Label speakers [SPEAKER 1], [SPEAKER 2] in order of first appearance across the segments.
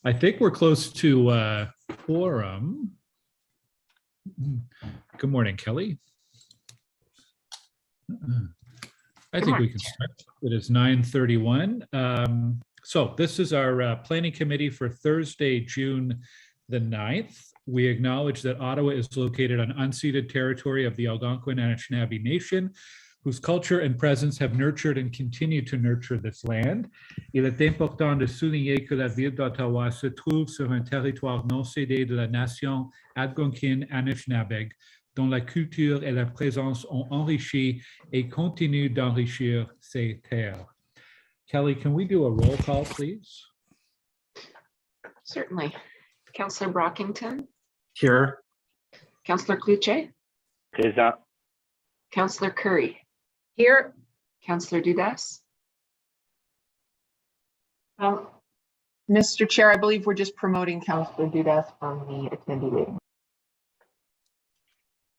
[SPEAKER 1] I think we're close to quorum. Good morning, Kelly. I think we can start. It is 9:31. So this is our planning committee for Thursday, June the 9th. We acknowledge that Ottawa is located on unceded territory of the Algonquin and Anishinaabe Nation, whose culture and presence have nurtured and continue to nurture this land. Il est important de souligner que la ville d'Ottawa se trouve sur un territoire non cédé de la nation algonquine Anishinaabe, dont la culture et la présence ont enrichi et continuent d'enrichir ces terres. Kelly, can we do a roll call, please?
[SPEAKER 2] Certainly. Councillor Brockington.
[SPEAKER 3] Here.
[SPEAKER 2] Councillor Cloutier.
[SPEAKER 4] Présent.
[SPEAKER 2] Councillor Curry.
[SPEAKER 5] Here.
[SPEAKER 2] Councillor Dudas.
[SPEAKER 5] Mr. Chair, I believe we're just promoting Councillor Dudas from the attendee waiting.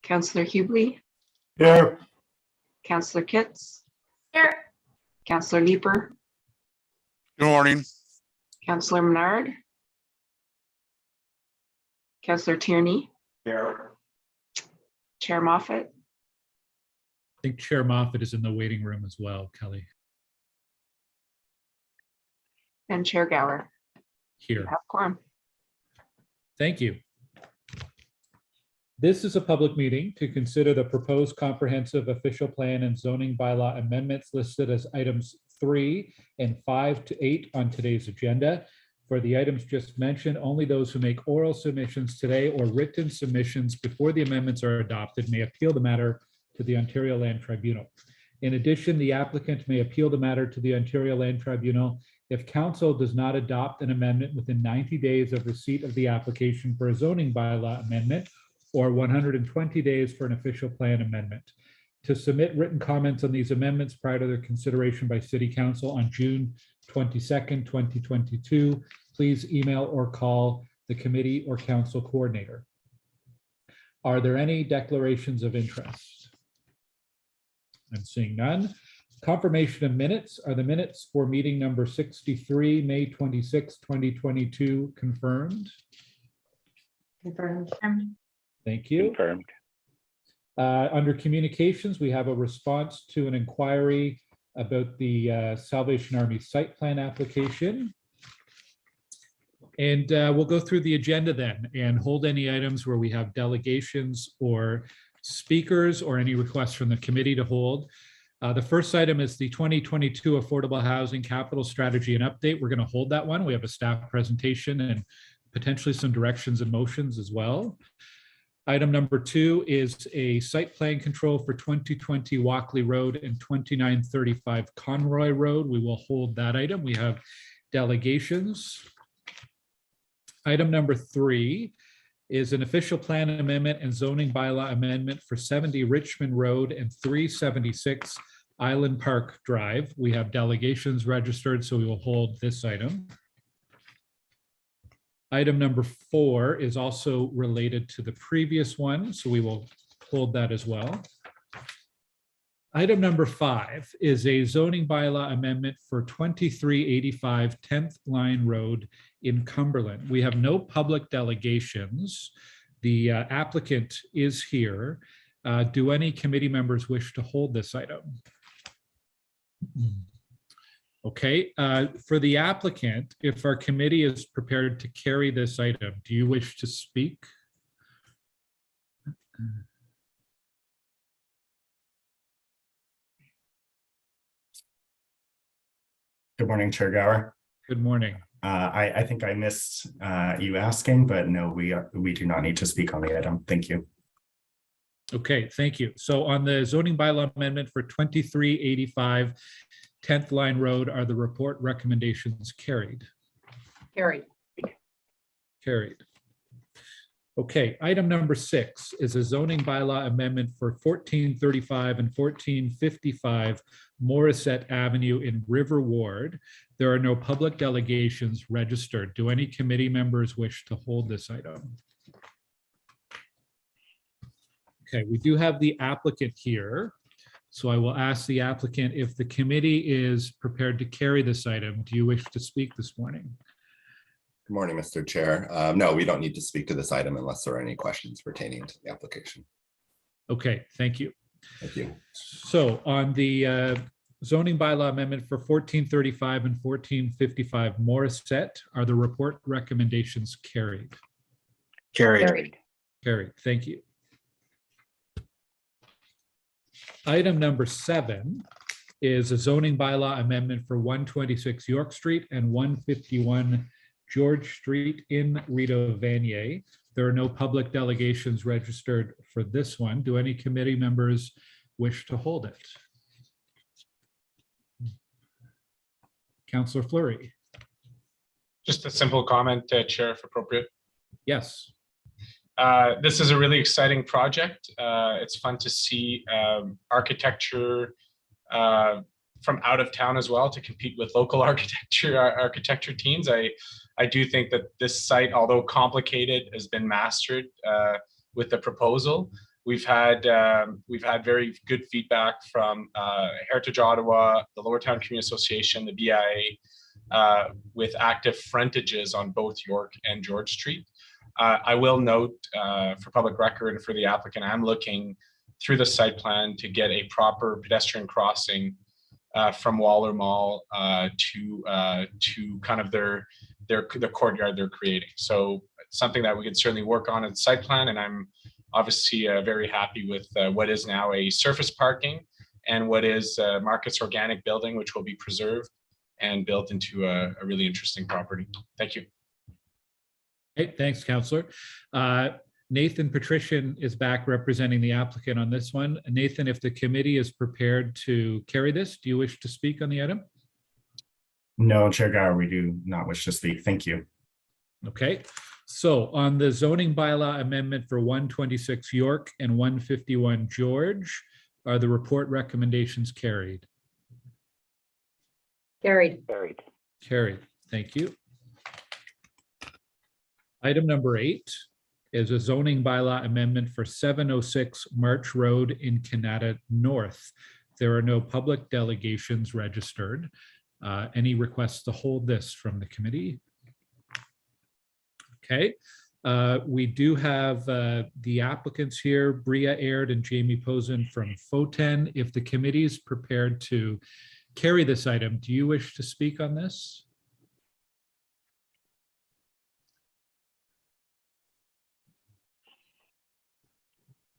[SPEAKER 2] Councillor Hubley.
[SPEAKER 3] Here.
[SPEAKER 2] Councillor Kitts.
[SPEAKER 5] Here.
[SPEAKER 2] Councillor Leeper.
[SPEAKER 6] Good morning.
[SPEAKER 2] Councillor Menard. Councillor Tierney.
[SPEAKER 3] Here.
[SPEAKER 2] Chair Moffat.
[SPEAKER 1] I think Chair Moffat is in the waiting room as well, Kelly.
[SPEAKER 2] And Chair Gower.
[SPEAKER 1] Here.
[SPEAKER 2] You have quorum.
[SPEAKER 1] Thank you. This is a public meeting to consider the proposed comprehensive official plan and zoning bylaw amendments listed as items 3 and 5 to 8 on today's agenda. For the items just mentioned, only those who make oral submissions today or written submissions before the amendments are adopted may appeal the matter to the Ontario Land Tribunal. In addition, the applicant may appeal the matter to the Ontario Land Tribunal if council does not adopt an amendment within 90 days of receipt of the application for a zoning bylaw amendment or 120 days for an official plan amendment. To submit written comments on these amendments prior to their consideration by City Council on June 22nd, 2022, please email or call the committee or council coordinator. Are there any declarations of interest? I'm seeing none. Confirmation of minutes. Are the minutes for meeting number 63, May 26, 2022 confirmed?
[SPEAKER 5] Confirmed.
[SPEAKER 1] Thank you.
[SPEAKER 4] Confirmed.
[SPEAKER 1] Under communications, we have a response to an inquiry about the Salvation Army site plan application. And we'll go through the agenda then and hold any items where we have delegations or speakers or any requests from the committee to hold. The first item is the 2022 Affordable Housing Capital Strategy and Update. We're going to hold that one. We have a staff presentation and potentially some directions and motions as well. Item number 2 is a site plan control for 2020 Walkley Road and 2935 Conroy Road. We will hold that item. We have delegations. Item number 3 is an official plan amendment and zoning bylaw amendment for 70 Richmond Road and 376 Island Park Drive. We have delegations registered, so we will hold this item. Item number 4 is also related to the previous one, so we will hold that as well. Item number 5 is a zoning bylaw amendment for 2385 10th Line Road in Cumberland. We have no public delegations. The applicant is here. Do any committee members wish to hold this item? Okay, for the applicant, if our committee is prepared to carry this item, do you wish to speak?
[SPEAKER 3] Good morning, Chair Gower.
[SPEAKER 1] Good morning.
[SPEAKER 3] I think I missed you asking, but no, we do not need to speak on the item. Thank you.
[SPEAKER 1] Okay, thank you. So on the zoning bylaw amendment for 2385 10th Line Road, are the report recommendations carried?
[SPEAKER 5] Carried.
[SPEAKER 1] Carried. Okay, item number 6 is a zoning bylaw amendment for 1435 and 1455 Morissette Avenue in River Ward. There are no public delegations registered. Do any committee members wish to hold this item? Okay, we do have the applicant here. So I will ask the applicant if the committee is prepared to carry this item. Do you wish to speak this morning?
[SPEAKER 4] Good morning, Mr. Chair. No, we don't need to speak to this item unless there are any questions pertaining to the application.
[SPEAKER 1] Okay, thank you.
[SPEAKER 4] Thank you.
[SPEAKER 1] So on the zoning bylaw amendment for 1435 and 1455 Morissette, are the report recommendations carried?
[SPEAKER 6] Carried.
[SPEAKER 1] Carried, thank you. Item number 7 is a zoning bylaw amendment for 126 York Street and 151 George Street in Rito Vanier. There are no public delegations registered for this one. Do any committee members wish to hold it? Councillor Fleury.
[SPEAKER 7] Just a simple comment, Chair, if appropriate.
[SPEAKER 1] Yes.
[SPEAKER 7] This is a really exciting project. It's fun to see architecture from out of town as well to compete with local architecture teams. I do think that this site, although complicated, has been mastered with the proposal. We've had very good feedback from Heritage Ottawa, the Lower Town Community Association, the BIA, with active frontages on both York and George Street. I will note for public record and for the applicant, I'm looking through the site plan to get a proper pedestrian crossing from Waller Mall to kind of the courtyard they're creating. So it's something that we could certainly work on in the site plan, and I'm obviously very happy with what is now a surface parking and what is Marcus Organic building, which will be preserved and built into a really interesting property. Thank you.
[SPEAKER 1] Okay, thanks, Councillor. Nathan Patrician is back representing the applicant on this one. Nathan, if the committee is prepared to carry this, do you wish to speak on the item?
[SPEAKER 3] No, Chair Gower, we do not wish to speak. Thank you.
[SPEAKER 1] Okay, so on the zoning bylaw amendment for 126 York and 151 George, are the report recommendations carried?
[SPEAKER 8] Carried.
[SPEAKER 1] Carried, thank you. Item number 8 is a zoning bylaw amendment for 706 March Road in Canada North. There are no public delegations registered. Any requests to hold this from the committee? Okay, we do have the applicants here, Bria Aird and Jamie Posen from Foten. If the committee is prepared to carry this item, do you wish to speak on this?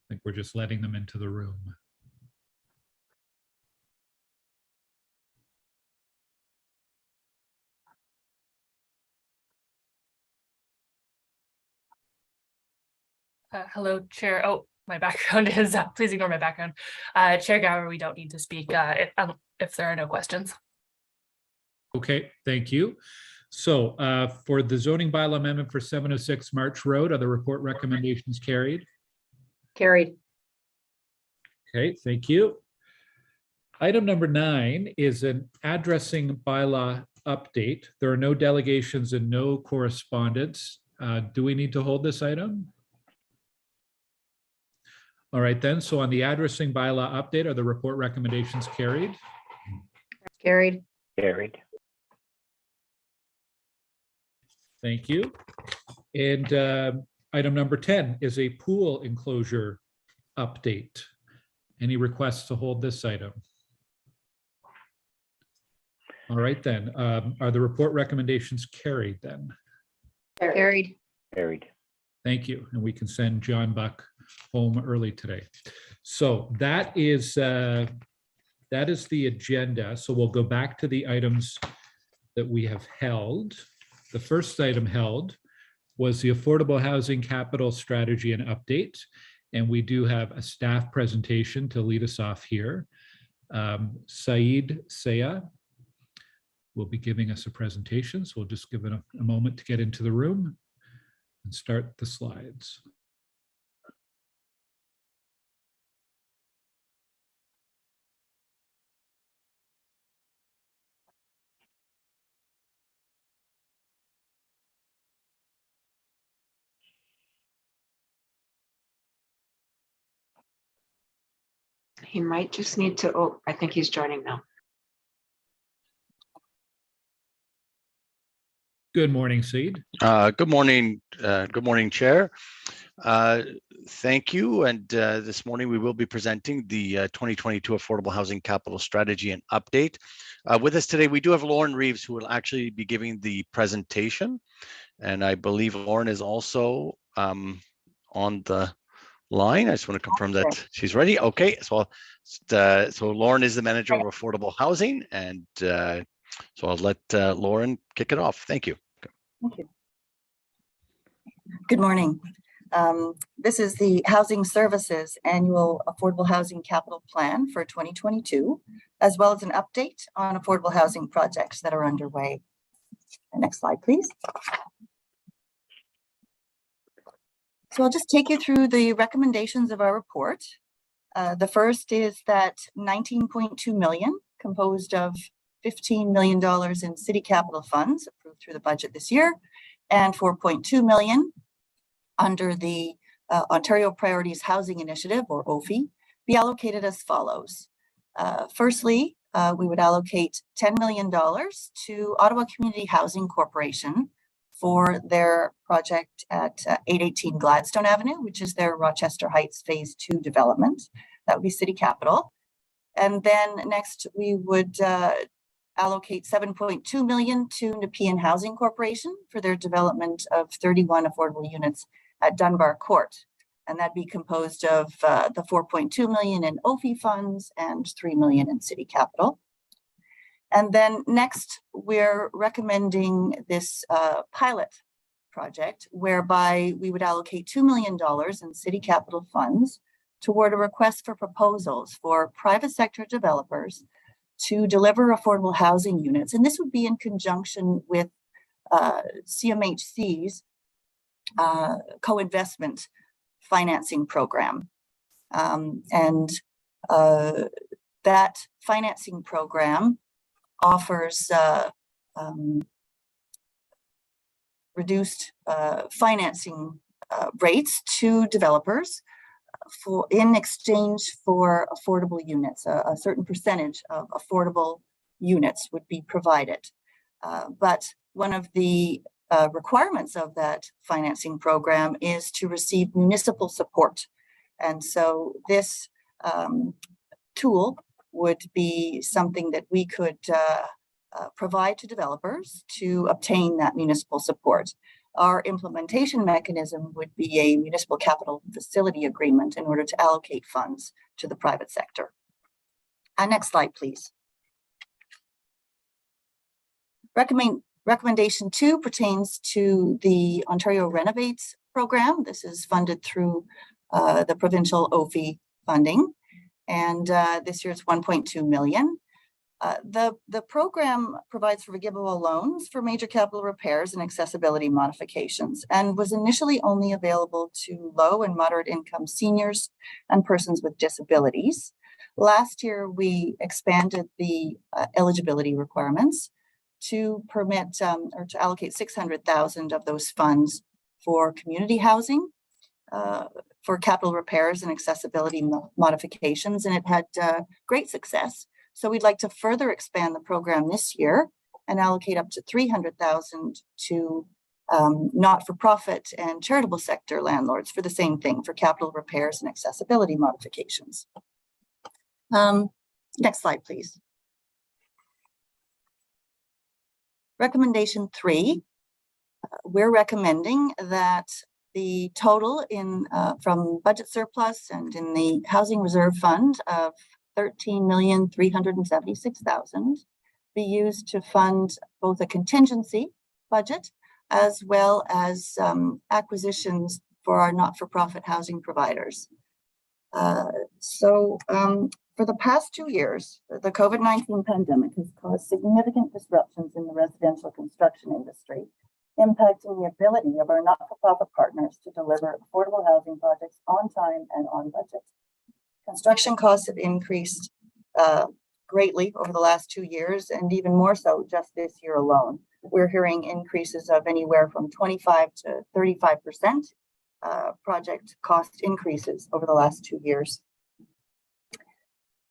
[SPEAKER 1] I think we're just letting them into the room.
[SPEAKER 9] Hello, Chair. Oh, my background is, please ignore my background. Chair Gower, we don't need to speak if there are no questions.
[SPEAKER 1] Okay, thank you. So for the zoning bylaw amendment for 706 March Road, are the report recommendations carried?
[SPEAKER 8] Carried.
[SPEAKER 1] Okay, thank you. Item number 9 is an addressing bylaw update. There are no delegations and no correspondence. Do we need to hold this item? All right then, so on the addressing bylaw update, are the report recommendations carried?
[SPEAKER 8] Carried.
[SPEAKER 1] Thank you. And item number 10 is a pool enclosure update. Any requests to hold this item? All right then, are the report recommendations carried then?
[SPEAKER 8] Carried.
[SPEAKER 1] Thank you. And we can send John Buck home early today. So that is the agenda. So we'll go back to the items that we have held. The first item held was the Affordable Housing Capital Strategy and Update. And we do have a staff presentation to lead us off here. Saeed Saya will be giving us a presentation. So we'll just give it a moment to get into the room and start the slides.
[SPEAKER 2] He might just need to, oh, I think he's joining now.
[SPEAKER 1] Good morning, Seed.
[SPEAKER 6] Good morning. Good morning, Chair. Thank you. And this morning we will be presenting the 2022 Affordable Housing Capital Strategy and Update. With us today, we do have Lauren Reeves, who will actually be giving the presentation. And I believe Lauren is also on the line. I just want to confirm that she's ready. Okay, so Lauren is the manager of affordable housing, and so I'll let Lauren kick it off. Thank you.
[SPEAKER 10] Thank you. Good morning. This is the Housing Services Annual Affordable Housing Capital Plan for 2022, as well as an update on affordable housing projects that are underway. Next slide, please. So I'll just take you through the recommendations of our report. The first is that 19.2 million, composed of $15 million in city capital funds approved through the budget this year, and 4.2 million under the Ontario Priorities Housing Initiative, or OFI, be allocated as follows. Firstly, we would allocate $10 million to Ottawa Community Housing Corporation for their project at 818 Gladstone Avenue, which is their Rochester Heights Phase 2 development. That would be city capital. And then next, we would allocate 7.2 million to Nepean Housing Corporation for their development of 31 affordable units at Dunbar Court. And that'd be composed of the 4.2 million in OFI funds and 3 million in city capital. And then next, we're recommending this pilot project whereby we would allocate $2 million in city capital funds toward a request for proposals for private sector developers to deliver affordable housing units. And this would be in conjunction with CMHC's co-investment financing program. That financing program offers reduced financing rates to developers in exchange for affordable units. A certain percentage of affordable units would be provided. But one of the requirements of that financing program is to receive municipal support. And so this tool would be something that we could provide to developers to obtain that municipal support. Our implementation mechanism would be a municipal capital facility agreement in order to allocate funds to the private sector. Next slide, please. Recommendation 2 pertains to the Ontario Renovates program. This is funded through the provincial OFI funding. And this year it's 1.2 million. The program provides forgivable loans for major capital repairs and accessibility modifications, and was initially only available to low and moderate income seniors and persons with disabilities. Last year, we expanded the eligibility requirements to permit or to allocate 600,000 of those funds for community housing, for capital repairs and accessibility modifications, and it had great success. So we'd like to further expand the program this year and allocate up to 300,000 to not-for-profit and charitable sector landlords for the same thing, for capital repairs and accessibility modifications. Next slide, please. Recommendation 3, we're recommending that the total in from budget surplus and in the Housing Reserve Fund of $13,376,000 be used to fund both a contingency budget as well as acquisitions for our not-for-profit housing providers. For the past 2 years, the COVID-19 pandemic has caused significant disruptions in the residential construction industry, impacting the ability of our not-for-profit partners to deliver affordable housing projects on time and on budget. Construction costs have increased greatly over the last 2 years, and even more so just this year alone. We're hearing increases of anywhere from 25 to 35% project cost increases over the last 2 years.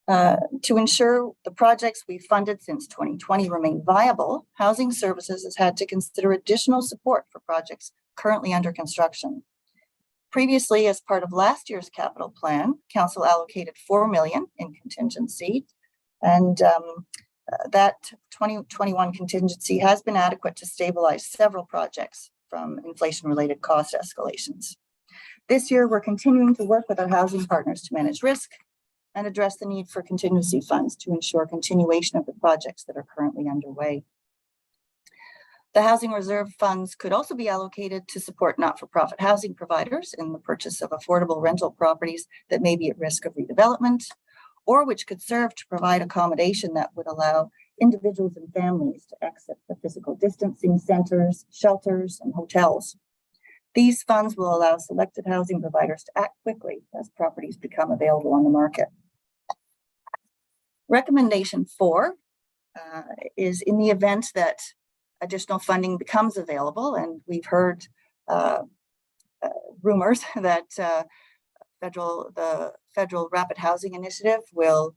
[SPEAKER 10] To ensure the projects we funded since 2020 remain viable, Housing Services has had to consider additional support for projects currently under construction. Previously, as part of last year's capital plan, Council allocated $4 million in contingency, and that 2021 contingency has been adequate to stabilize several projects from inflation-related cost escalations. This year, we're continuing to work with our housing partners to manage risk and address the need for contingency funds to ensure continuation of the projects that are currently underway. The housing reserve funds could also be allocated to support not-for-profit housing providers in the purchase of affordable rental properties that may be at risk of redevelopment, or which could serve to provide accommodation that would allow individuals and families to exit the physical distancing centers, shelters, and hotels. These funds will allow selected housing providers to act quickly as properties become available on the market. Recommendation 4 is in the event that additional funding becomes available, and we've heard rumors that the federal Rapid Housing Initiative will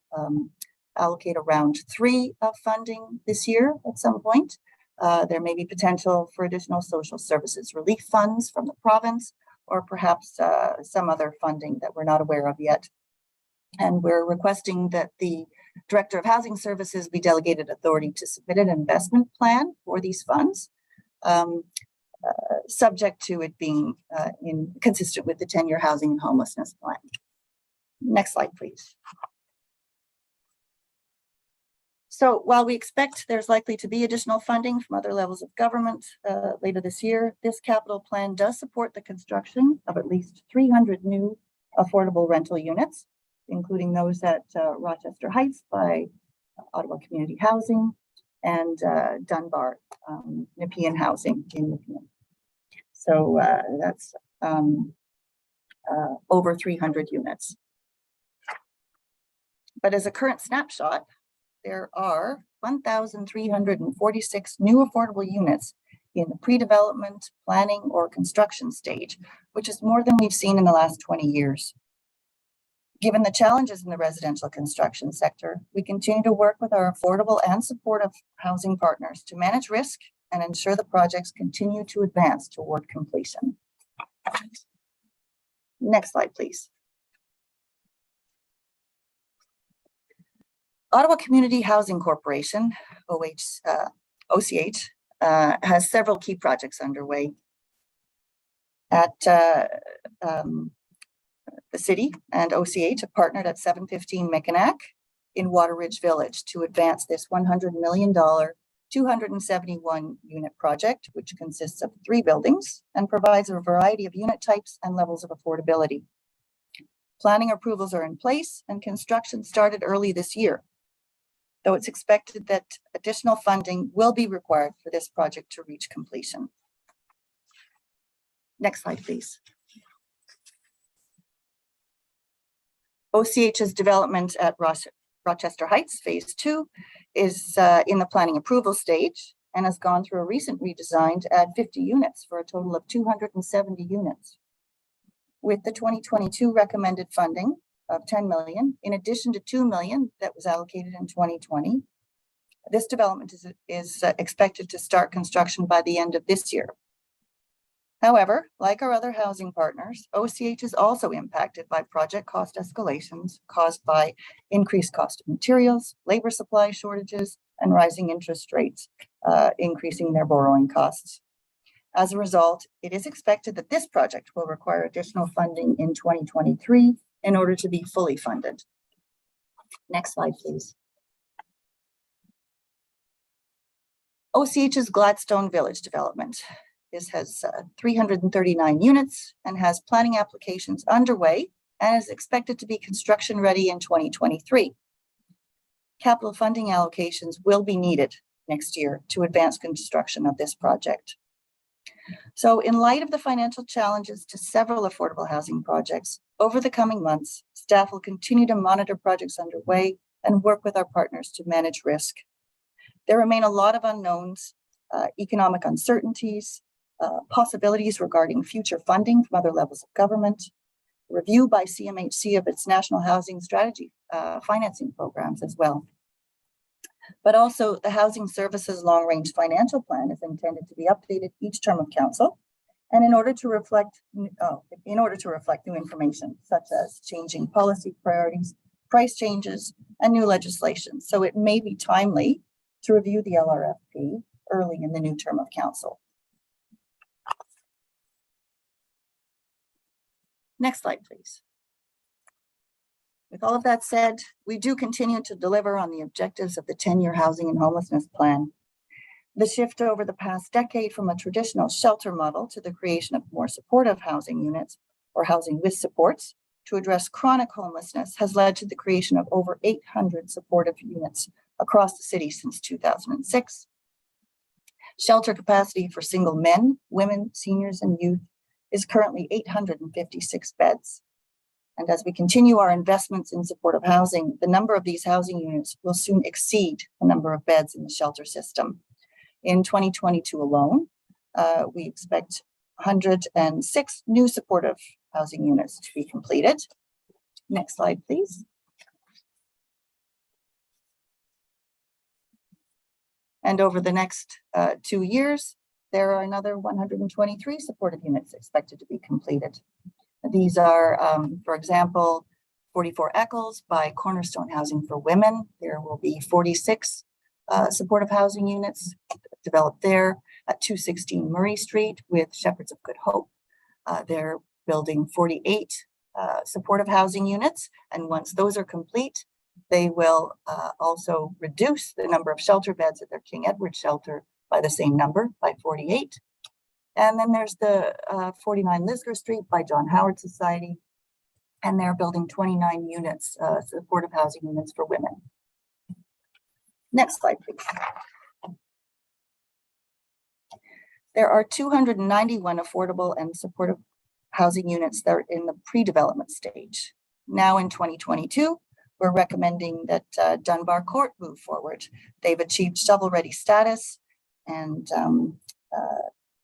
[SPEAKER 10] allocate a round 3 of funding this year at some point. There may be potential for additional social services relief funds from the province, or perhaps some other funding that we're not aware of yet. And we're requesting that the Director of Housing Services be delegated authority to submit an investment plan for these funds, subject to it being consistent with the 10-year housing and homelessness plan. Next slide, please. So while we expect there's likely to be additional funding from other levels of government later this year, this capital plan does support the construction of at least 300 new affordable rental units, including those at Rochester Heights by Ottawa Community Housing and Dunbar Nepean Housing in Nepean. So that's over 300 units. But as a current snapshot, there are 1,346 new affordable units in the pre-development, planning, or construction stage, which is more than we've seen in the last 20 years. Given the challenges in the residential construction sector, we continue to work with our affordable and supportive housing partners to manage risk and ensure the projects continue to advance toward completion. Next slide, please. Ottawa Community Housing Corporation, OCH, has several key projects underway at the city, and OCH have partnered at 715 Mechanic in Waterridge Village to advance this $100 million, 271 unit project, which consists of 3 buildings and provides a variety of unit types and levels of affordability. Planning approvals are in place and construction started early this year, though it's expected that additional funding will be required for this project to reach completion. Next slide, please. OCH's development at Rochester Heights, Phase 2, is in the planning approval stage and has gone through a recent redesign to add 50 units for a total of 270 units. With the 2022 recommended funding of $10 million, in addition to $2 million that was allocated in 2020, this development is expected to start construction by the end of this year. However, like our other housing partners, OCH is also impacted by project cost escalations caused by increased cost of materials, labor supply shortages, and rising interest rates, increasing their borrowing costs. As a result, it is expected that this project will require additional funding in 2023 in order to be fully funded. Next slide, please. OCH's Gladstone Village development. This has 339 units and has planning applications underway and is expected to be construction ready in 2023. Capital funding allocations will be needed next year to advance construction of this project. So in light of the financial challenges to several affordable housing projects, over the coming months, staff will continue to monitor projects underway and work with our partners to manage risk. There remain a lot of unknowns, economic uncertainties, possibilities regarding future funding from other levels of government, review by CMHC of its national housing strategy financing programs as well. But also the Housing Services Long Range Financial Plan is intended to be updated each term of council, and in order to reflect new information such as changing policy priorities, price changes, and new legislation. So it may be timely to review the LRFP early in the new term of council. Next slide, please. With all of that said, we do continue to deliver on the objectives of the 10-year housing and homelessness plan. The shift over the past decade from a traditional shelter model to the creation of more supportive housing units or housing with supports to address chronic homelessness has led to the creation of over 800 supportive units across the city since 2006. Shelter capacity for single men, women, seniors, and youth is currently 856 beds. And as we continue our investments in supportive housing, the number of these housing units will soon exceed the number of beds in the shelter system. In 2022 alone, we expect 106 new supportive housing units to be completed. Next slide, please. And over the next 2 years, there are another 123 supportive units expected to be completed. These are, for example, 44 Eccles by Cornerstone Housing for Women. There will be 46 supportive housing units developed there at 216 Murray Street with Shepherds of Good Hope. They're building 48 supportive housing units, and once those are complete, they will also reduce the number of shelter beds at their King Edward shelter by the same number, by 48. And then there's the 49 Lisgar Street by John Howard Society, and they're building 29 units, supportive housing units for women. Next slide, please. There are 291 affordable and supportive housing units that are in the pre-development stage. Now in 2022, we're recommending that Dunbar Court move forward. They've achieved shovel-ready status, and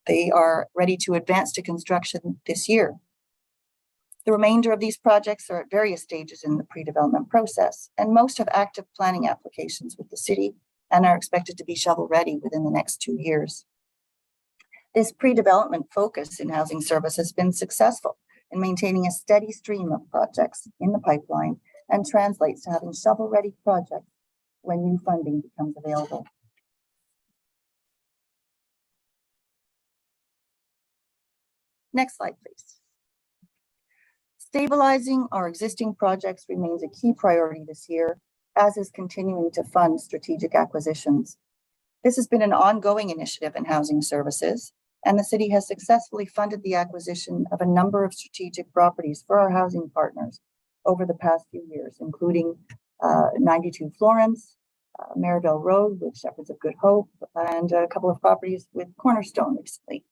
[SPEAKER 10] they are ready to advance to construction this year. The remainder of these projects are at various stages in the pre-development process, and most have active planning applications with the city and are expected to be shovel-ready within the next 2 years. This pre-development focus in housing service has been successful in maintaining a steady stream of projects in the pipeline and translates to having shovel-ready projects when new funding becomes available. Next slide, please. Stabilizing our existing projects remains a key priority this year, as is continuing to fund strategic acquisitions. This has been an ongoing initiative in housing services, and the city has successfully funded the acquisition of a number of strategic properties for our housing partners over the past few years, including 92 Florence, Marivale Road with Shepherds of Good Hope, and a couple of properties with Cornerstone recently.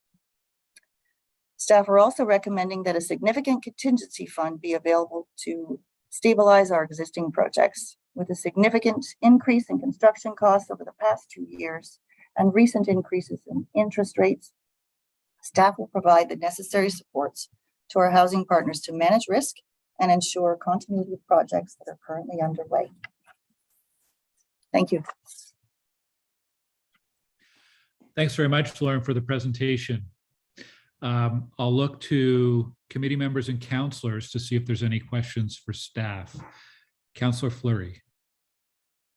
[SPEAKER 10] Staff are also recommending that a significant contingency fund be available to stabilize our existing projects. With a significant increase in construction costs over the past 2 years and recent increases in interest rates, staff will provide the necessary supports to our housing partners to manage risk and ensure continuity of projects that are currently underway. Thank you.
[SPEAKER 1] Thanks very much, Lauren, for the presentation. I'll look to committee members and councillors to see if there's any questions for staff. Councillor Fleury.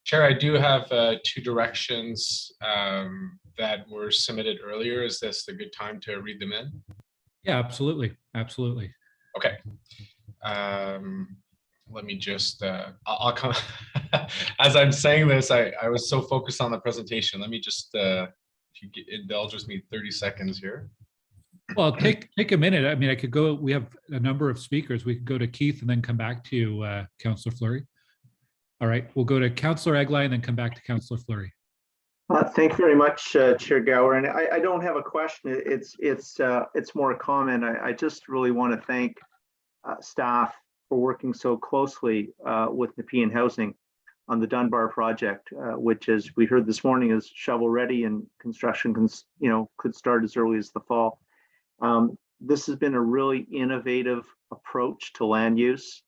[SPEAKER 7] Chair, I do have 2 directions that were submitted earlier. Is this the good time to read them in?
[SPEAKER 1] Yeah, absolutely. Absolutely. Okay.
[SPEAKER 7] Let me just, I'll come, as I'm saying this, I was so focused on the presentation. Let me just, if you indulge with me 30 seconds here.
[SPEAKER 1] Well, take a minute. I mean, I could go, we have a number of speakers. We could go to Keith and then come back to you, Councillor Fleury. All right, we'll go to Councillor Eglai and then come back to Councillor Fleury.
[SPEAKER 11] Thank you very much, Chair Gower. And I don't have a question. It's more a comment. I just really want to thank staff for working so closely with Nepean Housing on the Dunbar project, which, as we heard this morning, is shovel ready and construction could start as early as the fall. This has been a really innovative approach to land use.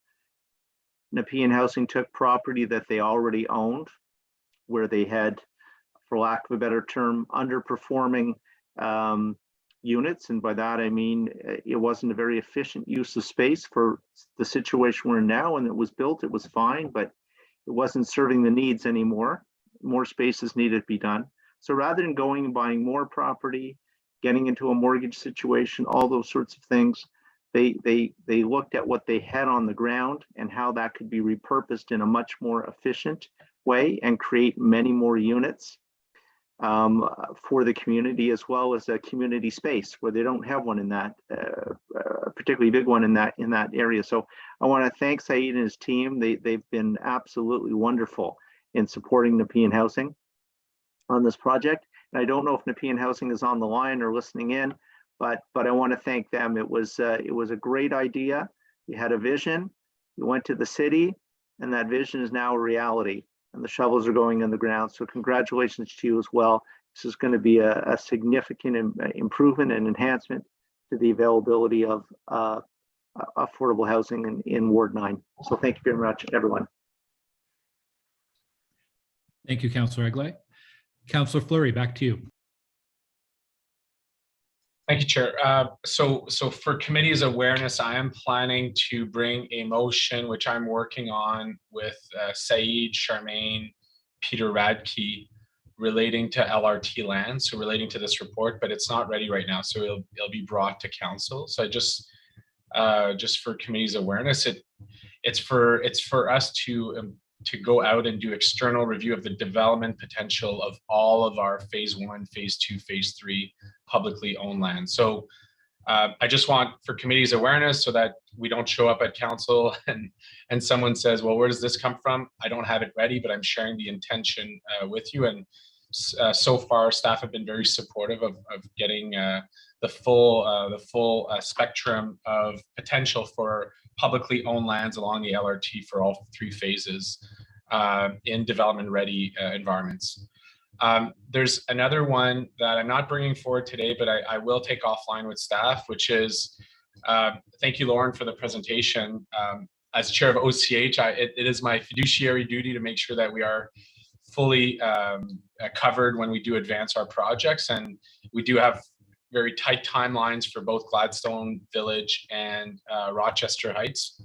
[SPEAKER 11] Nepean Housing took property that they already owned, where they had, for lack of a better term, underperforming units. And by that, I mean, it wasn't a very efficient use of space for the situation we're in now. When it was built, it was fine, but it wasn't serving the needs anymore. More spaces needed to be done. So rather than going and buying more property, getting into a mortgage situation, all those sorts of things, they looked at what they had on the ground and how that could be repurposed in a much more efficient way and create many more units for the community, as well as a community space where they don't have one in that particularly big one in that area. So I want to thank Saeed and his team. They've been absolutely wonderful in supporting Nepean Housing on this project. And I don't know if Nepean Housing is on the line or listening in, but I want to thank them. It was a great idea. You had a vision, you went to the city, and that vision is now a reality, and the shovels are going in the ground. So congratulations to you as well. This is going to be a significant improvement and enhancement to the availability of affordable housing in Ward 9. So thank you very much, everyone.
[SPEAKER 1] Thank you, Councillor Egley. Councillor Fleury, back to you.
[SPEAKER 7] Thank you, Chair. So for committee's awareness, I am planning to bring a motion, which I'm working on with Saeed, Charmaine, Peter Radke, relating to LRT land, so relating to this report, but it's not ready right now, so it'll be brought to council. So I just for committee's awareness, it's for us to go out and do external review of the development potential of all of our phase 1, phase 2, phase 3 publicly owned land. So I just want for committee's awareness so that we don't show up at council and someone says, well, where does this come from? I don't have it ready, but I'm sharing the intention with you. And so far, staff have been very supportive of getting the full spectrum of potential for publicly owned lands along the LRT for all 3 phases in development ready environments. There's another one that I'm not bringing forward today, but I will take offline with staff, which is, thank you, Lauren, for the presentation. As chair of OCH, it is my fiduciary duty to make sure that we are fully covered when we do advance our projects. And we do have very tight timelines for both Gladstone Village and Rochester Heights.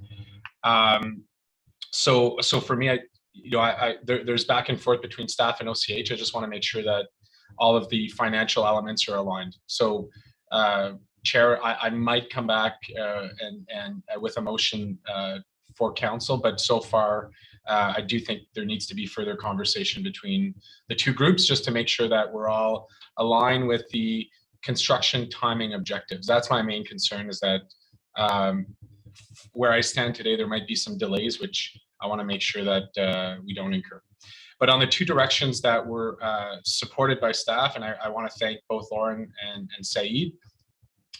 [SPEAKER 7] So for me, there's back and forth between staff and OCH. I just want to make sure that all of the financial elements are aligned. So Chair, I might come back and with a motion for council, but so far I do think there needs to be further conversation between the 2 groups just to make sure that we're all aligned with the construction timing objectives. That's my main concern, is that where I stand today, there might be some delays, which I want to make sure that we don't incur. But on the 2 directions that were supported by staff, and I want to thank both Lauren and Saeed.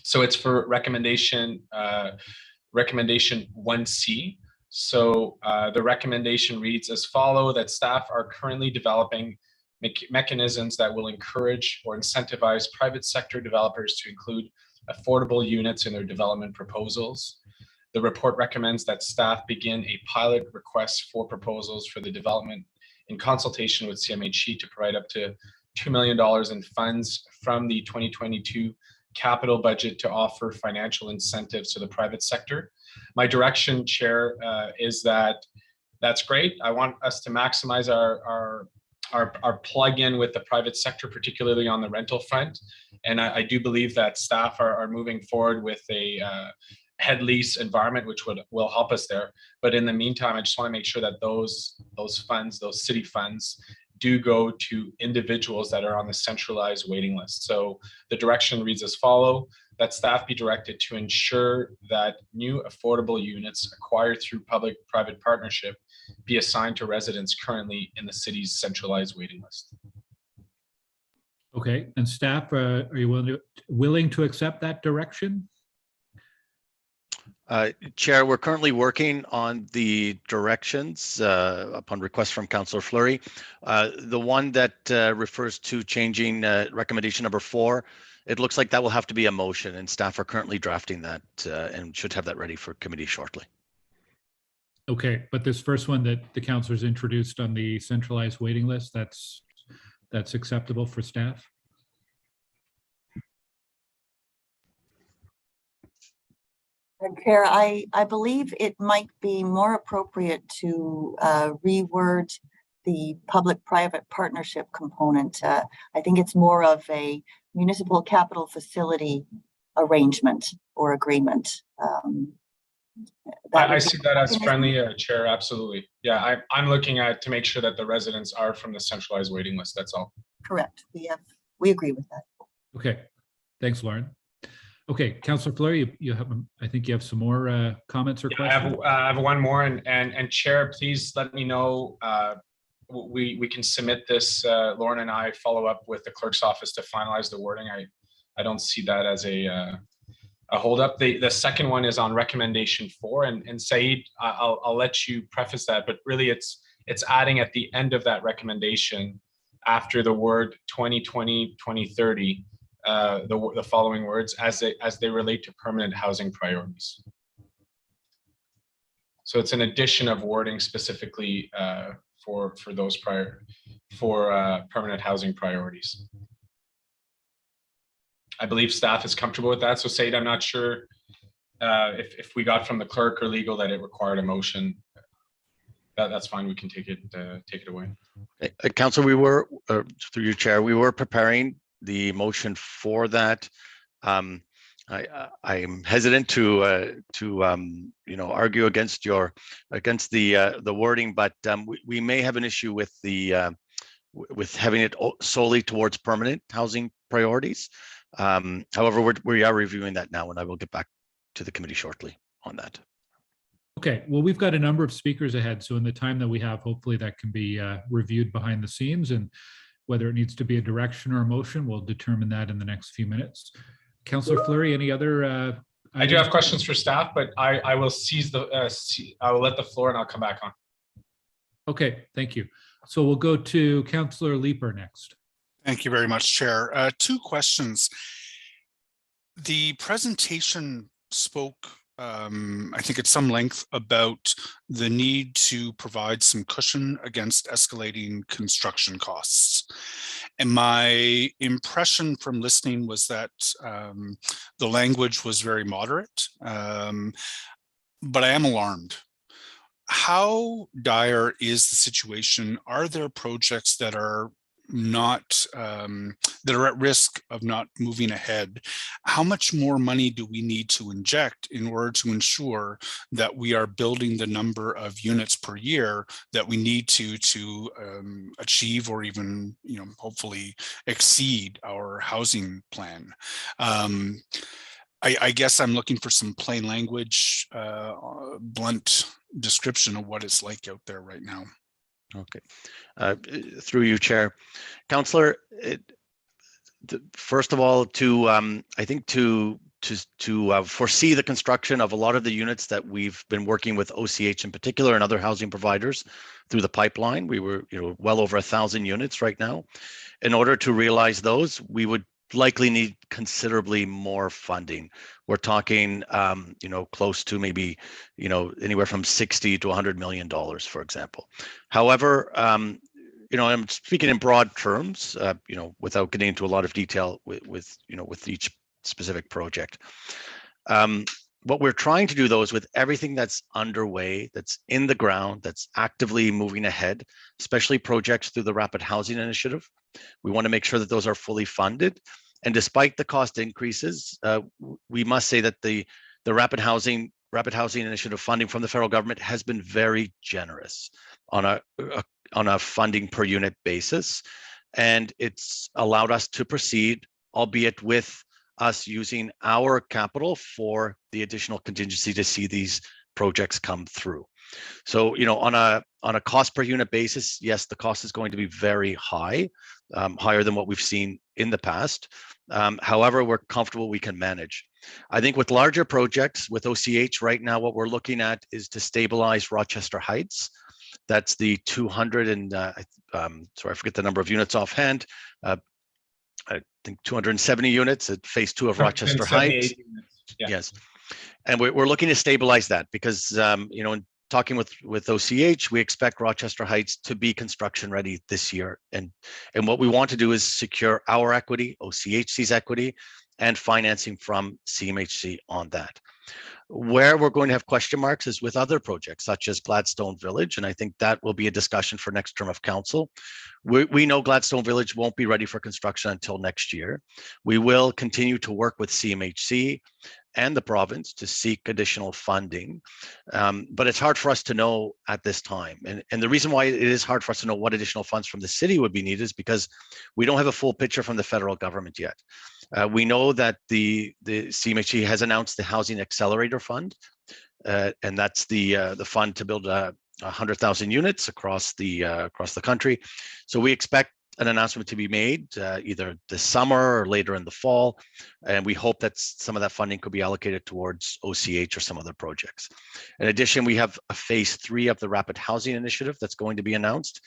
[SPEAKER 7] So it's for recommendation 1C. So the recommendation reads as follow, that staff are currently developing mechanisms that will encourage or incentivize private sector developers to include affordable units in their development proposals. The report recommends that staff begin a pilot request for proposals for the development in consultation with CMHC to provide up to $2 million in funds from the 2022 capital budget to offer financial incentives to the private sector. My direction, Chair, is that that's great. I want us to maximize our plug-in with the private sector, particularly on the rental front. And I do believe that staff are moving forward with a head lease environment, which will help us there. But in the meantime, I just want to make sure that those funds, those city funds, do go to individuals that are on the centralized waiting list. So the direction reads as follow, that staff be directed to ensure that new affordable units acquired through public-private partnership be assigned to residents currently in the city's centralized waiting list.
[SPEAKER 1] Okay, and staff, are you willing to accept that direction?
[SPEAKER 6] Chair, we're currently working on the directions upon request from Councillor Fleury. The one that refers to changing recommendation number 4 it looks like that will have to be a motion, and staff are currently drafting that and should have that ready for committee shortly.
[SPEAKER 1] Okay, but this first one that the councilors introduced on the centralized waiting list, that's acceptable for staff?
[SPEAKER 10] Chair, I believe it might be more appropriate to reword the public-private partnership component. I think it's more of a municipal capital facility arrangement or agreement.
[SPEAKER 7] I see that as friendly, Chair, absolutely. Yeah, I'm looking at to make sure that the residents are from the centralized waiting list, that's all.
[SPEAKER 10] Correct. We agree with that.
[SPEAKER 1] Okay, thanks, Lauren. Okay, Councillor Fleury, you have, I think you have some more comments or questions?
[SPEAKER 7] I have one more, and Chair, please let me know. We can submit this. Lauren and I follow up with the clerk's office to finalize the wording. I don't see that as a holdup. The second one is on recommendation 4, and Said, I'll let you preface that, but really it's adding at the end of that recommendation after the word 2020, 2030. The following words as they relate to permanent housing priorities. So it's an addition of wording specifically for those permanent housing priorities. I believe staff is comfortable with that. So Said, I'm not sure if we got from the clerk or legal that it required a motion. That's fine. We can take it away.
[SPEAKER 6] Council, we were through your chair, we were preparing the motion for that. I am hesitant to argue against the wording, but we may have an issue with with having it solely towards permanent housing priorities. However, we are reviewing that now, and I will get back to the committee shortly on that.
[SPEAKER 1] Okay, well, we've got a number of speakers ahead, so in the time that we have, hopefully that can be reviewed behind the scenes, and whether it needs to be a direction or a motion, we'll determine that in the next few minutes. Councillor Fleury, any other?
[SPEAKER 7] I do have questions for staff, but I will I will let the floor and I'll come back on.
[SPEAKER 1] Okay, thank you. So we'll go to Councillor Leeper next.
[SPEAKER 12] Thank you very much, Chair. 2 questions. The presentation spoke, I think at some length, about the need to provide some cushion against escalating construction costs. And my impression from listening was that the language was very moderate, but I am alarmed. How dire is the situation? Are there projects that are not that are at risk of not moving ahead? How much more money do we need to inject in order to ensure that we are building the number of units per year that we need to achieve, or even hopefully exceed our housing plan? I guess I'm looking for some plain language, blunt description of what it's like out there right now.
[SPEAKER 6] Okay, through you, Chair. Councillor, first of all, I think to foresee the construction of a lot of the units that we've been working with OCH in particular and other housing providers through the pipeline, we were well over 1,000 units right now. In order to realize those, we would likely need considerably more funding. We're talking, close to maybe, anywhere from $60 to $100 million, for example. However, I'm speaking in broad terms, without getting into a lot of detail with each specific project. What we're trying to do, though, is with everything that's underway, that's in the ground, that's actively moving ahead, especially projects through the Rapid Housing Initiative, we want to make sure that those are fully funded. And despite the cost increases, we must say that the Rapid Housing Initiative funding from the federal government has been very generous on a funding per unit basis, and it's allowed us to proceed, albeit with us using our capital for the additional contingency to see these projects come through. So, on a cost per unit basis, yes, the cost is going to be very high, higher than what we've seen in the past. However, we're comfortable we can manage. I think with larger projects, with OCH right now, what we're looking at is to stabilize Rochester Heights. That's the 200 and, sorry, I forget the number of units offhand. I think 270 units at phase 2 of Rochester
[SPEAKER 7] 178
[SPEAKER 6] Heights.
[SPEAKER 7] units, yeah.
[SPEAKER 6] Yes. And we're looking to stabilize that because, in talking with OCH, we expect Rochester Heights to be construction ready this year. And what we want to do is secure our equity, OCHC's equity, and financing from CMHC on that. Where we're going to have question marks is with other projects such as Gladstone Village, and I think that will be a discussion for next term of council. We know Gladstone Village won't be ready for construction until next year. We will continue to work with CMHC and the province to seek additional funding, but it's hard for us to know at this time. And the reason why it is hard for us to know what additional funds from the city would be needed is because we don't have a full picture from the federal government yet. We know that the CMHC has announced the Housing Accelerator Fund, and that's the fund to build 100,000 units across the country. So we expect an announcement to be made either this summer or later in the fall, and we hope that some of that funding could be allocated towards OCH or some other projects. In addition, we have a phase 3 of the Rapid Housing Initiative that's going to be announced,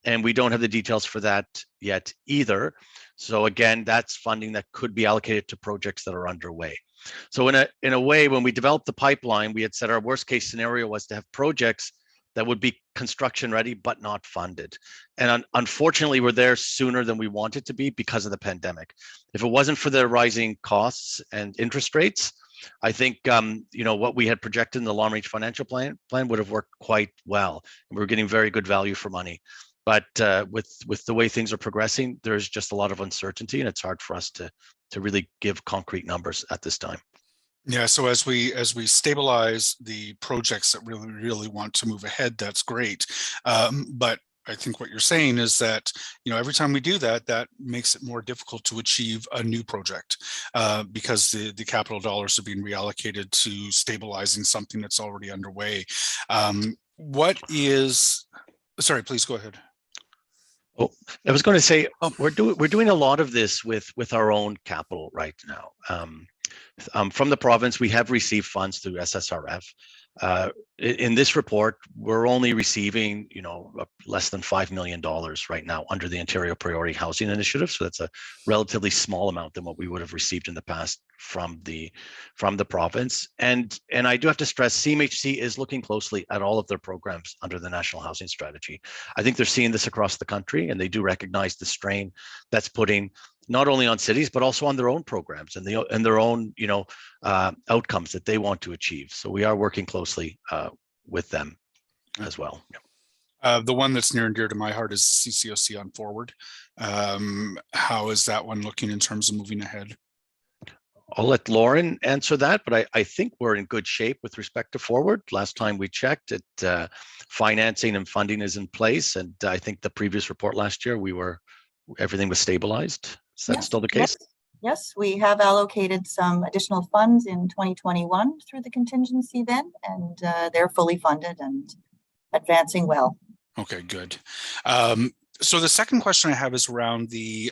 [SPEAKER 6] and we don't have the details for that yet either. So again, that's funding that could be allocated to projects that are underway. So in a way, when we developed the pipeline, we had said our worst case scenario was to have projects that would be construction ready, but not funded. And unfortunately, we're there sooner than we wanted to be because of the pandemic. If it wasn't for the rising costs and interest rates, I think what we had projected in the long range financial plan would have worked quite well. And we're getting very good value for money. But with the way things are progressing, there's just a lot of uncertainty, and it's hard for us to really give concrete numbers at this time.
[SPEAKER 12] Yeah, so as we stabilize the projects that really want to move ahead, that's great. But I think what you're saying is that, every time we do that, that makes it more difficult to achieve a new project because the capital dollars are being reallocated to stabilizing something that's already underway. Sorry, please go ahead.
[SPEAKER 6] Oh, I was going to say, we're doing a lot of this with our own capital right now. From the province, we have received funds through SSRF. In this report, we're only receiving, less than $5 million right now under the Ontario Priority Housing Initiative. So that's a relatively small amount than what we would have received in the past from the province. And I do have to stress, CMHC is looking closely at all of their programs under the National Housing Strategy. I think they're seeing this across the country, and they do recognize the strain that's putting not only on cities, but also on their own programs and their own, outcomes that they want to achieve. So we are working closely with them as well.
[SPEAKER 12] The one that's near and dear to my heart is the CCOC on Forward. How is that one looking in terms of moving ahead?
[SPEAKER 6] I'll let Lauren answer that, but I think we're in good shape with respect to Forward. Last time we checked it, financing and funding is in place. And I think the previous report last year, everything was stabilized. Is that still the case?
[SPEAKER 10] Yes, we have allocated some additional funds in 2021 through the contingency then, and they're fully funded and advancing well.
[SPEAKER 12] Okay, good. So the second question I have is around the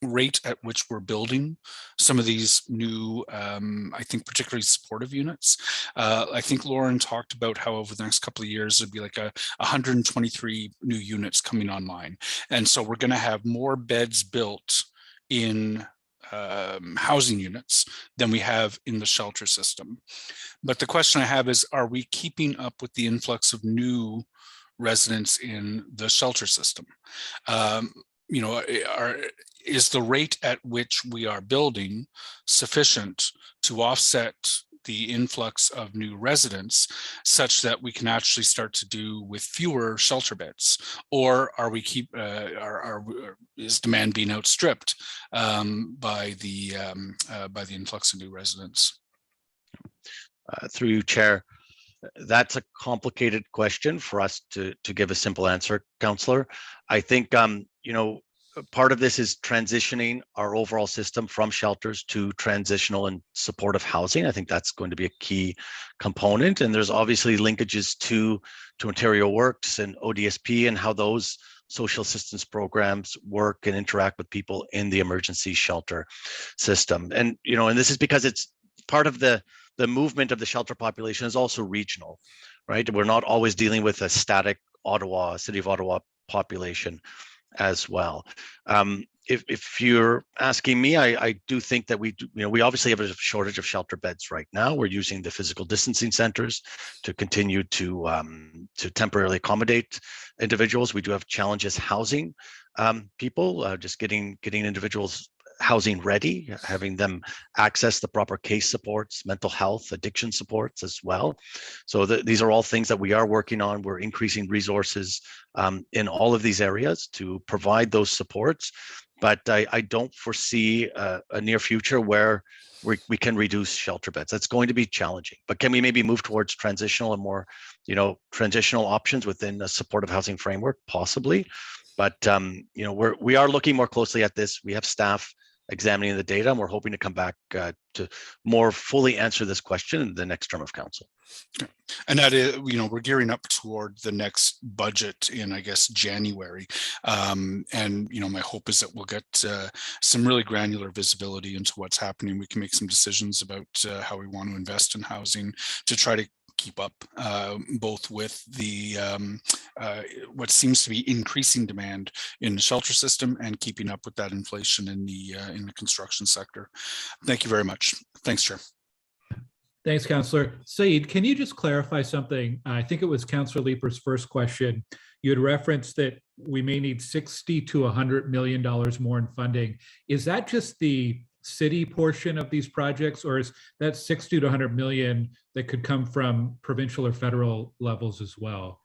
[SPEAKER 12] rate at which we're building some of these new, I think particularly supportive units. I think Lauren talked about how over the next couple of years, it'd be like 123 new units coming online. And so we're going to have more beds built in housing units than we have in the shelter system. But the question I have is, are we keeping up with the influx of new residents in the shelter system? Is the rate at which we are building sufficient to offset the influx of new residents such that we can actually start to do with fewer shelter beds? Or are we is demand being outstripped by the influx of new residents?
[SPEAKER 6] Through you, Chair, that's a complicated question for us to give a simple answer, Councillor. I think part of this is transitioning our overall system from shelters to transitional and supportive housing. I think that's going to be a key component. And there's obviously linkages to Ontario Works and ODSP and how those social assistance programs work and interact with people in the emergency shelter system. And this is because it's part of the movement of the shelter population is also regional, right? We're not always dealing with a static City of Ottawa population as well. if you're asking me, I do think that we obviously have a shortage of shelter beds right now. We're using the physical distancing centers to continue to temporarily accommodate individuals. We do have challenges housing people, just getting individuals housing ready, having them access the proper case supports, mental health, addiction supports as well. So these are all things that we are working on. We're increasing resources in all of these areas to provide those supports. But I don't foresee a near future where we can reduce shelter beds. That's going to be challenging. But can we maybe move towards transitional and more, transitional options within a supportive housing framework? Possibly. But we are looking more closely at this. We have staff examining the data, and we're hoping to come back to more fully answer this question in the next term of council.
[SPEAKER 12] And that is, we're gearing up toward the next budget in, I guess, January. And my hope is that we'll get some really granular visibility into what's happening. We can make some decisions about how we want to invest in housing to try to keep up both with the what seems to be increasing demand in the shelter system and keeping up with that inflation in the construction sector. Thank you very much. Thanks, Chair.
[SPEAKER 1] Thanks, Councillor. Saeed, can you just clarify something? I think it was Councillor Leeper's first question. You had referenced that we may need $60 to $100 million more in funding. Is that just the city portion of these projects, or is that 60 to 100 million that could come from provincial or federal levels as well?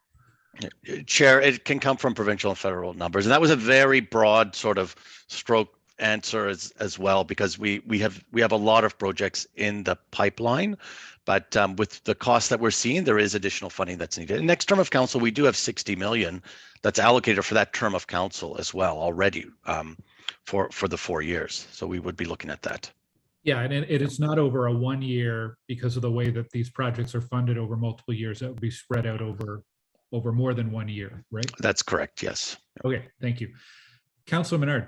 [SPEAKER 6] Chair, it can come from provincial and federal numbers, and that was a very broad sort of stroke answer as well, because we have a lot of projects in the pipeline, but with the cost that we're seeing, there is additional funding that's needed. In next term of council, we do have 60 million that's allocated for that term of council as well already. For the 4 years. So we would be looking at that.
[SPEAKER 1] Yeah, and it is not over a 1 year because of the way that these projects are funded over multiple years. That would be spread out over more than 1 year, right?
[SPEAKER 6] That's correct, yes.
[SPEAKER 1] Okay, thank you. Councillor Menard.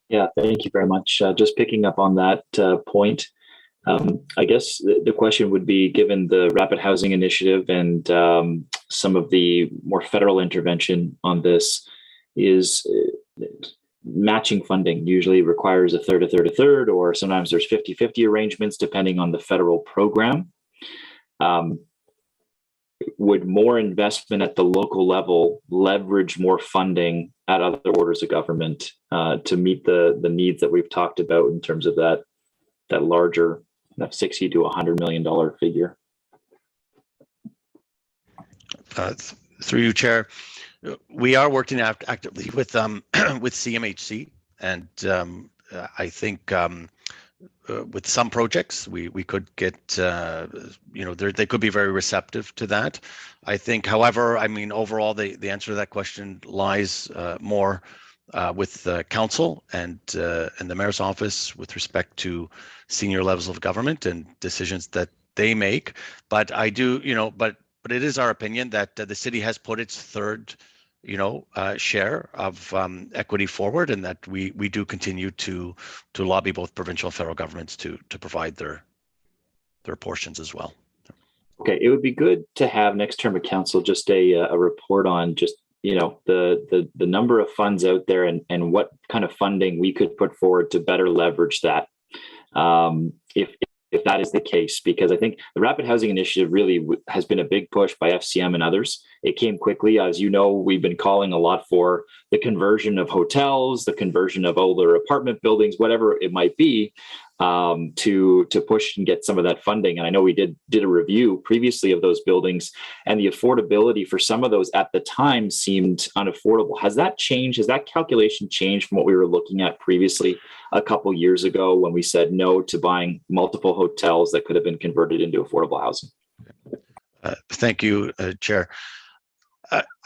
[SPEAKER 13] Yeah, thank you very much. Just picking up on that point, I guess the question would be, given the Rapid Housing Initiative and some of the more federal intervention on this, is matching funding usually requires a third, or sometimes there's 50-50 arrangements depending on the federal program. Would more investment at the local level leverage more funding at other orders of government to meet the needs that we've talked about in terms of that larger $60 to $100 million figure?
[SPEAKER 6] Through you, Chair. We are working actively with CMHC, and I think with some projects we could get they could be very receptive to that. I think, however, overall the answer to that question lies more with the council and the mayor's office with respect to senior levels of government and decisions that they make. But I do, but it is our opinion that the city has put its third share of equity forward, and that we do continue to lobby both provincial and federal governments to provide their portions as well.
[SPEAKER 13] Okay, it would be good to have next term of council just a report on just the number of funds out there and what kind of funding we could put forward to better leverage that. If that is the case, because I think the Rapid Housing Initiative really has been a big push by FCM and others. It came quickly. As you know, we've been calling a lot for the conversion of hotels, the conversion of older apartment buildings, whatever it might be, to push and get some of that funding. And I know we did a review previously of those buildings, and the affordability for some of those at the time seemed unaffordable. Has that changed? Has that calculation changed from what we were looking at previously a couple years ago when we said no to buying multiple hotels that could have been converted into affordable housing?
[SPEAKER 6] Thank you, Chair.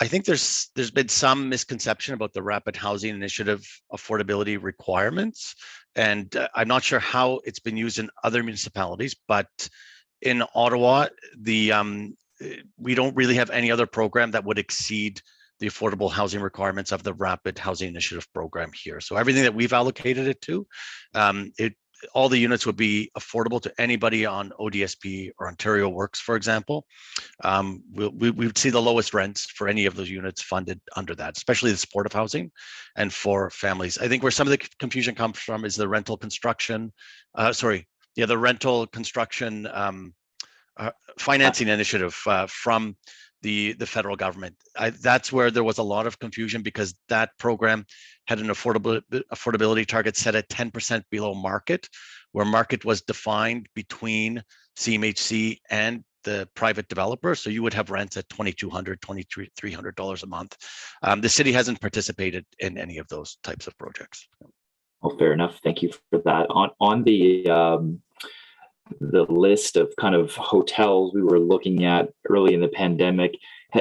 [SPEAKER 6] I think there's been some misconception about the Rapid Housing Initiative affordability requirements, and I'm not sure how it's been used in other municipalities, but in Ottawa, we don't really have any other program that would exceed the affordable housing requirements of the Rapid Housing Initiative program here. So everything that we've allocated it to, all the units would be affordable to anybody on ODSP or Ontario Works, for example. We would see the lowest rents for any of those units funded under that, especially the supportive housing and for families. I think where some of the confusion comes from is the rental construction, the rental construction financing initiative from the federal government. That's where there was a lot of confusion, because that program had an affordability target set at 10% below market, where market was defined between CMHC and the private developer. So you would have rents at $2,200, $2,300 a month. The city hasn't participated in any of those types of projects.
[SPEAKER 13] Well, fair enough. Thank you for that. On the list of kind of hotels we were looking at early in the pandemic,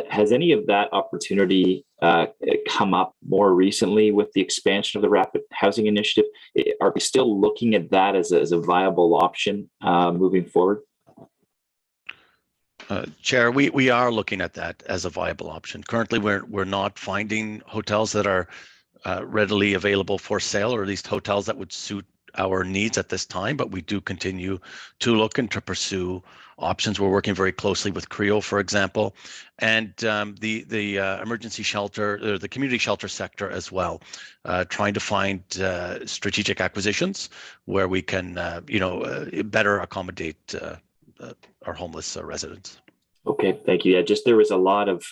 [SPEAKER 13] has any of that opportunity come up more recently with the expansion of the Rapid Housing Initiative? Are we still looking at that as a viable option moving forward?
[SPEAKER 6] Chair, we are looking at that as a viable option. Currently, we're not finding hotels that are readily available for sale, or at least hotels that would suit our needs at this time, but we do continue to look and to pursue options. We're working very closely with CREO, for example, and the emergency shelter, or the community shelter sector as well, trying to find strategic acquisitions where we can, better accommodate our homeless residents.
[SPEAKER 13] Okay, thank you. Yeah, just there was a lot of,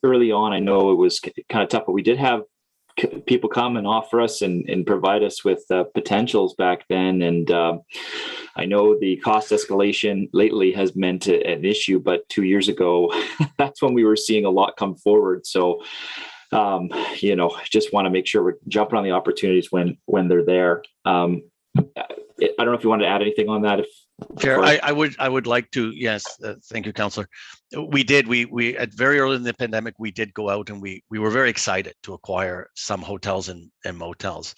[SPEAKER 13] early on, I know it was kind of tough, but we did have people come and offer us and provide us with potentials back then. And I know the cost escalation lately has meant an issue, but 2 years ago, that's when we were seeing a lot come forward. So, just want to make sure we're jumping on the opportunities when they're there. I don't know if you want to add anything on that.
[SPEAKER 6] Chair, I would like to. Yes, thank you, Councillor. We did. We at very early in the pandemic, we did go out and we were very excited to acquire some hotels and motels,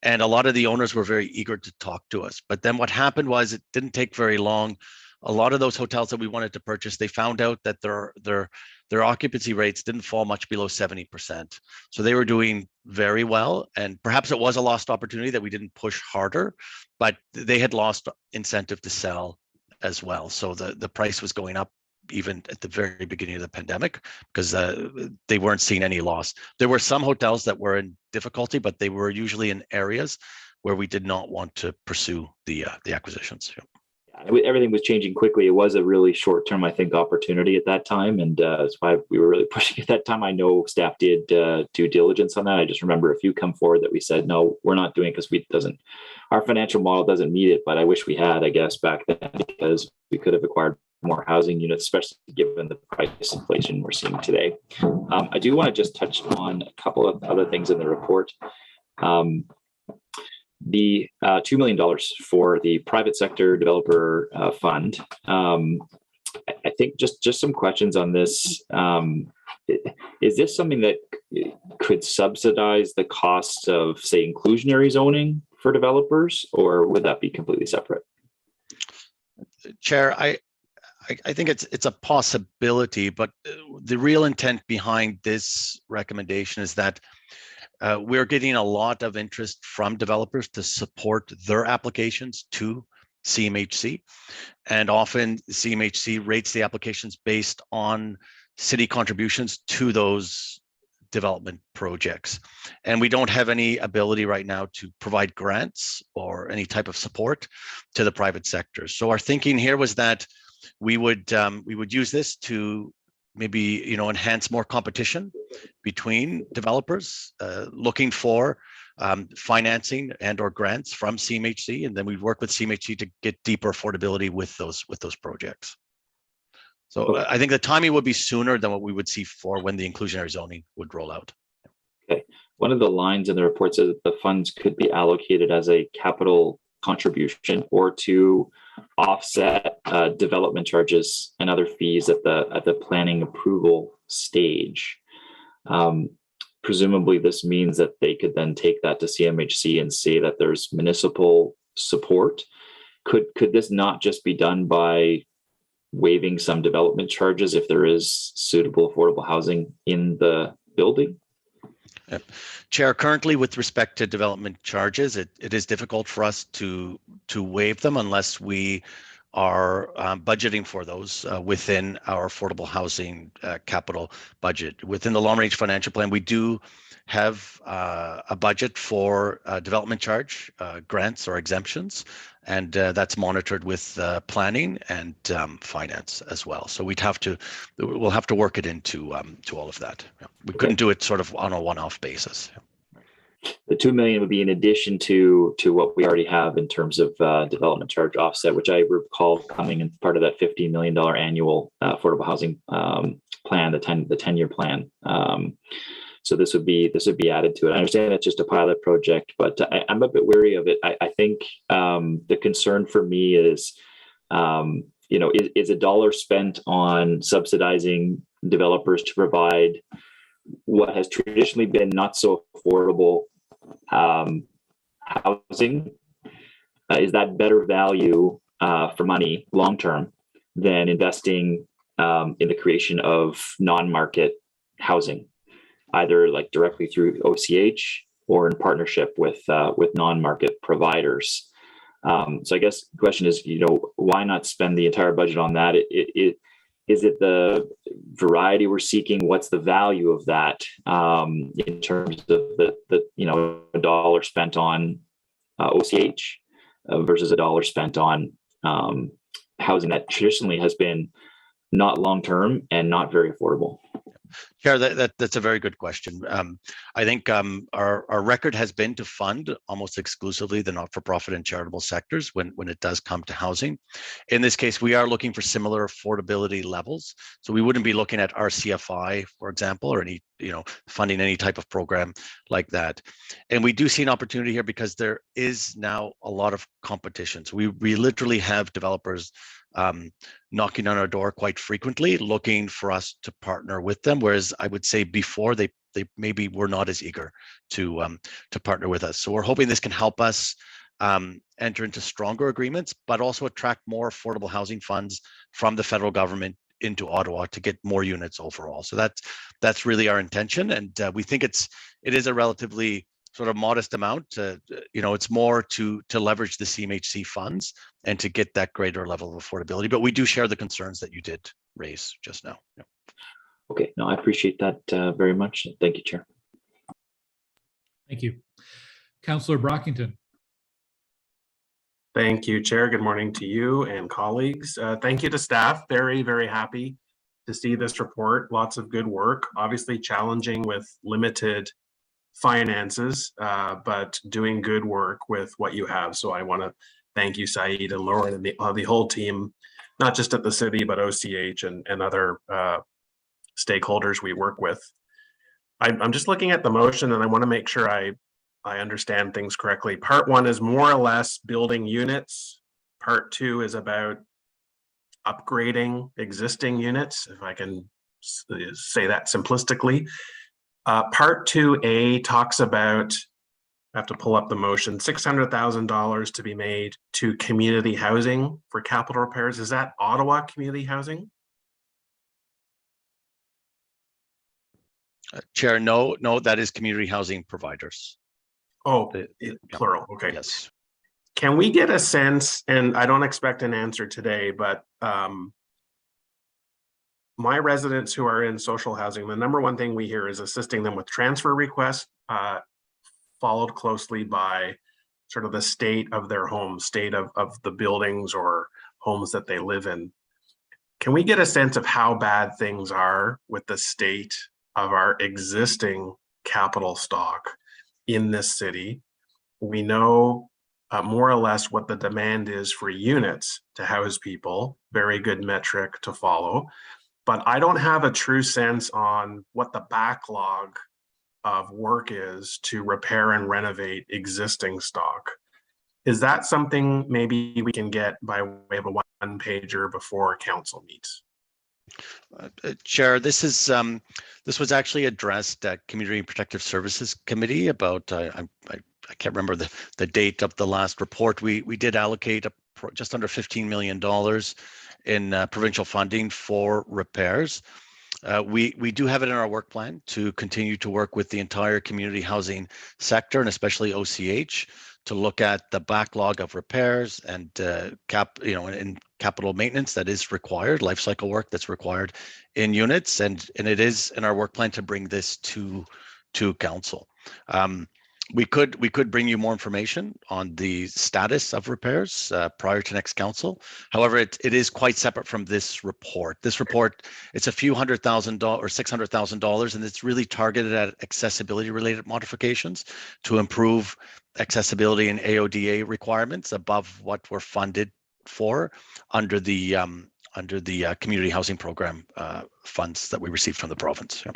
[SPEAKER 6] and a lot of the owners were very eager to talk to us. But then what happened was, it didn't take very long. A lot of those hotels that we wanted to purchase, they found out that their occupancy rates didn't fall much below 70%. So they were doing very well, and perhaps it was a lost opportunity that we didn't push harder, but they had lost incentive to sell as well. So the price was going up even at the very beginning of the pandemic, because they weren't seeing any loss. There were some hotels that were in difficulty, but they were usually in areas where we did not want to pursue the acquisitions.
[SPEAKER 13] Everything was changing quickly. It was a really short-term, I think, opportunity at that time, and that's why we were really pushing at that time. I know staff did due diligence on that. I just remember a few come forward that we said, no, we're not doing it because our financial model doesn't meet it. But I wish we had, I guess, back then, because we could have acquired more housing units, especially given the price inflation we're seeing today. I do want to just touch on a couple of other things in the report. The $2 million for the private sector developer fund. I think just some questions on this. Is this something that could subsidize the costs of, say, inclusionary zoning for developers, or would that be completely separate?
[SPEAKER 6] Chair, I think it's a possibility, but the real intent behind this recommendation is that we're getting a lot of interest from developers to support their applications to CMHC. And often CMHC rates the applications based on city contributions to those development projects. And we don't have any ability right now to provide grants or any type of support to the private sector. So our thinking here was that we would use this to maybe enhance more competition between developers looking for financing and or grants from CMHC, and then we work with CMHC to get deeper affordability with those projects. So I think the timing would be sooner than what we would see for when the inclusionary zoning would roll out.
[SPEAKER 13] Okay, one of the lines in the report says that the funds could be allocated as a capital contribution or to offset development charges and other fees at the planning approval stage. Presumably this means that they could then take that to CMHC and say that there's municipal support. Could this not just be done by waiving some development charges if there is suitable affordable housing in the building?
[SPEAKER 6] Yep. Chair, currently with respect to development charges, it is difficult for us to waive them unless we are budgeting for those within our affordable housing capital budget. Within the long range financial plan, we do have a budget for development charge grants or exemptions, and that's monitored with planning and finance as well. So we'll have to work it into to all of that. Yeah. We couldn't do it sort of on a one-off basis.
[SPEAKER 13] The 2 million would be in addition to what we already have in terms of development charge offset, which I recall coming in part of that $15 million annual affordable housing plan, the 10-year plan. So this would be added to it. I understand it's just a pilot project, but I'm a bit wary of it. I think the concern for me is, is a dollar spent on subsidizing developers to provide what has traditionally been not so affordable housing, is that better value for money long term than investing in the creation of non-market housing, either like directly through OCH or in partnership with non-market providers? So I guess the question is, why not spend the entire budget on that? Is it the variety we're seeking? What's the value of that in terms of the a dollar spent on OCH versus a dollar spent on housing that traditionally has been not long-term and not very affordable?
[SPEAKER 6] Chair, that's a very good question. I think our record has been to fund almost exclusively the not-for-profit and charitable sectors when it does come to housing. In this case, we are looking for similar affordability levels. So we wouldn't be looking at RCFI, for example, or any funding any type of program like that. And we do see an opportunity here because there is now a lot of competition. So we literally have developers knocking on our door quite frequently, looking for us to partner with them. Whereas I would say before they maybe were not as eager to partner with us. So we're hoping this can help us enter into stronger agreements, but also attract more affordable housing funds from the federal government into Ottawa to get more units overall. So that's really our intention, and we think it is a relatively sort of modest amount. It's more to leverage the CMHC funds and to get that greater level of affordability. But we do share the concerns that you did raise just now. Yeah.
[SPEAKER 13] Okay, no, I appreciate that very much. Thank you, Chair.
[SPEAKER 1] Thank you. Councillor Brockington.
[SPEAKER 14] Thank you, Chair. Good morning to you and colleagues. Thank you to staff. Very, very happy to see this report. Lots of good work. Obviously challenging with limited finances, but doing good work with what you have. So I want to thank you, Saeed and Lauren, and the whole team, not just at the city, but OCH and other stakeholders we work with. I'm just looking at the motion, and I want to make sure I understand things correctly. Part 1 is more or less building units. Part 2 is about upgrading existing units, if I can say that simplistically. Part 2A talks about, I have to pull up the motion, $600,000 to be made to community housing for capital repairs. Is that Ottawa community housing?
[SPEAKER 6] Chair, no, that is community housing providers.
[SPEAKER 14] Oh, plural. Okay.
[SPEAKER 6] Yes.
[SPEAKER 14] Can we get a sense, and I don't expect an answer today, but my residents who are in social housing, the number one thing we hear is assisting them with transfer requests, followed closely by sort of the state of their home, state of the buildings or homes that they live in. Can we get a sense of how bad things are with the state of our existing capital stock in this city? We know more or less what the demand is for units to house people, very good metric to follow. But I don't have a true sense on what the backlog of work is to repair and renovate existing stock. Is that something maybe we can get by way of a one-pager before council meets?
[SPEAKER 6] Chair, this was actually addressed at Community Protective Services Committee about, I can't remember the date of the last report. We did allocate just under $15 million in provincial funding for repairs. We do have it in our work plan to continue to work with the entire community housing sector and especially OCH to look at the backlog of repairs and and capital maintenance that is required, life cycle work that's required in units, and it is in our work plan to bring this to council. We could bring you more information on the status of repairs prior to next council. However, it is quite separate from this report. This report, it's a few $100,000 or $600,000, and it's really targeted at accessibility related modifications to improve accessibility and AODA requirements above what we're funded for under the community housing program funds that we received from the province. Yeah.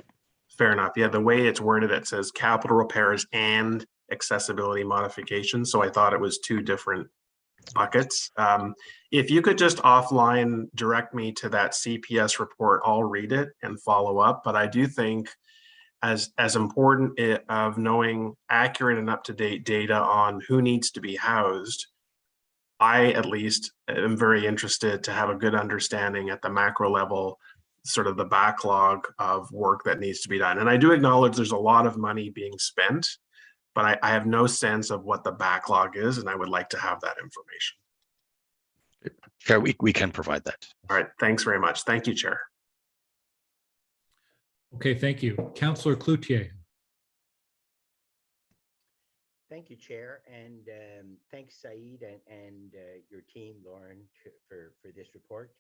[SPEAKER 14] Fair enough. Yeah, the way it's worded, it says capital repairs and accessibility modifications. So I thought it was two different buckets. If you could just offline direct me to that CPS report, I'll read it and follow up. But I do think as important of knowing accurate and up-to-date data on who needs to be housed, I at least am very interested to have a good understanding at the macro level, sort of the backlog of work that needs to be done. And I do acknowledge there's a lot of money being spent, but I have no sense of what the backlog is, and I would like to have that information.
[SPEAKER 6] Chair, we can provide that.
[SPEAKER 14] All right, thanks very much. Thank you, Chair.
[SPEAKER 1] Okay, thank you. Councillor Cloutier.
[SPEAKER 15] Thank you, Chair, and thanks, Saeed, and your team, Lauren, for this report.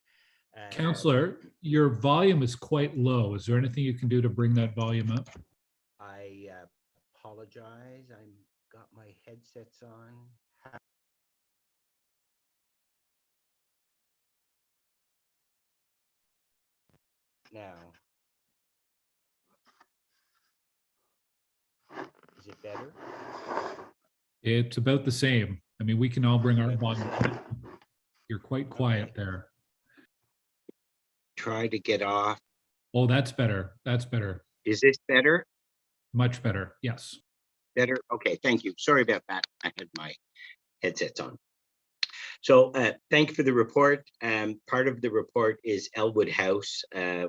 [SPEAKER 1] Councillor, your volume is quite low. Is there anything you can do to bring that volume up?
[SPEAKER 15] I apologize. I've got my headsets on. Now, is it better?
[SPEAKER 1] It's about the same. I mean, we can all bring our volume. You're quite quiet there.
[SPEAKER 15] Try to get off.
[SPEAKER 1] Oh, that's better. That's better.
[SPEAKER 15] Is this better?
[SPEAKER 1] Much better. Yes.
[SPEAKER 15] Better? Okay, thank you. Sorry about that. I had my headsets on. So thank you for the report. Part of the report is Elwood House,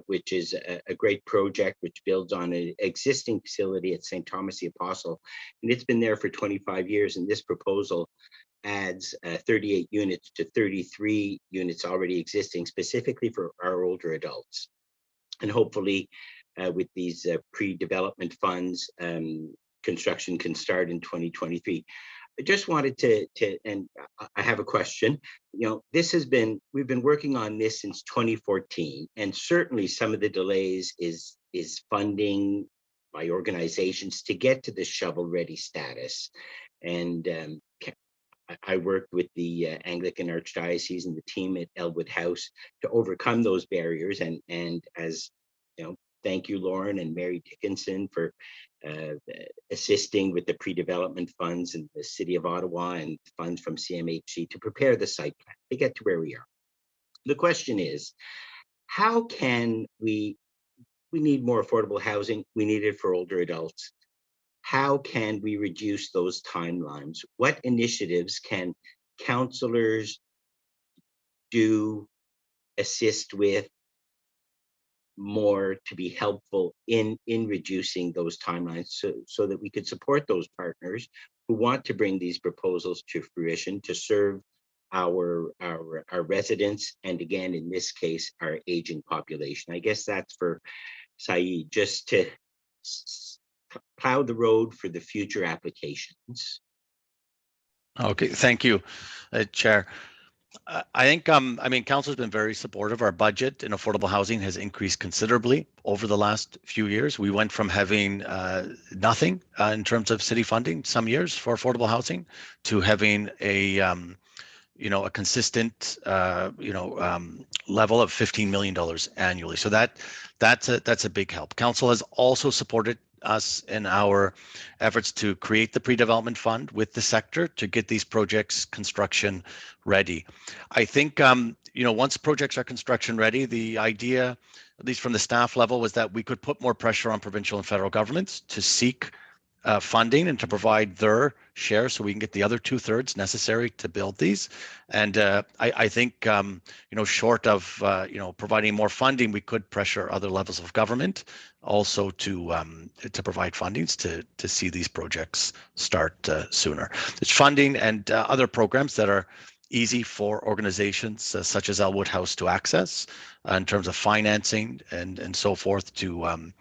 [SPEAKER 15] which is a great project which builds on an existing facility at St. Thomas the Apostle. And it's been there for 25 years. And this proposal adds 38 units to 33 units already existing, specifically for our older adults. And hopefully with these pre-development funds, construction can start in 2023. I just wanted to, and I have a question. You know, we've been working on this since 2014, and certainly some of the delays is funding by organizations to get to the shovel-ready status. And I worked with the Anglican Archdiocese and the team at Elwood House to overcome those barriers. And as you know, thank you, Lauren and Mary Dickinson, for assisting with the pre-development funds in the City of Ottawa and funds from CMHC to prepare the site plan to get to where we are. The question is, how can we need more affordable housing, we need it for older adults. How can we reduce those timelines? What initiatives can councillors do, assist with more to be helpful in reducing those timelines so that we could support those partners who want to bring these proposals to fruition to serve our residents, and again, in this case, our aging population. I guess that's for Saeed, just to plow the road for the future applications.
[SPEAKER 6] Okay, thank you, Chair. I think, I mean, council's been very supportive. Our budget in affordable housing has increased considerably over the last few years. We went from having nothing in terms of city funding some years for affordable housing to having a consistent, level of $15 million annually. So that's a big help. Council has also supported us in our efforts to create the pre-development fund with the sector to get these projects construction ready. I think, once projects are construction ready, the idea, at least from the staff level, was that we could put more pressure on provincial and federal governments to seek funding and to provide their share so we can get the other 2/3 necessary to build these. And I think, short of, providing more funding, we could pressure other levels of government also to provide fundings to see these projects start sooner. It's funding and other programs that are easy for organizations such as Elwood House to access in terms of financing and so forth to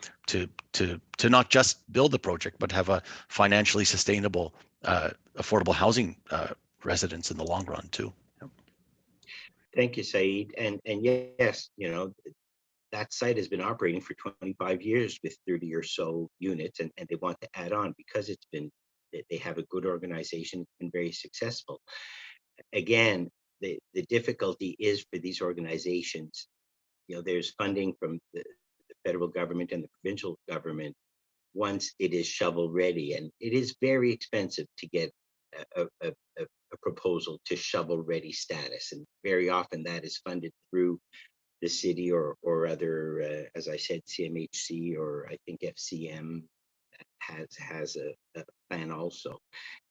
[SPEAKER 6] not just build the project, but have a financially sustainable, affordable housing residence in the long run too.
[SPEAKER 15] Thank you, Saeed. And yes, that site has been operating for 25 years with 30 or so units, and they want to add on because they have a good organization and very successful. Again, the difficulty is for these organizations, there's funding from the federal government and the provincial government once it is shovel ready, and it is very expensive to get a proposal to shovel ready status, and very often that is funded through the city or other, as I said, CMHC, or I think FCM has a plan also.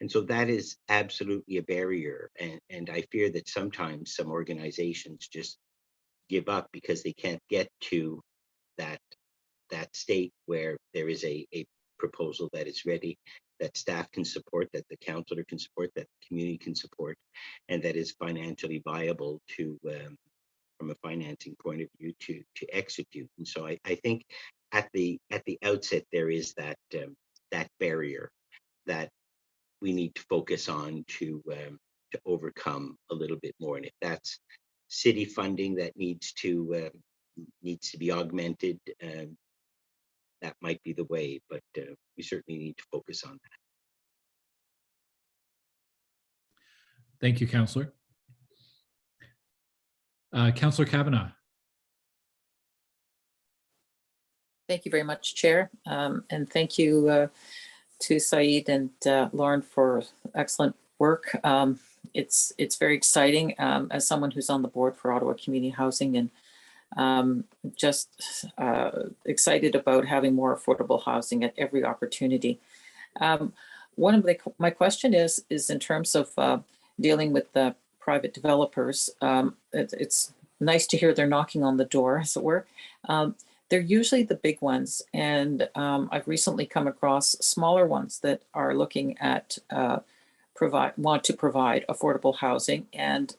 [SPEAKER 15] And so that is absolutely a barrier. And I fear that sometimes some organizations just give up because they can't get to that state where there is a proposal that is ready, that staff can support, that the councillor can support, that the community can support, and that is financially viable to from a financing point of view to execute. And so I think at the outset there is that barrier that we need to focus on to overcome a little bit more. And if that's city funding that needs to be augmented, that might be the way, but we certainly need to focus on that.
[SPEAKER 1] Thank you, Councillor. Councillor Kavanagh.
[SPEAKER 16] Thank you very much, Chair. And thank you to Saeed and Lauren for excellent work. It's very exciting as someone who's on the board for Ottawa Community Housing, and just excited about having more affordable housing at every opportunity. One of my question is in terms of dealing with the private developers. It's nice to hear they're knocking on the door, as it were. They're usually the big ones, and I've recently come across smaller ones that are looking at want to provide affordable housing, and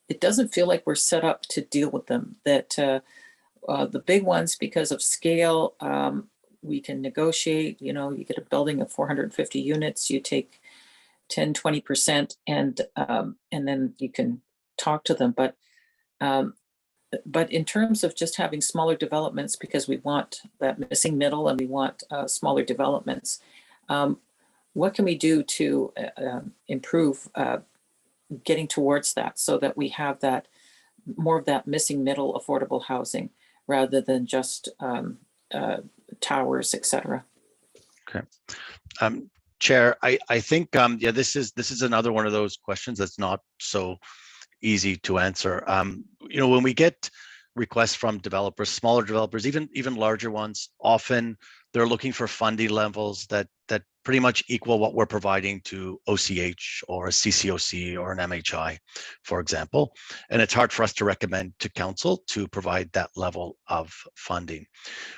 [SPEAKER 16] it doesn't feel like we're set up to deal with them. That the big ones, because of scale, we can negotiate. You get a building of 450 units, you take 10-20%, and then you can talk to them. But in terms of just having smaller developments, because we want that missing middle and we want smaller developments, what can we do to improve getting towards that, so that we have that more of that missing middle affordable housing rather than just towers, etc.
[SPEAKER 6] Okay. Chair, I think this is another one of those questions that's not so easy to answer. When we get requests from developers, smaller developers, even larger ones, often they're looking for funding levels that pretty much equal what we're providing to OCH or a CCOC or an MHI, for example. And it's hard for us to recommend to council to provide that level of funding.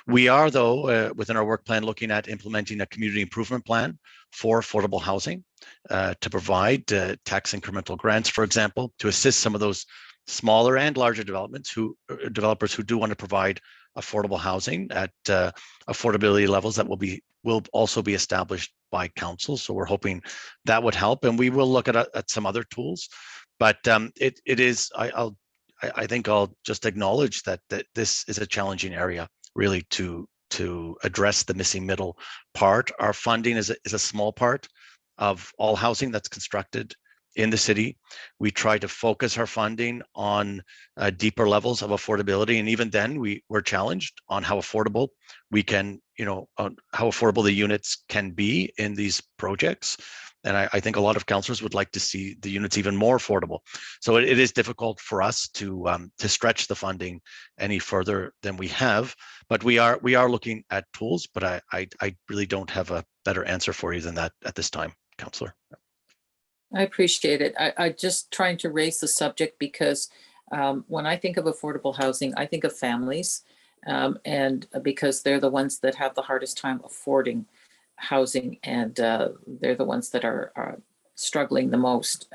[SPEAKER 6] We are, though, within our work plan, looking at implementing a community improvement plan for affordable housing to provide tax incremental grants, for example, to assist some of those smaller and larger developers who do want to provide affordable housing at affordability levels that will also be established by council. So we're hoping that would help, and we will look at some other tools. But it is, I think I'll just acknowledge that this is a challenging area really to address the missing middle part. Our funding is a small part of all housing that's constructed in the city. We try to focus our funding on deeper levels of affordability, and even then we're challenged on how affordable we can, on how affordable the units can be in these projects. And I think a lot of councillors would like to see the units even more affordable. So it is difficult for us to stretch the funding any further than we have. But we are looking at tools. But I really don't have a better answer for you than that at this time, Councillor.
[SPEAKER 16] I appreciate it. I just trying to raise the subject because when I think of affordable housing, I think of families, and because they're the ones that have the hardest time affording housing, and they're the ones that are struggling the most.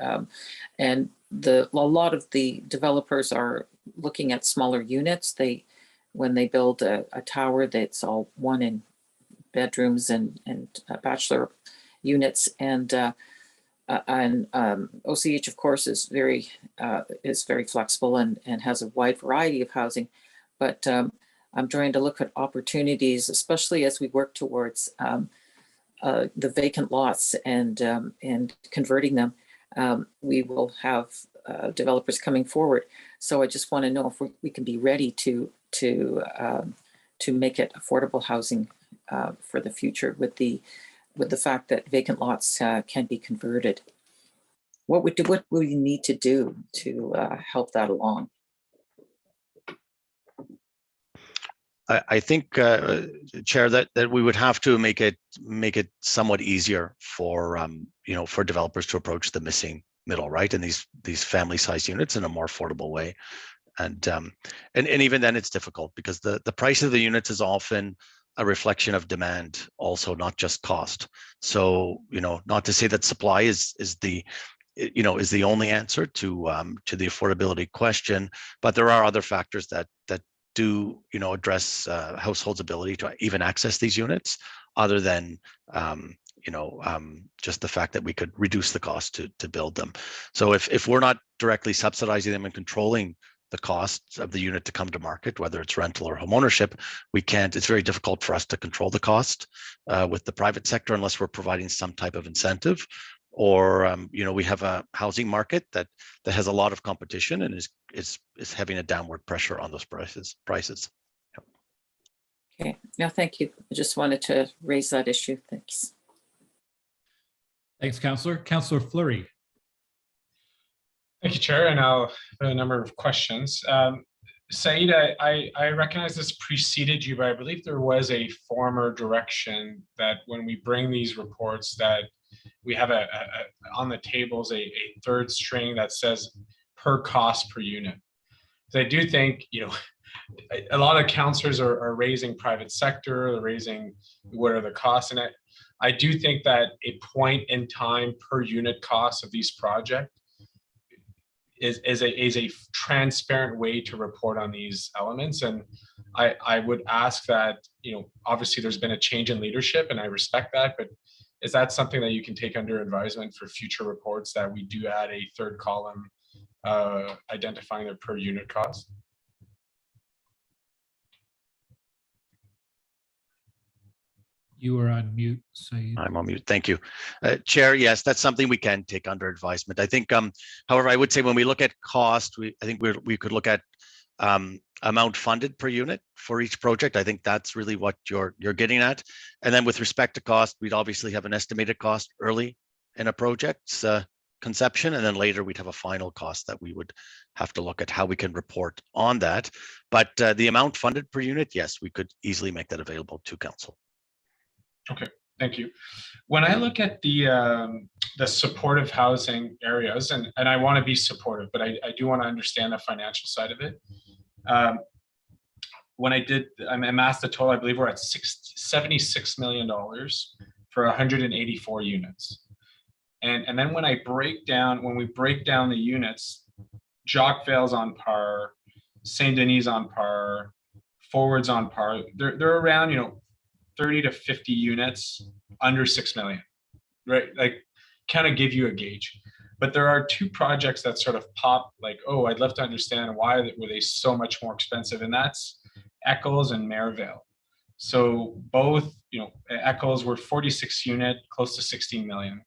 [SPEAKER 16] And a lot of the developers are looking at smaller units. When they build a tower, that's all one in bedrooms and bachelor units, and OCH, of course, is very flexible and has a wide variety of housing. But I'm trying to look at opportunities, especially as we work towards the vacant lots and converting them. We will have developers coming forward. So I just want to know if we can be ready to make it affordable housing for the future with the fact that vacant lots can be converted. What would we need to do to help that along?
[SPEAKER 6] I think, Chair, that we would have to make it somewhat easier for for developers to approach the missing middle, right, and these family-sized units in a more affordable way, and even then it's difficult because the price of the units is often a reflection of demand, also not just cost. So not to say that supply is the only answer to the affordability question, but there are other factors that do address households' ability to even access these units, other than just the fact that we could reduce the cost to build them. So if we're not directly subsidizing them and controlling the costs of the unit to come to market, whether it's rental or homeownership, it's very difficult for us to control the cost with the private sector unless we're providing some type of incentive, or we have a housing market that has a lot of competition and is having a downward pressure on those prices.
[SPEAKER 16] Okay, no, thank you. I just wanted to raise that issue. Thanks.
[SPEAKER 1] Thanks, Councillor. Councillor Fleury.
[SPEAKER 7] Thank you, Chair, and I'll have a number of questions. Said, I recognize this preceded you, but I believe there was a former direction that when we bring these reports that we have on the tables a third string that says per cost per unit. So I do think, a lot of councillors are raising private sector, they're raising what are the costs, and I do think that a point in time per unit cost of these projects is a transparent way to report on these elements. And I would ask that, obviously there's been a change in leadership and I respect that, but is that something that you can take under advisement for future reports, that we do add a third column identifying their per unit cost?
[SPEAKER 1] You are on mute, Said.
[SPEAKER 6] I'm on mute. Thank you. Chair, yes, that's something we can take under advisement. I think, however, I would say when we look at cost, I think we could look at amount funded per unit for each project. I think that's really what you're getting at. And then with respect to cost, we'd obviously have an estimated cost early in a project's conception, and then later we'd have a final cost that we would have to look at how we can report on that. But the amount funded per unit, yes, we could easily make that available to council.
[SPEAKER 7] Okay, thank you. When I look at the supportive housing areas, and I want to be supportive, but I do want to understand the financial side of it. When I'm asked the total, I believe we're at $76 million for 184 units. And then when we break down the units, Jock Vale's on par, Saint Denis on par, Forward's on par. They're around, 30 to 50 units under 6 million, right? Like, kind of give you a gauge. But there are two projects that sort of pop, like, oh, I'd love to understand why were they so much more expensive, and that's Eccles and Maryvale. So both, Eccles were 46 unit, close to 16 million,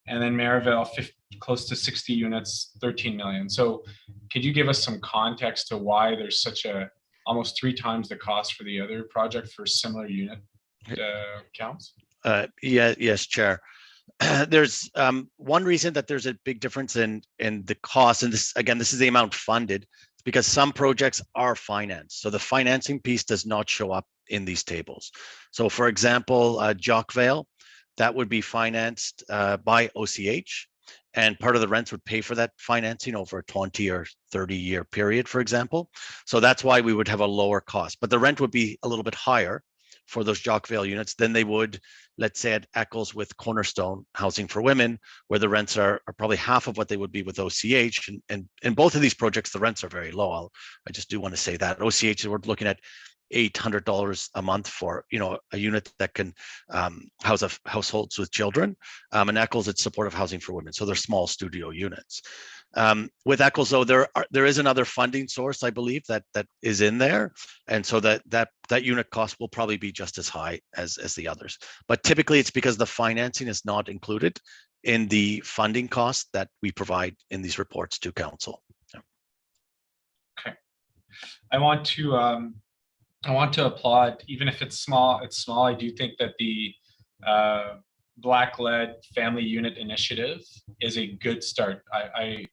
[SPEAKER 7] and then Maryvale close to 60 units, 13 million. So could you give us some context to why there's such a almost 3 times the cost for the other project for similar unit counts?
[SPEAKER 6] Yes, Chair. There's one reason that there's a big difference in the cost, and this is the amount funded, because some projects are financed. So the financing piece does not show up in these tables. So for example, Jock Vale, that would be financed by OCH, and part of the rents would pay for that financing over a 20 or 30-year period, for example. So that's why we would have a lower cost, but the rent would be a little bit higher for those Jockvale units than they would, let's say, at Eccles with Cornerstone Housing for Women, where the rents are probably half of what they would be with OCH. And in both of these projects, the rents are very low. I just do want to say that OCH, we're looking at $800 a month for, you know, a unit that can house households with children. And Eccles, it's supportive housing for women, so they're small studio units. With Eccles, though, there is another funding source, I believe, that is in there, and so that unit cost will probably be just as high as the others. But typically, it's because the financing is not included in the funding cost that we provide in these reports to council. Yeah.
[SPEAKER 7] Okay, I want to applaud, even if it's small. It's small. I do think that the Black-led family unit initiative is a good start. I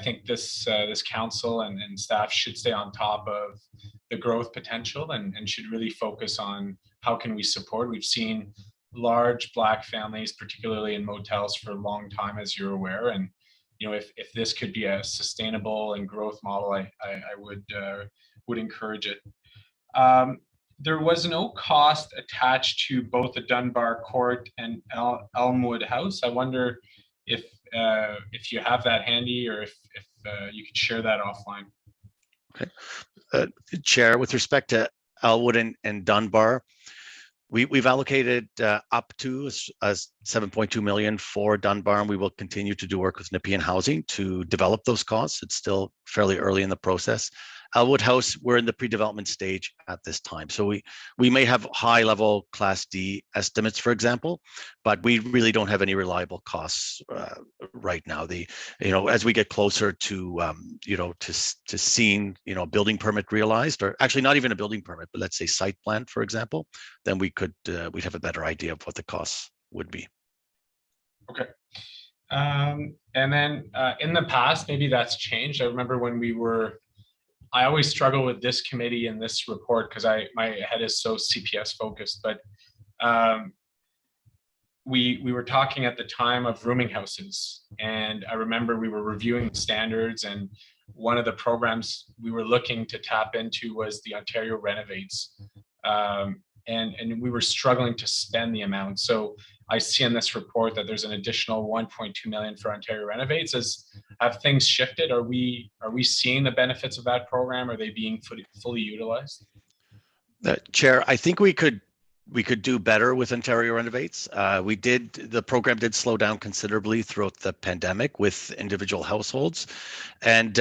[SPEAKER 7] think this council and staff should stay on top of the growth potential and should really focus on how can we support. We've seen large Black families, particularly in motels, for a long time, as you're aware. And you know, if this could be a sustainable and growth model, I would encourage it. There was no cost attached to both the Dunbar Court and Elmwood House. I wonder if you have that handy, or if you could share that offline.
[SPEAKER 6] Okay, Chair, with respect to Elmwood and Dunbar, we've allocated up to 7.2 million for Dunbar, and we will continue to do work with Nepean Housing to develop those costs. It's still fairly early in the process. Elmwood House, we're in the pre-development stage at this time. So we may have high-level Class D estimates, for example, but we really don't have any reliable costs right now. As we get closer to to seeing building permit realized, or actually not even a building permit, but let's say site plan, for example, then we'd have a better idea of what the costs would be.
[SPEAKER 7] Okay. And then in the past, maybe that's changed. I remember when I always struggle with this committee and this report because my head is so CPS focused, but we were talking at the time of rooming houses, and I remember we were reviewing standards, and one of the programs we were looking to tap into was the Ontario Renovates, and we were struggling to spend the amount. So I see in this report that there's an additional 1.2 million for Ontario Renovates. Have things shifted? Are we seeing the benefits of that program? Are they being fully utilized?
[SPEAKER 6] Chair, I think we could do better with Ontario Renovates. The program did slow down considerably throughout the pandemic with individual households, and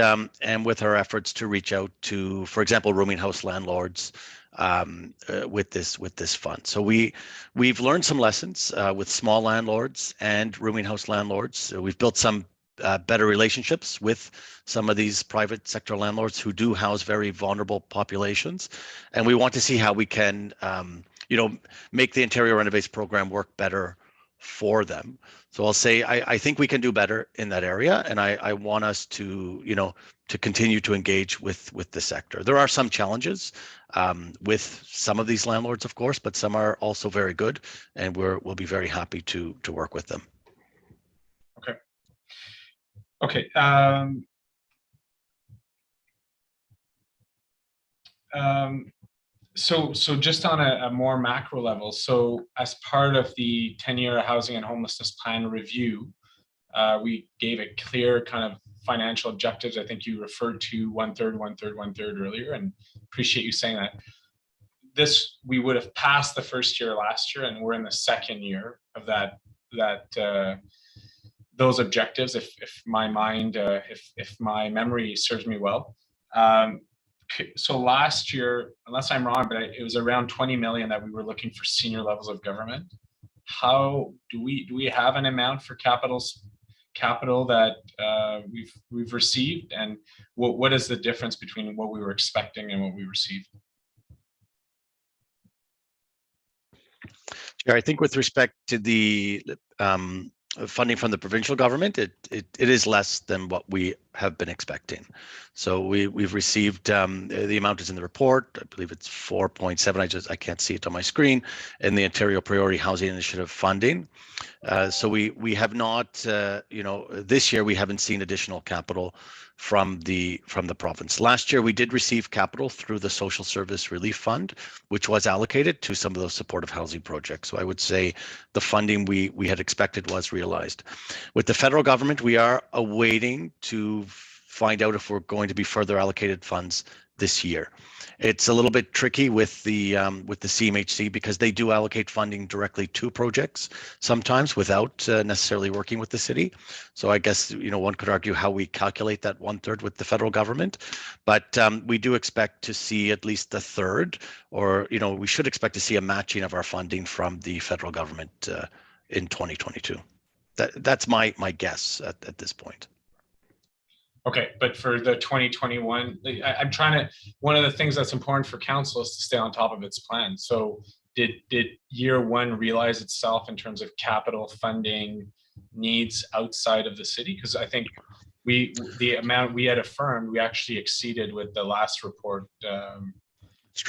[SPEAKER 6] with our efforts to reach out to, for example, rooming house landlords with this fund. So we've learned some lessons with small landlords and rooming house landlords. We've built some better relationships with some of these private sector landlords who do house very vulnerable populations, and we want to see how we can make the Ontario Renovates program work better for them. So I'll say I think we can do better in that area, and I want us to continue to engage with the sector. There are some challenges with some of these landlords, of course, but some are also very good, and we'll be very happy to work with them.
[SPEAKER 7] Okay. So just on a more macro level, so as part of the 10-year housing and homelessness plan review, we gave a clear kind of financial objectives. I think you referred to 1/3, 1/3, 1/3 earlier, and appreciate you saying that. We would have passed the first year last year, and we're in the second year of those objectives, if my memory serves me well. So last year, unless I'm wrong, but it was around 20 million that we were looking for senior levels of government. How do we have an amount for capital that we've received, and what is the difference between what we were expecting and what we received?
[SPEAKER 6] Yeah, I think with respect to the funding from the provincial government, it is less than what we have been expecting. So we've received, the amount is in the report. I believe it's 4.7. I can't see it on my screen, in the Ontario Priority Housing Initiative funding. So we have not, this year we haven't seen additional capital from the province. Last year we did receive capital through the Social Service Relief Fund, which was allocated to some of those supportive housing projects. So I would say the funding we had expected was realized. With the federal government, we are awaiting to find out if we're going to be further allocated funds this year. It's a little bit tricky with the CMHC because they do allocate funding directly to projects sometimes without necessarily working with the city. So I guess, one could argue how we calculate that 1/3 with the federal government, but we do expect to see at least a third, or, we should expect to see a matching of our funding from the federal government in 2022. That's my guess at this point.
[SPEAKER 7] Okay, but for the 2021, I'm trying to, one of the things that's important for council is to stay on top of its plan. So did year one realize itself in terms of capital funding needs outside of the city? Because I think the amount we had affirmed, we actually exceeded with the last report,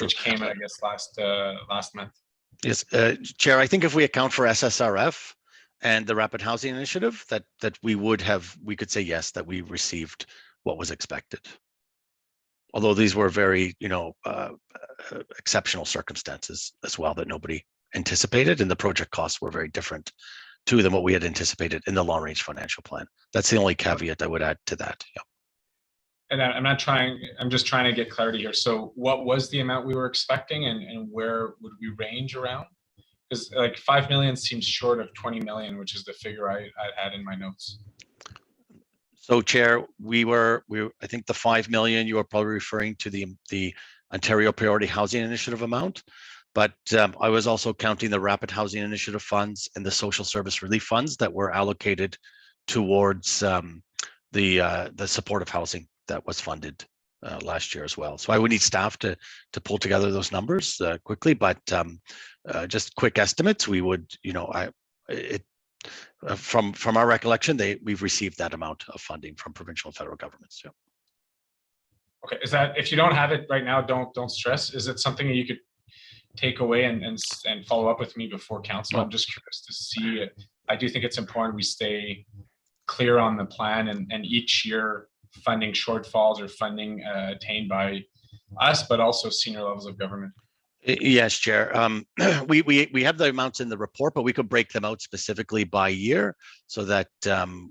[SPEAKER 7] which came out, I guess, last month.
[SPEAKER 6] Yes, Chair, I think if we account for SSRF and the Rapid Housing Initiative, that we could say yes, that we received what was expected. Although these were very, exceptional circumstances as well that nobody anticipated, and the project costs were very different to than what we had anticipated in the long range financial plan. That's the only caveat I would add to that. Yeah.
[SPEAKER 7] And I'm just trying to get clarity here. So what was the amount we were expecting, and where would we range around? Because like 5 million seems short of 20 million, which is the figure I had in my notes.
[SPEAKER 6] So, Chair, I think the 5 million you are probably referring to the Ontario Priority Housing Initiative amount, but I was also counting the Rapid Housing Initiative funds and the Social Service Relief funds that were allocated towards the supportive housing that was funded last year as well. So I would need staff to pull together those numbers quickly, but just quick estimates, we would, from our recollection, we've received that amount of funding from provincial and federal governments. Yeah.
[SPEAKER 7] Okay, is that, if you don't have it right now, don't stress. Is it something that you could take away and follow up with me before council? I'm just curious to see it. I do think it's important we stay clear on the plan, and each year funding shortfalls or funding attained by us, but also senior levels of government.
[SPEAKER 6] Yes, Chair. We have the amounts in the report, but we could break them out specifically by year so that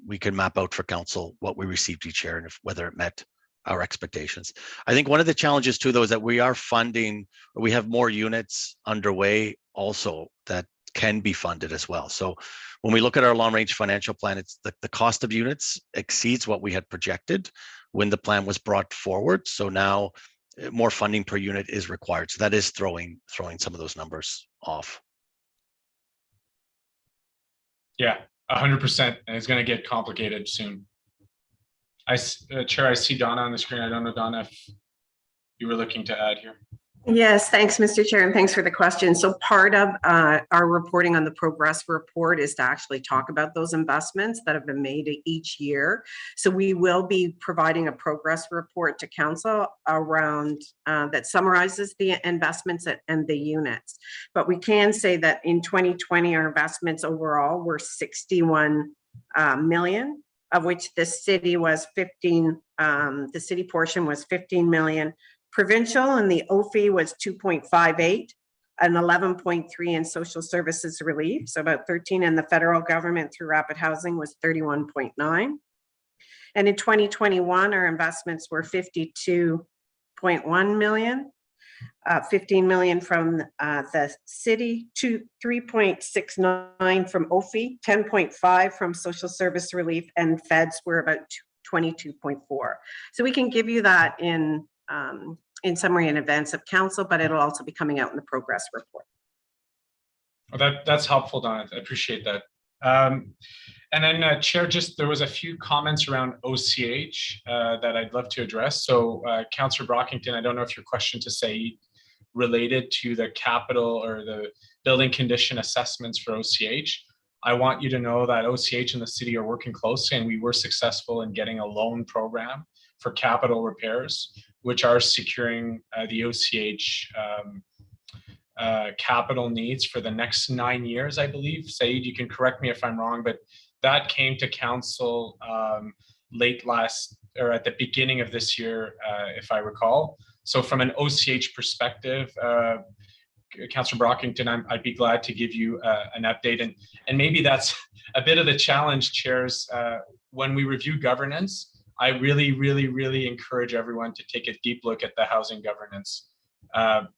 [SPEAKER 6] we can map out for council what we received each year and whether it met our expectations. I think one of the challenges too, though, is that we are funding, or we have more units underway also that can be funded as well. So when we look at our long range financial plan, it's the cost of units exceeds what we had projected when the plan was brought forward. So now more funding per unit is required. So that is throwing some of those numbers off.
[SPEAKER 7] Yeah, 100%. And it's going to get complicated soon. Chair, I see Donna on the screen. I don't know, Donna, if you were looking to add here.
[SPEAKER 2] Yes, thanks, Mr. Chair, and thanks for the question. So part of our reporting on the progress report is to actually talk about those investments that have been made each year. So we will be providing a progress report to council around that summarizes the investments and the units. But we can say that in 2020, our investments overall were 61 million, of which the city was 15. The city portion was 15 million. Provincial and the OFI was 2.58, and 11.3 in social services relief, so about 13, and the federal government through rapid housing was 31.9. And in 2021, our investments were 52.1 million, 15 million from the city, 3.69 from OFI, 10.5 from social service relief, and feds were about 22.4. So we can give you that in summary in advance of council, but it'll also be coming out in the progress report.
[SPEAKER 7] Well, that's helpful, Donna. I appreciate that. And then, Chair, there was a few comments around OCH that I'd love to address. So, Councillor Brockington, I don't know if your question to Said related to the capital or the building condition assessments for OCH. I want you to know that OCH and the city are working closely, and we were successful in getting a loan program for capital repairs, which are securing the OCH capital needs for the next 9 years, I believe. Said, you can correct me if I'm wrong, but that came to council late last, or at the beginning of this year, if I recall. So from an OCH perspective, Councillor Brockington, I'd be glad to give you an update. And maybe that's a bit of the challenge, chairs. When we review governance, I really encourage everyone to take a deep look at the housing governance.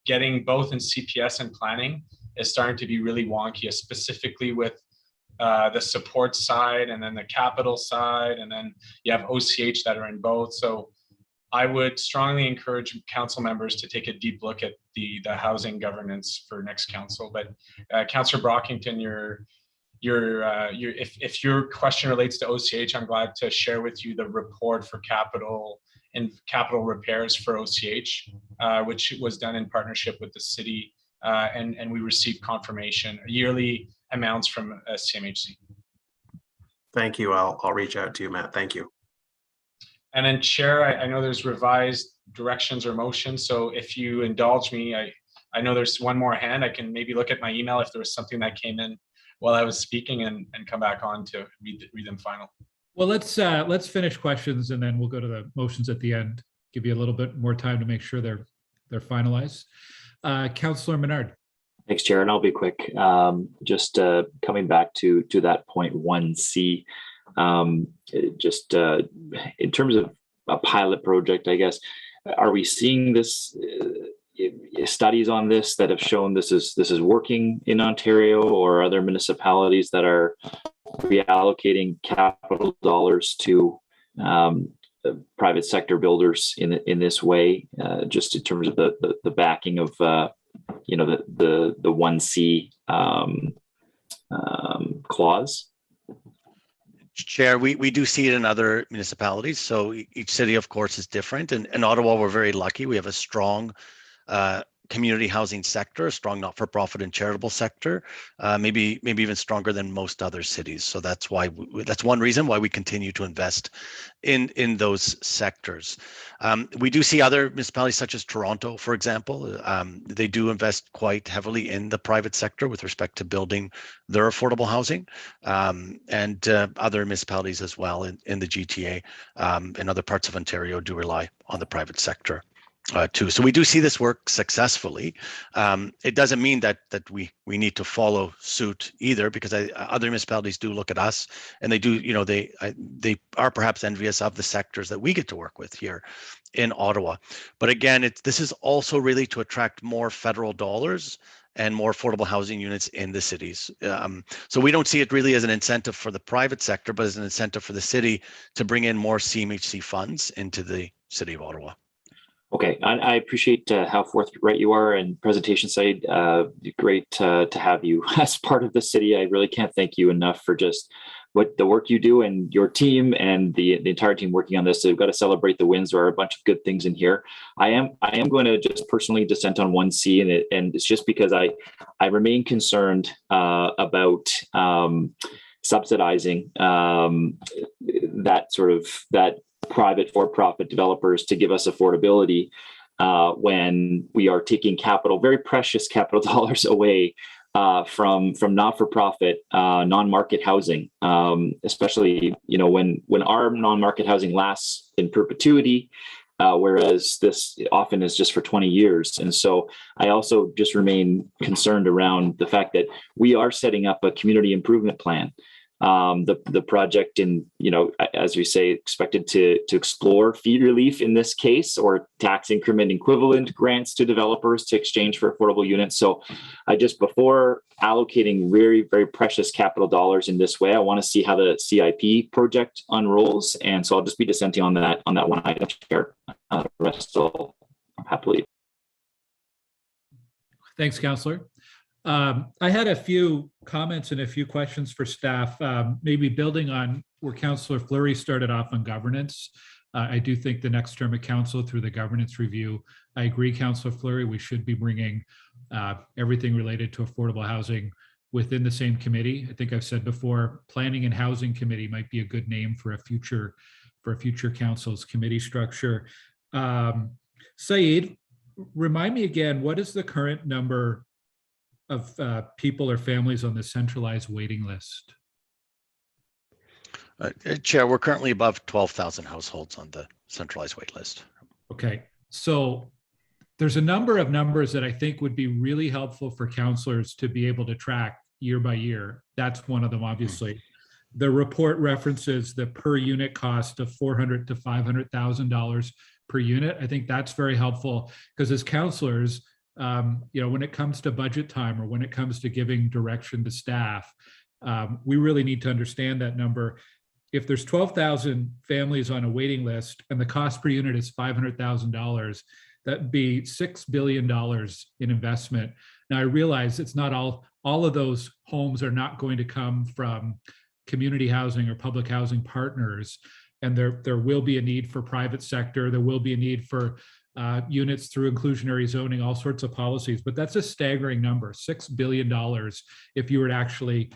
[SPEAKER 7] Getting both in CPS and planning is starting to be really wonky, specifically with the support side and then the capital side, and then you have OCH that are in both. So I would strongly encourage council members to take a deep look at the housing governance for next council. But Councillor Brockington, if your question relates to OCH, I'm glad to share with you the report for capital and capital repairs for OCH, which was done in partnership with the city, and we received confirmation, yearly amounts from CMHC.
[SPEAKER 14] Thank you. I'll reach out to you, Matt. Thank you.
[SPEAKER 7] And then Chair, I know there's revised directions or motions. So if you indulge me, I know there's one more hand. I can maybe look at my email if there was something that came in while I was speaking and come back on to read them final.
[SPEAKER 1] Well, let's finish questions and then we'll go to the motions at the end. Give you a little bit more time to make sure they're finalized. Councillor Menard.
[SPEAKER 13] Thanks, Chair, and I'll be quick. Just coming back to that point 1C, just in terms of a pilot project, I guess, are we seeing this studies on this that have shown this is working in Ontario or other municipalities that are reallocating capital dollars to private sector builders in this way, just in terms of the backing of the 1C clause?
[SPEAKER 6] Chair, we do see it in other municipalities. So each city, of course, is different. And in Ottawa, we're very lucky. We have a strong community housing sector, a strong not-for-profit and charitable sector, maybe even stronger than most other cities. So that's why that's one reason why we continue to invest in those sectors. We do see other municipalities such as Toronto, for example, they do invest quite heavily in the private sector with respect to building their affordable housing, and other municipalities as well in the GTA and other parts of Ontario do rely on the private sector. Too. So we do see this work successfully. It doesn't mean that we need to follow suit either, because other municipalities do look at us and they do, they are perhaps envious of the sectors that we get to work with here in Ottawa. But again, this is also really to attract more federal dollars and more affordable housing units in the cities. So we don't see it really as an incentive for the private sector, but as an incentive for the city to bring in more CMHC funds into the city of Ottawa.
[SPEAKER 13] Okay, I appreciate how forthright you are and presentation side. Great to have you as part of the city. I really can't thank you enough for just what the work you do and your team and the entire team working on this. So we've got to celebrate the wins. There are a bunch of good things in here. I am going to just personally dissent on 1C, and it's just because I remain concerned about subsidizing that private for-profit developers to give us affordability when we are taking very precious capital dollars away from not-for-profit non-market housing, especially when our non-market housing lasts in perpetuity, whereas this often is just for 20 years. And so I also just remain concerned around the fact that we are setting up a community improvement plan. The project, as we say, expected to explore fee relief in this case, or tax increment equivalent grants to developers to exchange for affordable units. So before allocating very, very precious capital dollars in this way, I want to see how the CIP project unrolls. And so I'll just be dissenting on that one item, Chair. The rest will happily.
[SPEAKER 1] Thanks, Councillor. I had a few comments and a few questions for staff, maybe building on where Councillor Fleury started off on governance. I do think the next term of council through the governance review, I agree, Councillor Fleury, we should be bringing everything related to affordable housing within the same committee. I think I've said before, Planning and Housing Committee might be a good name for a future council's committee structure. Saeed, remind me again, what is the current number of people or families on the centralized waiting list?
[SPEAKER 6] Chair, we're currently above 12,000 households on the centralized wait list.
[SPEAKER 1] Okay, so there's a number of numbers that I think would be really helpful for councillors to be able to track year by year. That's one of them, obviously. The report references the per unit cost of $400,000 to $500,000 per unit. I think that's very helpful because as councillors, when it comes to budget time or when it comes to giving direction to staff, we really need to understand that number. If there's 12,000 families on a waiting list and the cost per unit is $500,000, that'd be $6 billion in investment. Now I realize it's not all of those homes are not going to come from community housing or public housing partners. And there will be a need for private sector. There will be a need for units through inclusionary zoning, all sorts of policies, but that's a staggering number, $6 billion if you were to actually,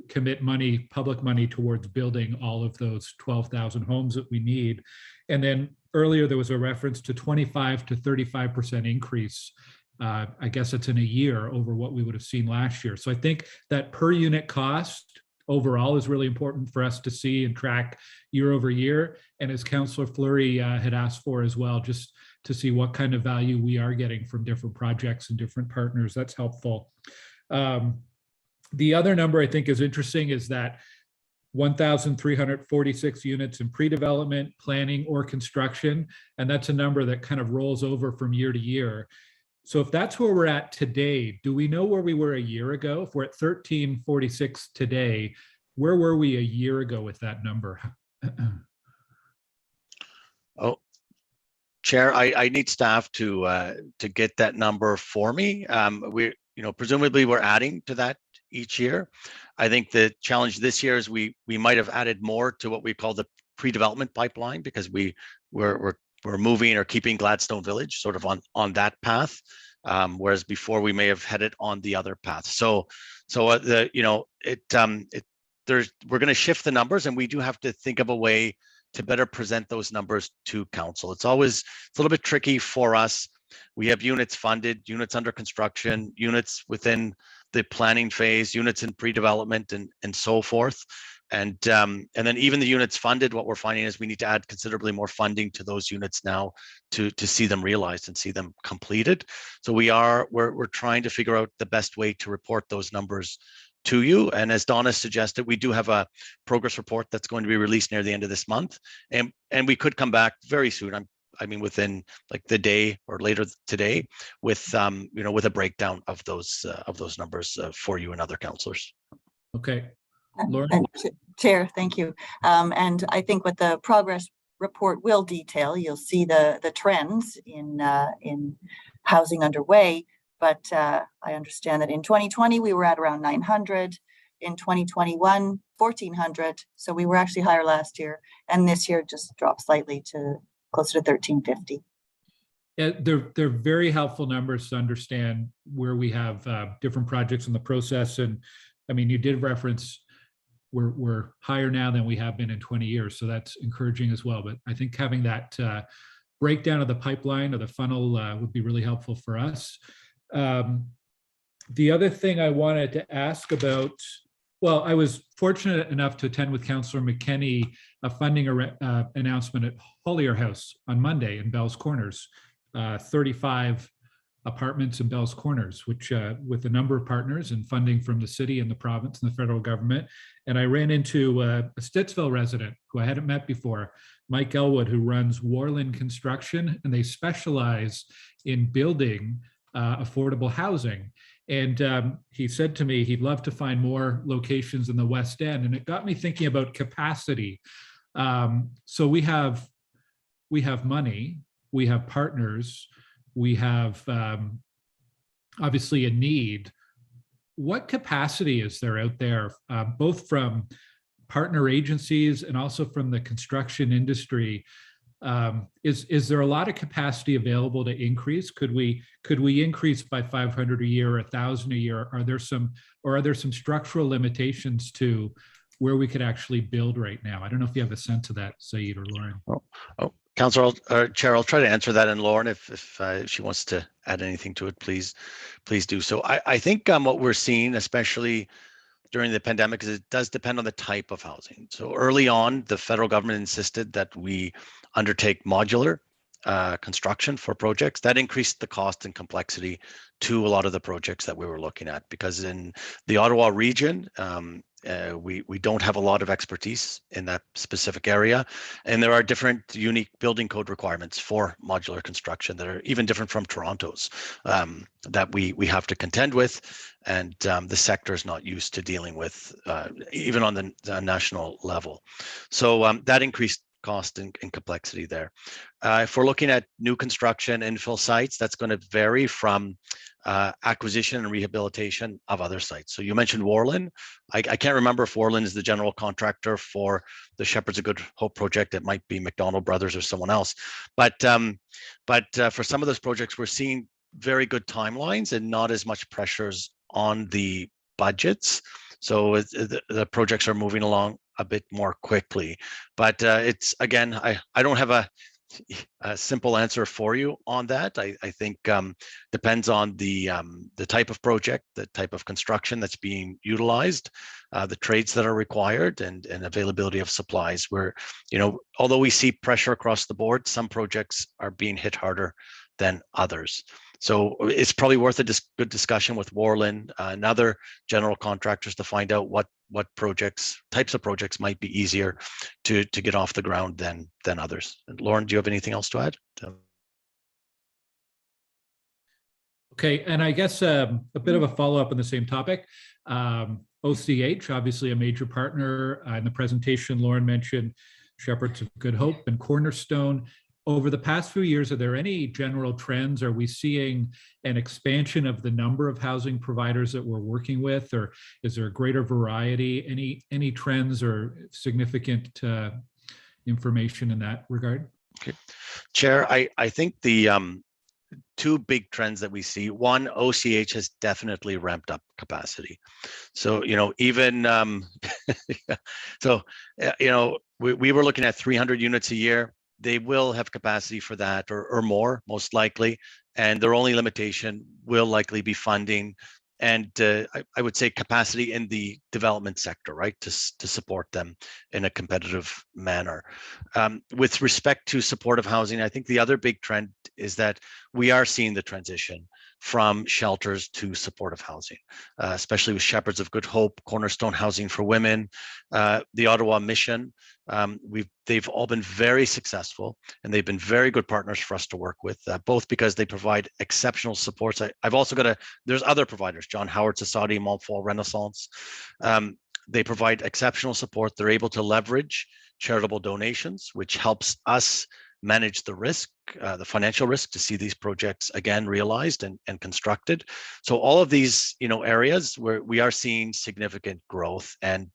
[SPEAKER 1] commit money, public money towards building all of those 12,000 homes that we need. And then earlier there was a reference to 25 to 35% increase. I guess it's in a year over what we would have seen last year. So I think that per unit cost overall is really important for us to see and track year over year. And as Councillor Fleury had asked for as well, just to see what kind of value we are getting from different projects and different partners, that's helpful. The other number I think is interesting is that 1,346 units in pre-development, planning, or construction. And that's a number that kind of rolls over from year to year. So if that's where we're at today, do we know where we were a year ago? If we're at 1,346 today, where were we a year ago with that number?
[SPEAKER 6] Oh, Chair, I need staff to get that number for me. Presumably we're adding to that each year. I think the challenge this year is we might have added more to what we call the pre-development pipeline because we're moving or keeping Gladstone Village sort of on that path, whereas before we may have headed on the other path. We're going to shift the numbers, and we do have to think of a way to better present those numbers to council. It's a little bit tricky for us. We have units funded, units under construction, units within the planning phase, units in pre-development, and so forth. And then even the units funded, what we're finding is we need to add considerably more funding to those units now to see them realized and see them completed. So we're trying to figure out the best way to report those numbers to you. And as Donna suggested, we do have a progress report that's going to be released near the end of this month. And we could come back very soon. Within like the day or later today with a breakdown of those numbers for you and other councillors.
[SPEAKER 1] Okay. Lauren?
[SPEAKER 10] Chair, thank you. And I think what the progress report will detail, you'll see the trends in housing underway. But I understand that in 2020, we were at around 900. In 2021, 1,400. So we were actually higher last year. And this year just dropped slightly to closer to 1,350.
[SPEAKER 1] Yeah, they're very helpful numbers to understand where we have different projects in the process. And I mean, you did reference we're higher now than we have been in 20 years. So that's encouraging as well. But I think having that breakdown of the pipeline or the funnel would be really helpful for us. The other thing I wanted to ask about, well, I was fortunate enough to attend with Councillor McKenney a funding announcement at Hollier House on Monday in Bell's Corners, 35 apartments in Bell's Corners, which with a number of partners and funding from the city and the province and the federal government. And I ran into a Stittsville resident who I hadn't met before, Mike Elwood, who runs Warland Construction, and they specialize in building affordable housing. And he said to me he'd love to find more locations in the West End, and it got me thinking about capacity. So we have money, we have partners, we have obviously a need. What capacity is there out there, both from partner agencies and also from the construction industry, Is there a lot of capacity available to increase? Could we increase by 500 a year or 1,000 a year? Are there some structural limitations to where we could actually build right now? I don't know if you have a sense of that, Saeed or Lauren.
[SPEAKER 6] Oh, Councillor or Chair, I'll try to answer that, and Lauren, if she wants to add anything to it, please do so. I think what we're seeing, especially during the pandemic, is it does depend on the type of housing. So early on, the federal government insisted that we undertake modular construction for projects. That increased the cost and complexity to a lot of the projects that we were looking at, because in the Ottawa region, we don't have a lot of expertise in that specific area, and there are different unique building code requirements for modular construction that are even different from Toronto's, that we have to contend with, and the sector is not used to dealing with, even on the national level. So that increased cost and complexity there. If we're looking at new construction infill sites, that's going to vary from acquisition and rehabilitation of other sites. So you mentioned Worland. I can't remember if Worland is the general contractor for the Shepherds of Good Hope project. It might be McDonald Brothers or someone else. But for some of those projects, we're seeing very good timelines and not as much pressures on the budgets. So the projects are moving along a bit more quickly. But it's, again, I don't have a simple answer for you on that. I think depends on the type of project, the type of construction that's being utilized, the trades that are required, and availability of supplies. Where, although we see pressure across the board, some projects are being hit harder than others. So it's probably worth a good discussion with Worland and other general contractors to find out what types of projects might be easier to get off the ground than others. And Lauren, do you have anything else to add?
[SPEAKER 1] Okay, and I guess a bit of a follow-up on the same topic. OCH, obviously a major partner. In the presentation, Lauren mentioned Shepherds of Good Hope and Cornerstone. Over the past few years, are there any general trends? Are we seeing an expansion of the number of housing providers that we're working with, or is there a greater variety? Any trends or significant information in that regard?
[SPEAKER 6] Okay, Chair, I think the two big trends that we see. One, OCH has definitely ramped up capacity. So, even we were looking at 300 units a year. They will have capacity for that or more, most likely. And their only limitation will likely be funding and I would say capacity in the development sector, right, to support them in a competitive manner. With respect to supportive housing, I think the other big trend is that we are seeing the transition from shelters to supportive housing, especially with Shepherds of Good Hope, Cornerstone Housing for Women, the Ottawa Mission. They've all been very successful, and they've been very good partners for us to work with, both because they provide exceptional supports. I've also got there's other providers, John Howard Society, Montfort Renaissance. They provide exceptional support. They're able to leverage charitable donations, which helps us manage the risk, the financial risk, to see these projects again realized and constructed. So all of these, areas where we are seeing significant growth and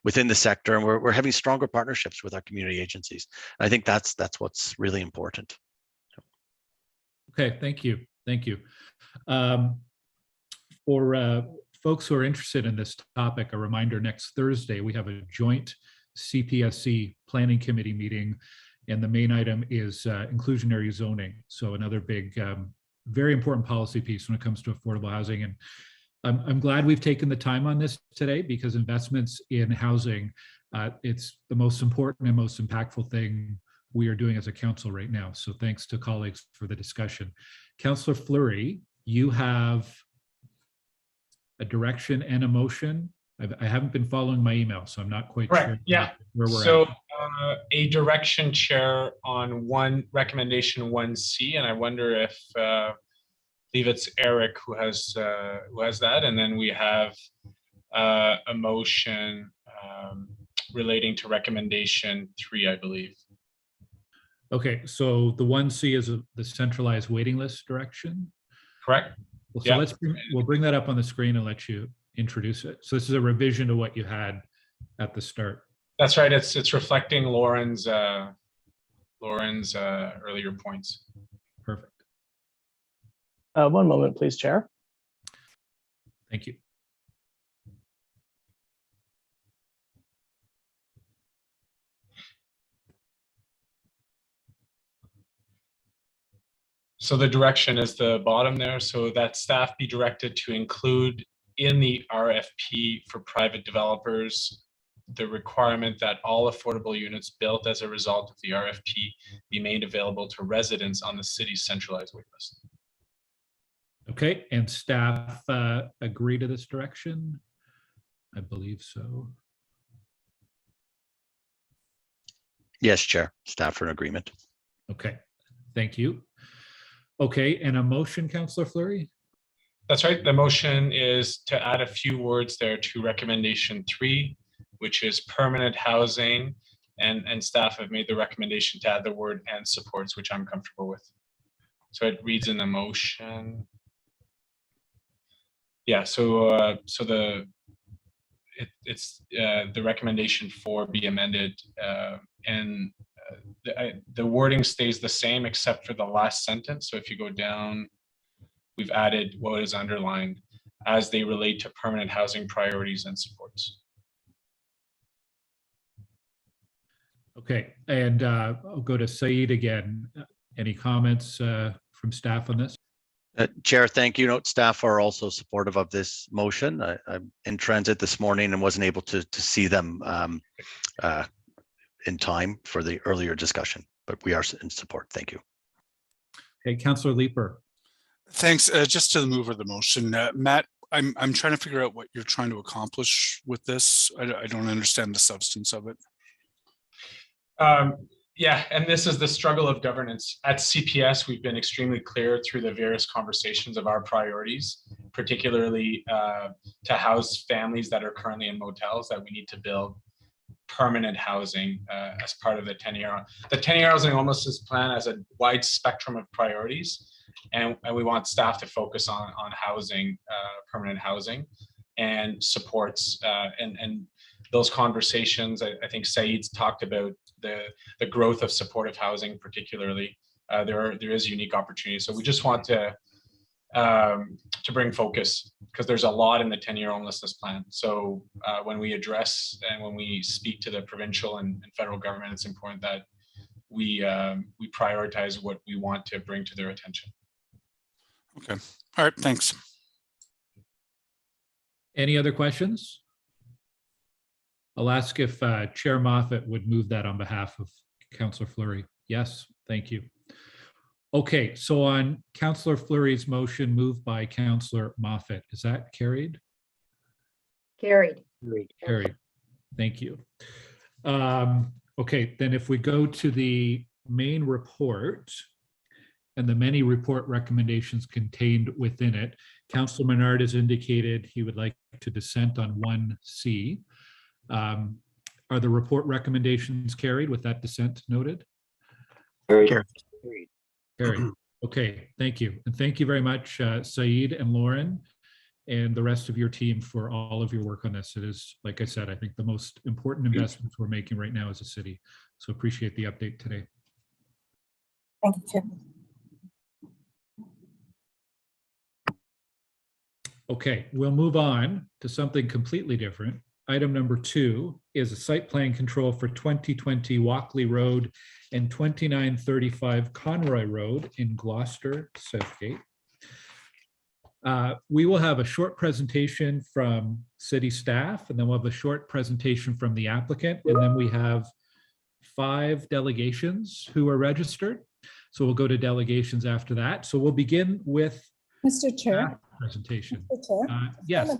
[SPEAKER 6] within the sector, and we're having stronger partnerships with our community agencies. And I think that's what's really important.
[SPEAKER 1] Okay, thank you. For folks who are interested in this topic, a reminder: next Thursday we have a joint CPSC Planning Committee meeting. And the main item is inclusionary zoning. So another big, very important policy piece when it comes to affordable housing. And I'm glad we've taken the time on this today, because investments in housing, it's the most important and most impactful thing we are doing as a council right now. So thanks to colleagues for the discussion. Councillor Fleury, you have a direction and a motion. I haven't been following my email, so I'm not quite sure
[SPEAKER 7] where we're at. A direction, Chair, on recommendation 1C, and I wonder if I believe it's Eric who has that, and then we have a motion relating to recommendation 3, I believe.
[SPEAKER 1] Okay, so the 1C is the centralized waiting list direction.
[SPEAKER 7] Correct.
[SPEAKER 1] Well, so we'll bring that up on the screen and let you introduce it. So this is a revision to what you had at the start.
[SPEAKER 7] That's right. It's reflecting Lauren's Lauren's earlier points.
[SPEAKER 1] Perfect.
[SPEAKER 17] One moment, please, Chair.
[SPEAKER 1] Thank you.
[SPEAKER 7] So the direction is the bottom there, so that staff be directed to include in the RFP for private developers the requirement that all affordable units built as a result of the RFP be made available to residents on the city's centralized waitlist.
[SPEAKER 1] Okay, and staff agree to this direction? I believe so.
[SPEAKER 6] Yes, Chair. Staff are in agreement.
[SPEAKER 1] Okay, thank you. Okay, and a motion, Councillor Fleury?
[SPEAKER 7] That's right. The motion is to add a few words there to recommendation 3, which is permanent housing, and staff have made the recommendation to add the word and supports, which I'm comfortable with. So it reads in the motion. Yeah, so it's the recommendation 4 be amended, and the wording stays the same except for the last sentence. So if you go down, we've added what is underlined as they relate to permanent housing priorities and supports.
[SPEAKER 1] Okay, and I'll go to Said again. Any comments from staff on this?
[SPEAKER 6] Chair, thank you. Note staff are also supportive of this motion. I'm in transit this morning and wasn't able to see them in time for the earlier discussion, but we are in support. Thank you.
[SPEAKER 1] Okay, Councillor Leeper.
[SPEAKER 12] Thanks. Just to the mover of the motion, Matt, I'm trying to figure out what you're trying to accomplish with this. I don't understand the substance of it.
[SPEAKER 7] Yeah, and this is the struggle of governance. At CPS, we've been extremely clear through the various conversations of our priorities, particularly to house families that are currently in motels, that we need to build permanent housing as part of the 10-year. The 10-year housing homelessness plan has a wide spectrum of priorities, and we want staff to focus on housing, permanent housing, and supports and those conversations. I think Said's talked about the growth of supportive housing, particularly. There is unique opportunities. So we just want to bring focus, because there's a lot in the 10-year homelessness plan. So when we address and when we speak to the provincial and federal government, it's important that we prioritize what we want to bring to their attention.
[SPEAKER 12] Okay. All right. Thanks.
[SPEAKER 1] Any other questions? I'll ask if Chair Moffat would move that on behalf of Councillor Fleury. Yes, thank you. Okay, so on Councillor Fleury's motion moved by Councillor Moffat, is that carried?
[SPEAKER 8] Carried.
[SPEAKER 1] Carried. Thank you. Okay, then if we go to the main report and the many report recommendations contained within it, Councillor Menard has indicated he would like to dissent on 1C. Are the report recommendations carried with that dissent noted?
[SPEAKER 13] Carried.
[SPEAKER 1] Carried. Okay, thank you. And thank you very much, Said and Lauren and the rest of your team for all of your work on this. It is, like I said, I think the most important investments we're making right now as a city. So appreciate the update today.
[SPEAKER 10] Thank you, Chair.
[SPEAKER 1] Okay, we'll move on to something completely different. Item number 2 is a site plan control for 2020 Walkley Road and 2935 Conroy Road in Gloucester, Southgate. We will have a short presentation from city staff, and then we'll have a short presentation from the applicant, and then we have 5 delegations who are registered. So we'll go to delegations after that. So we'll begin with
[SPEAKER 18] Mr. Chair.
[SPEAKER 1] Presentation.
[SPEAKER 18] Mr. Chair.
[SPEAKER 1] Yes.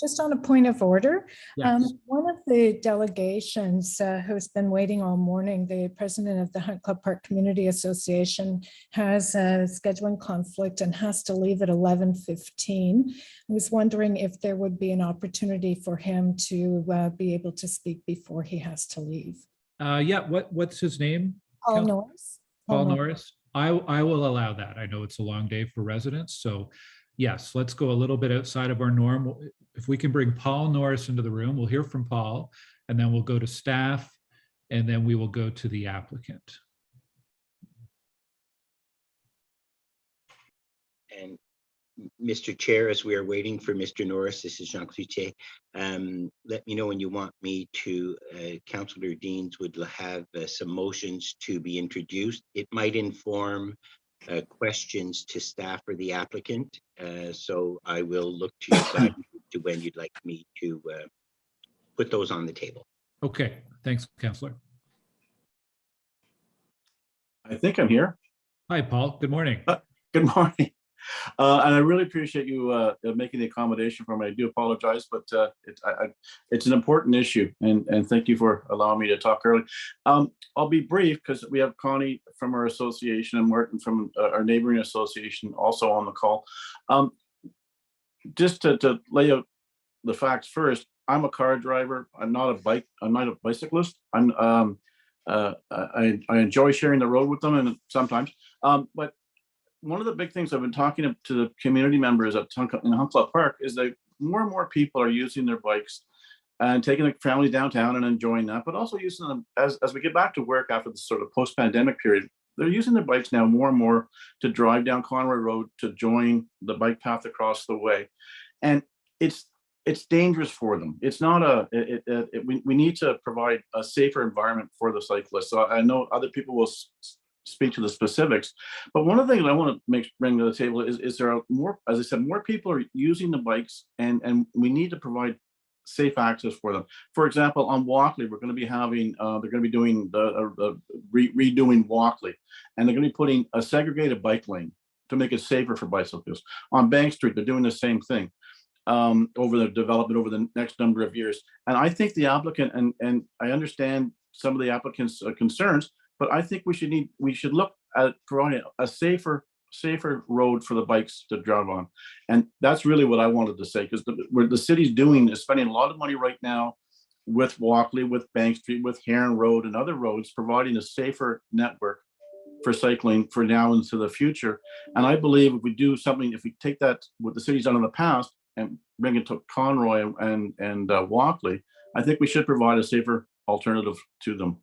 [SPEAKER 18] Just on a point of order,
[SPEAKER 1] Yes.
[SPEAKER 18] one of the delegations who's been waiting all morning, the president of the Hunt Club Park Community Association, has a scheduling conflict and has to leave at 11:15. I was wondering if there would be an opportunity for him to be able to speak before he has to leave.
[SPEAKER 1] Yeah, what's his name?
[SPEAKER 18] Paul Norris.
[SPEAKER 1] Paul Norris. I will allow that. I know it's a long day for residents, so yes, let's go a little bit outside of our norm. If we can bring Paul Norris into the room, we'll hear from Paul, and then we'll go to staff, and then we will go to the applicant.
[SPEAKER 15] And Mr. Chair, as we are waiting for Mr. Norris, this is Jean Cloutier. Let me know when you want me to. Councillor Deans would have some motions to be introduced. It might inform questions to staff or the applicant. So I will look to you guys to when you'd like me to put those on the table.
[SPEAKER 1] Okay, thanks, Councillor.
[SPEAKER 19] I think I'm here.
[SPEAKER 1] Hi, Paul. Good morning.
[SPEAKER 19] Good morning. And I really appreciate you making the accommodation for me. I do apologize, but it's an important issue, and thank you for allowing me to talk early. I'll be brief because we have Connie from our association and Martin from our neighboring association also on the call. Just to lay out the facts first, I'm a car driver. I'm not a bicyclist. I enjoy sharing the road with them, and sometimes, but one of the big things I've been talking to the community members in Hunt Club Park is that more and more people are using their bikes and taking their families downtown and enjoying that, but also using them as we get back to work after this sort of post-pandemic period. They're using their bikes now more and more to drive down Conroy Road to join the bike path across the way. And it's dangerous for them. It's not we need to provide a safer environment for the cyclists. So I know other people will speak to the specifics, but one of the things I want to bring to the table is there are more, as I said, more people are using the bikes, and we need to provide safe access for them. For example, on Walkley, we're going to be having they're going to be doing redoing Walkley, and they're going to be putting a segregated bike lane to make it safer for bicyclists. On Bank Street, they're doing the same thing over the development over the next number of years. And I think the applicant, and I understand some of the applicants' concerns, but I think we should look at providing a safer road for the bikes to drive on. And that's really what I wanted to say, because what the city's doing is spending a lot of money right now with Walkley, with Bank Street, with Heron Road and other roads, providing a safer network for cycling for now into the future. And I believe if we do something, if we take that, what the city's done in the past, and bring it to Conroy and Walkley, I think we should provide a safer alternative to them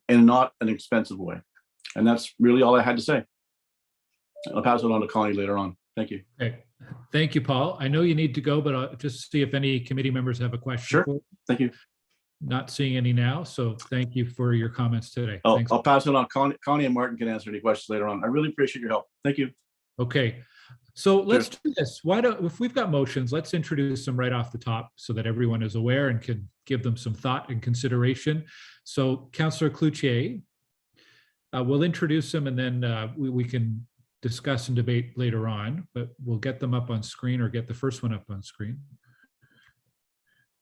[SPEAKER 19] in not an expensive way. And that's really all I had to say. I'll pass it on to Connie later on. Thank you.
[SPEAKER 1] Okay. Thank you, Paul. I know you need to go, but I'll just see if any committee members have a question.
[SPEAKER 19] Sure. Thank you.
[SPEAKER 1] Not seeing any now, so thank you for your comments today.
[SPEAKER 19] I'll
[SPEAKER 1] Thanks.
[SPEAKER 19] pass it on. Connie and Martin can answer any questions later on. I really appreciate your help. Thank you.
[SPEAKER 1] Okay. So let's do this. Why don't, if we've got motions, let's introduce them right off the top so that everyone is aware and can give them some thought and consideration. So Councillor Cloutier, we'll introduce them, and then we can discuss and debate later on, but we'll get them up on screen, or get the first one up on screen.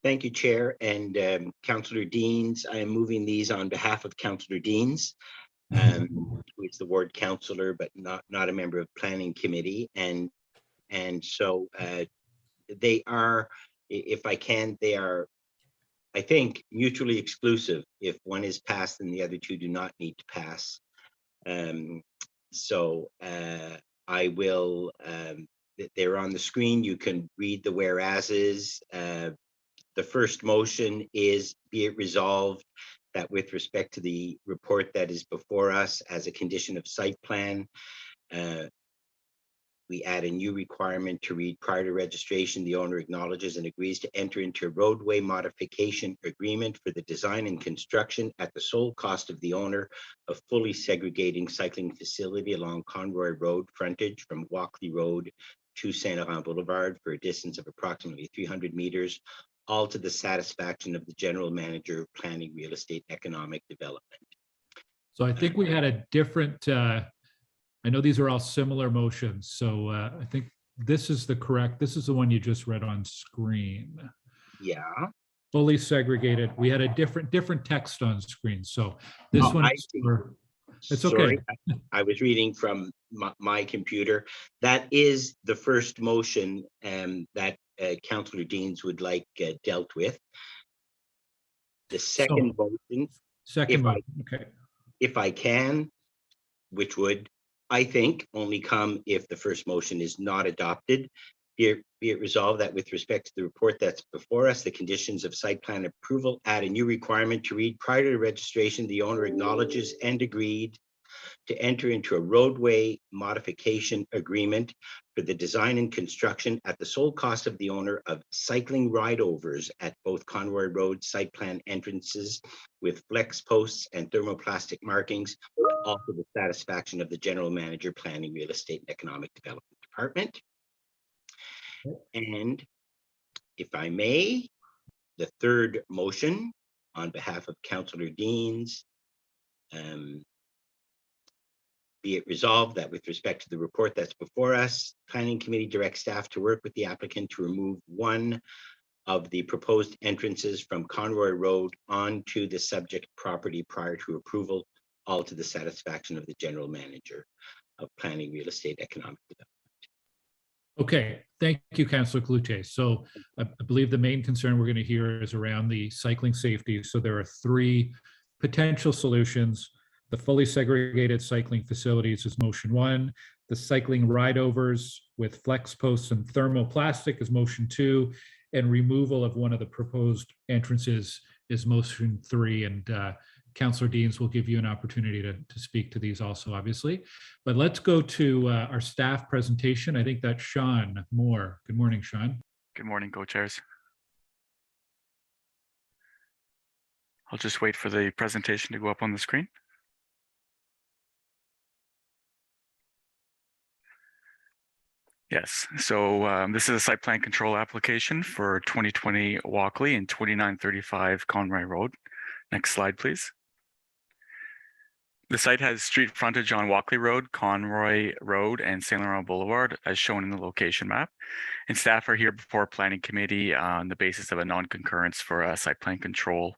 [SPEAKER 15] Thank you, Chair, and Councillor Deans. I am moving these on behalf of Councillor Deans, who is the ward councillor, but not a member of Planning Committee. And so they are, if I can, they are, I think, mutually exclusive. If one is passed, then the other two do not need to pass. So I will, they're on the screen. You can read the whereases. The first motion is, be it resolved that with respect to the report that is before us as a condition of site plan, we add a new requirement to read, prior to registration, the owner acknowledges and agrees to enter into a roadway modification agreement for the design and construction at the sole cost of the owner of fully segregating cycling facility along Conroy Road frontage from Walkley Road to Saint Laurent Boulevard for a distance of approximately 300 meters, all to the satisfaction of the general manager of planning, real estate, economic development.
[SPEAKER 1] So I think we had a different, I know these are all similar motions, so I think this is the correct, this is the one you just read on screen.
[SPEAKER 15] Yeah.
[SPEAKER 1] Fully segregated. We had a different text on screen, so this one, it's okay.
[SPEAKER 15] Sorry, I was reading from my computer. That is the first motion that Councillor Deans would like dealt with. The second motion,
[SPEAKER 1] okay.
[SPEAKER 15] If I can, which would, I think, only come if the first motion is not adopted. Be it resolved that with respect to the report that's before us, the conditions of site plan approval add a new requirement to read, prior to registration, the owner acknowledges and agreed to enter into a roadway modification agreement for the design and construction at the sole cost of the owner of cycling ride-overs at both Conroy Road site plan entrances with flex posts and thermoplastic markings, all to the satisfaction of the General Manager, Planning, Real Estate and Economic Development Department. And if I may, the third motion on behalf of Councillor Deans, be it resolved that with respect to the report that's before us, Planning Committee directs staff to work with the applicant to remove one of the proposed entrances from Conroy Road onto the subject property prior to approval, all to the satisfaction of the General Manager of Planning, Real Estate, Economic Development.
[SPEAKER 1] Okay, thank you, Councillor Cloutier. So I believe the main concern we're going to hear is around the cycling safety. So there are three potential solutions. The fully segregated cycling facilities is motion one. The cycling ride-overs with flex posts and thermoplastic is motion two. And removal of one of the proposed entrances is motion three. And Councillor Deans will give you an opportunity to speak to these also, obviously. But let's go to our staff presentation. I think that's Sean Moore. Good morning, Sean.
[SPEAKER 20] Good morning, co-chairs. I'll just wait for the presentation to go up on the screen. Yes, so this is a site plan control application for 2020 Walkley and 2935 Conroy Road. Next slide, please. The site has street frontage on Walkley Road, Conroy Road, and Saint Laurent Boulevard, as shown in the location map. And staff are here before Planning Committee on the basis of a non-concurrence for a site plan control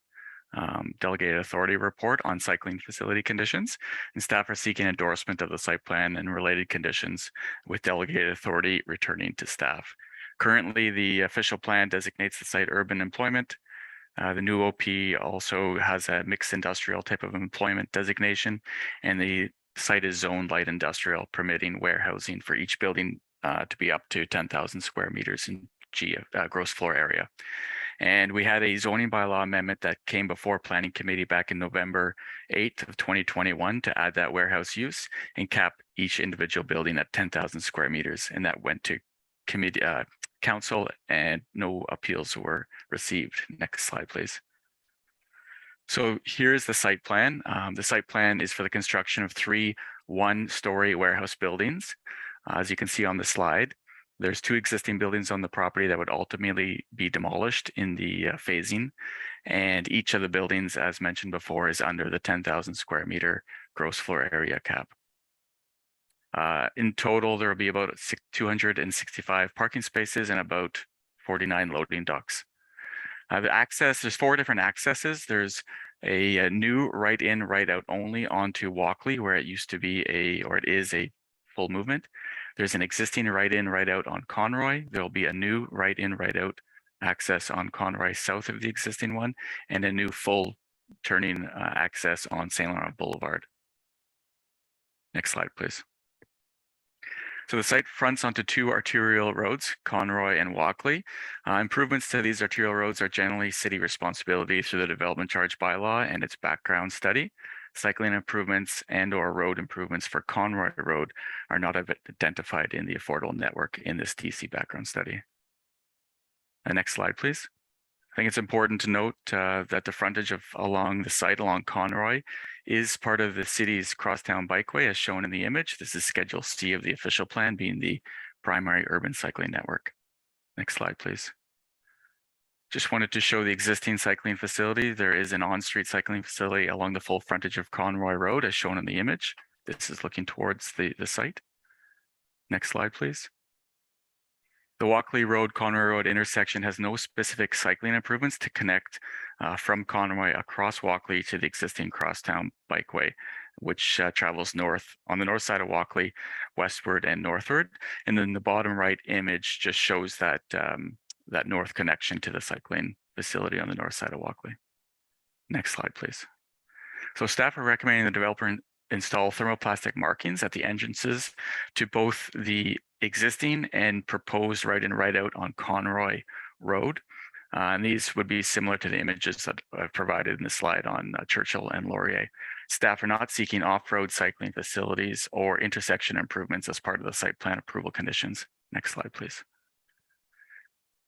[SPEAKER 20] delegated authority report on cycling facility conditions. And staff are seeking endorsement of the site plan and related conditions with delegated authority returning to staff. Currently, the official plan designates the site urban employment. The new OP also has a mixed industrial type of employment designation, and the site is zoned light industrial, permitting warehousing for each building to be up to 10,000 square meters in gross floor area. And we had a zoning bylaw amendment that came before Planning Committee back in November 8th of 2021 to add that warehouse use and cap each individual building at 10,000 square meters. And that went to committee, council, and no appeals were received. Next slide, please. So here's the site plan. The site plan is for the construction of 3 one-story warehouse buildings. As you can see on the slide, there's 2 existing buildings on the property that would ultimately be demolished in the phasing. And each of the buildings, as mentioned before, is under the 10,000 square meter gross floor area cap. In total, there will be about 265 parking spaces and about 49 loading docks. The access, there's 4 different accesses. There's a new right in, right out only onto Walkley, where it used to be it is a full movement. There's an existing right in, right out on Conroy. There'll be a new right in, right out access on Conroy south of the existing one, and a new full turning access on Saint Laurent Boulevard. Next slide, please. So the site fronts onto 2 arterial roads, Conroy and Walkley. Improvements to these arterial roads are generally city responsibility through the development charge bylaw and its background study. Cycling improvements and/or road improvements for Conroy Road are not identified in the affordable network in this TC background study. Next slide, please. I think it's important to note that the frontage along the site along Conroy is part of the city's crosstown bikeway as shown in the image. This is Schedule C of the official plan, being the primary urban cycling network. Next slide, please. Just wanted to show the existing cycling facility. There is an on-street cycling facility along the full frontage of Conroy Road as shown in the image. This is looking towards the site. Next slide, please. The Walkley Road, Conroy Road intersection has no specific cycling improvements to connect from Conroy across Walkley to the existing crosstown bikeway, which travels north on the north side of Walkley, westward and northward. And then the bottom right image just shows that that north connection to the cycling facility on the north side of Walkley. Next slide, please. So staff are recommending the developer install thermoplastic markings at the entrances to both the existing and proposed right in, right out on Conroy Road. And these would be similar to the images that I've provided in the slide on Churchill and Laurier. Staff are not seeking off-road cycling facilities or intersection improvements as part of the site plan approval conditions. Next slide, please.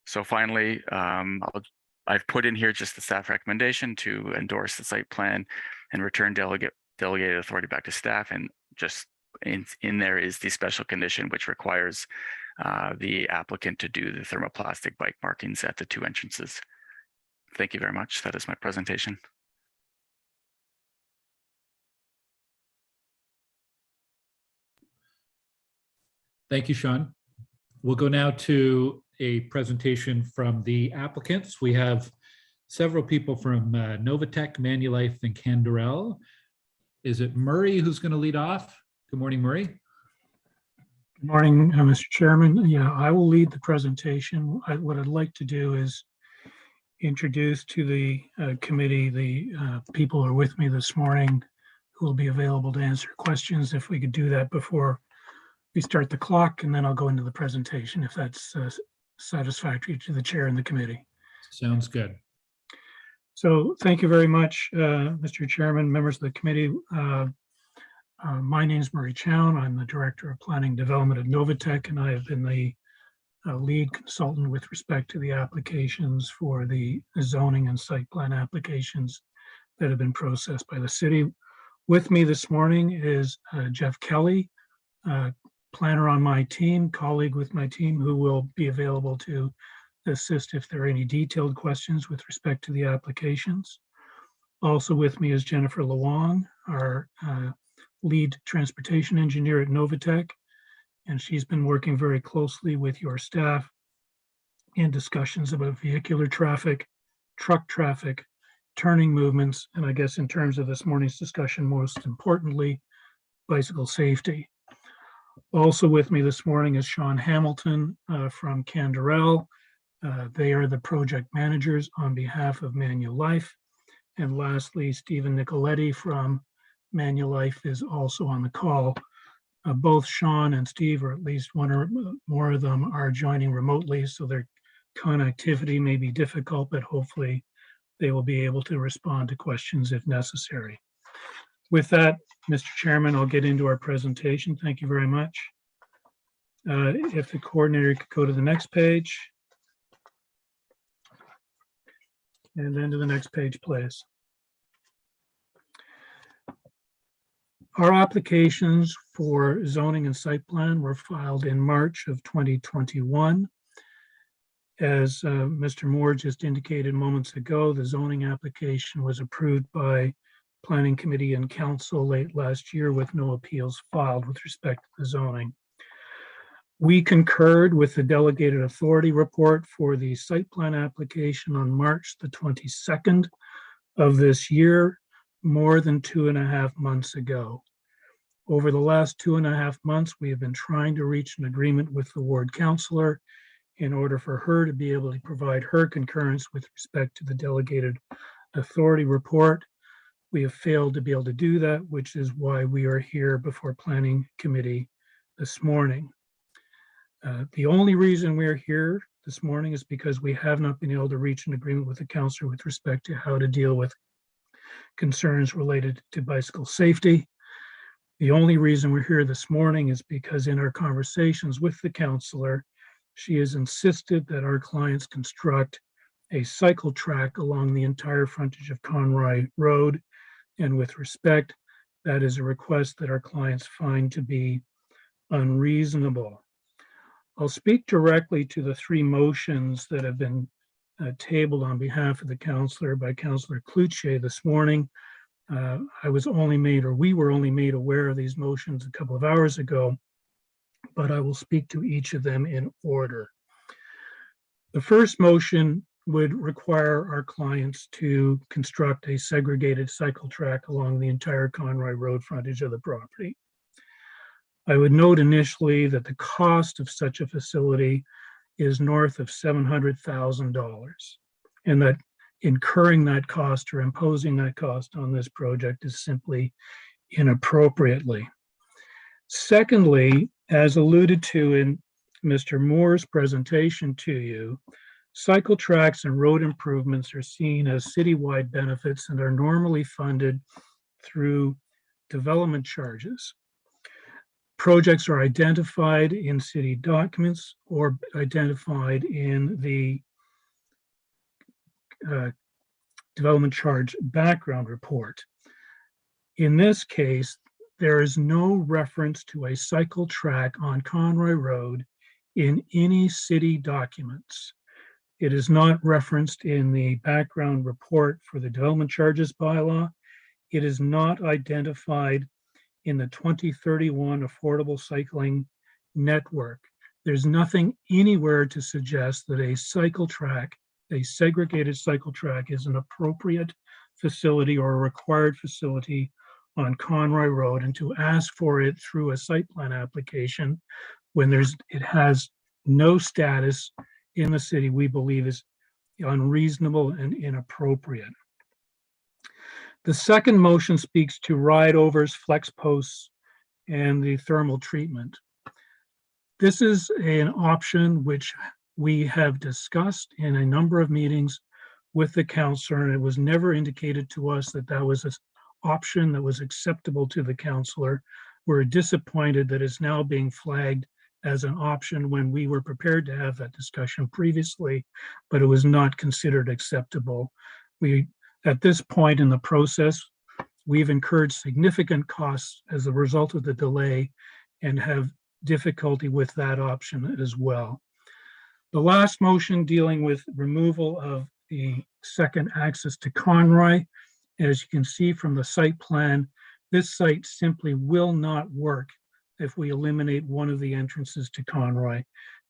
[SPEAKER 20] So finally, I've put in here just the staff recommendation to endorse the site plan and return delegated authority back to staff. And just in there is the special condition, which requires the applicant to do the thermoplastic bike markings at the 2 entrances. Thank you very much. That is my presentation.
[SPEAKER 1] Thank you, Sean. We'll go now to a presentation from the applicants. We have several people from Novatech, Manulife, and Canderel. Is it Murray who's going to lead off? Good morning, Murray.
[SPEAKER 21] Good morning, Mr. Chairman. Yeah, I will lead the presentation. What I'd like to do is introduce to the committee the people who are with me this morning who will be available to answer questions. If we could do that before we start the clock, and then I'll go into the presentation if that's satisfactory to the chair and the committee.
[SPEAKER 1] Sounds good.
[SPEAKER 21] So thank you very much, Mr. Chairman, members of the committee. My name is Murray Chown. I'm the Director of Planning Development at Novatech, and I have been the lead consultant with respect to the applications for the zoning and site plan applications that have been processed by the city. With me this morning is Jeff Kelly, planner on my team, colleague with my team, who will be available to assist if there are any detailed questions with respect to the applications. Also with me is Jennifer Lawang, our lead transportation engineer at Novatech, and she's been working very closely with your staff in discussions about vehicular traffic, truck traffic, turning movements, and I guess in terms of this morning's discussion, most importantly, bicycle safety. Also with me this morning is Sean Hamilton from Canderel. They are the project managers on behalf of Manulife. And lastly, Stephen Nicoletti from Manulife is also on the call. Both Sean and Steve, or at least one or more of them, are joining remotely, so their connectivity may be difficult, but hopefully they will be able to respond to questions if necessary. With that, Mr. Chairman, I'll get into our presentation. Thank you very much. If the coordinator could go to the next page. And then to the next page, please. Our applications for zoning and site plan were filed in March of 2021. As Mr. Moore just indicated moments ago, the zoning application was approved by Planning Committee and Council late last year with no appeals filed with respect to the zoning. We concurred with the delegated authority report for the site plan application on March the 22nd of this year, more than 2.5 months ago. Over the last 2.5 months, we have been trying to reach an agreement with the ward councillor in order for her to be able to provide her concurrence with respect to the delegated authority report. We have failed to be able to do that, which is why we are here before Planning Committee this morning. The only reason we're here this morning is because we have not been able to reach an agreement with the councillor with respect to how to deal with concerns related to bicycle safety. The only reason we're here this morning is because in our conversations with the councillor, she has insisted that our clients construct a cycle track along the entire frontage of Conroy Road. And with respect, that is a request that our clients find to be unreasonable. I'll speak directly to the 3 motions that have been tabled on behalf of the councillor by Councillor Cloutier this morning. I was only made, or we were only made aware of these motions a couple of hours ago, but I will speak to each of them in order. The first motion would require our clients to construct a segregated cycle track along the entire Conroy Road frontage of the property. I would note initially that the cost of such a facility is north of $700,000, and that incurring that cost or imposing that cost on this project is simply inappropriately. Secondly, as alluded to in Mr. Moore's presentation to you, cycle tracks and road improvements are seen as citywide benefits and are normally funded through development charges. Projects are identified in city documents or identified in the development charge background report. In this case, there is no reference to a cycle track on Conroy Road in any city documents. It is not referenced in the background report for the development charges bylaw. It is not identified in the 2031 Affordable Cycling Network. There's nothing anywhere to suggest that a cycle track, a segregated cycle track, is an appropriate facility or a required facility on Conroy Road, and to ask for it through a site plan application when it has no status in the city, we believe is unreasonable and inappropriate. The second motion speaks to ride-overs, flex posts, and the thermal treatment. This is an option which we have discussed in a number of meetings with the councillor, and it was never indicated to us that that was an option that was acceptable to the councillor. We're disappointed that it's now being flagged as an option when we were prepared to have that discussion previously, but it was not considered acceptable. At this point in the process, we've incurred significant costs as a result of the delay and have difficulty with that option as well. The last motion dealing with removal of the second access to Conroy, as you can see from the site plan, this site simply will not work if we eliminate one of the entrances to Conroy.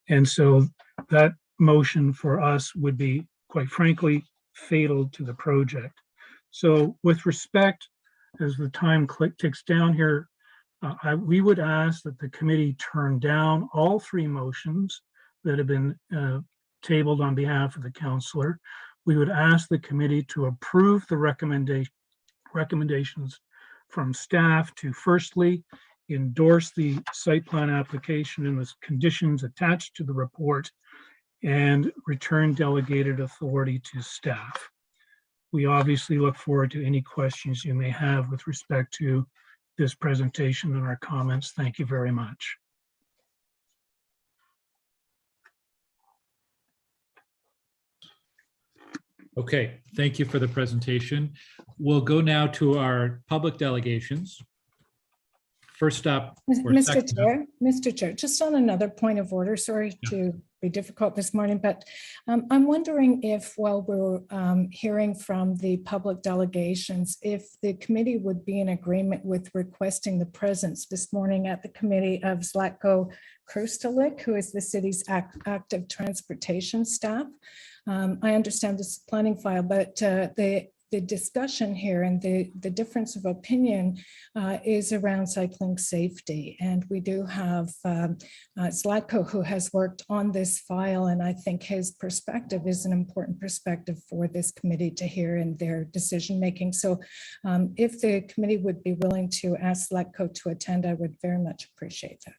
[SPEAKER 21] And so that motion for us would be, quite frankly, fatal to the project. So with respect, as the time ticks down here, we would ask that the committee turn down all three motions that have been tabled on behalf of the councillor. We would ask the committee to approve the recommendations from staff to firstly endorse the site plan application and the conditions attached to the report and return delegated authority to staff. We obviously look forward to any questions you may have with respect to this presentation and our comments. Thank you very much.
[SPEAKER 1] Okay, thank you for the presentation. We'll go now to our public delegations. First up.
[SPEAKER 18] Mr. Chair, just on another point of order, sorry to be difficult this morning, but I'm wondering if, while we're hearing from the public delegations, if the committee would be in agreement with requesting the presence this morning at the committee of Zlatko Krustalik, who is the city's active transportation staff. I understand this is a planning file, but the discussion here and the difference of opinion is around cycling safety. And we do have Zlatko, who has worked on this file, and I think his perspective is an important perspective for this committee to hear in their decision making. So if the committee would be willing to ask Zlatko to attend, I would very much appreciate that.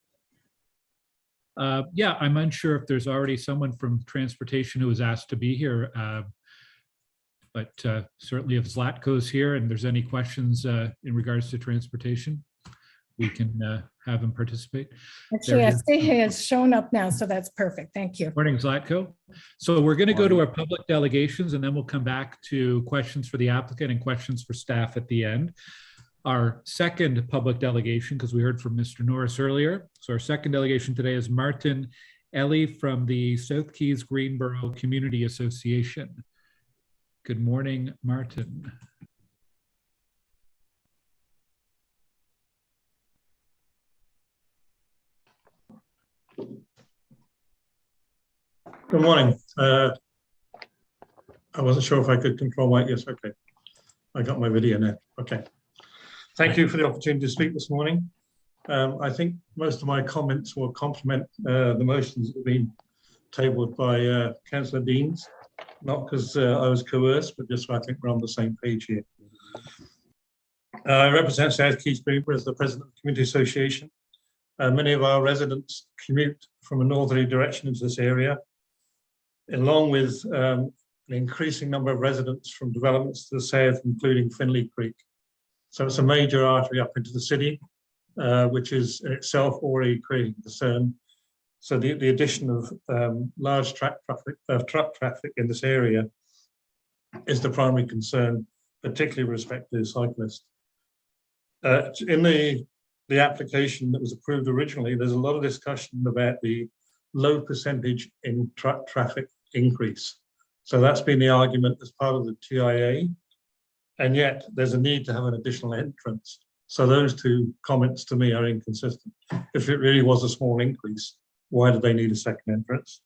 [SPEAKER 1] Yeah, I'm unsure if there's already someone from transportation who was asked to be here. But certainly if Zlatko's here and there's any questions in regards to transportation, we can have him participate.
[SPEAKER 18] Actually, I see he has shown up now, so that's perfect. Thank you.
[SPEAKER 1] Morning, Zlatko. So we're going to go to our public delegations, and then we'll come back to questions for the applicant and questions for staff at the end. Our second public delegation, because we heard from Mr. Norris earlier. So our second delegation today is Martin Ellie from the South Keys Greenboro Community Association. Good morning, Martin.
[SPEAKER 5] Good morning. I wasn't sure if I could control my, yes, okay. I got my video now, okay. Thank you for the opportunity to speak this morning. I think most of my comments will complement the motions that have been tabled by Councillor Deans. Not because I was coerced, but just so I think we're on the same page here. I represent South Keys Greenboro as the president of the Community Association. Many of our residents commute from a northerly direction into this area, along with an increasing number of residents from developments to the south, including Finley Creek. So it's a major artery up into the city, which is in itself already creating concern. So the addition of large truck traffic in this area is the primary concern, particularly with respect to cyclists. In the application that was approved originally, there's a lot of discussion about the low percentage in truck traffic increase. So that's been the argument as part of the TIA, and yet there's a need to have an additional entrance. So those two comments to me are inconsistent. If it really was a small increase, why do they need a second entrance?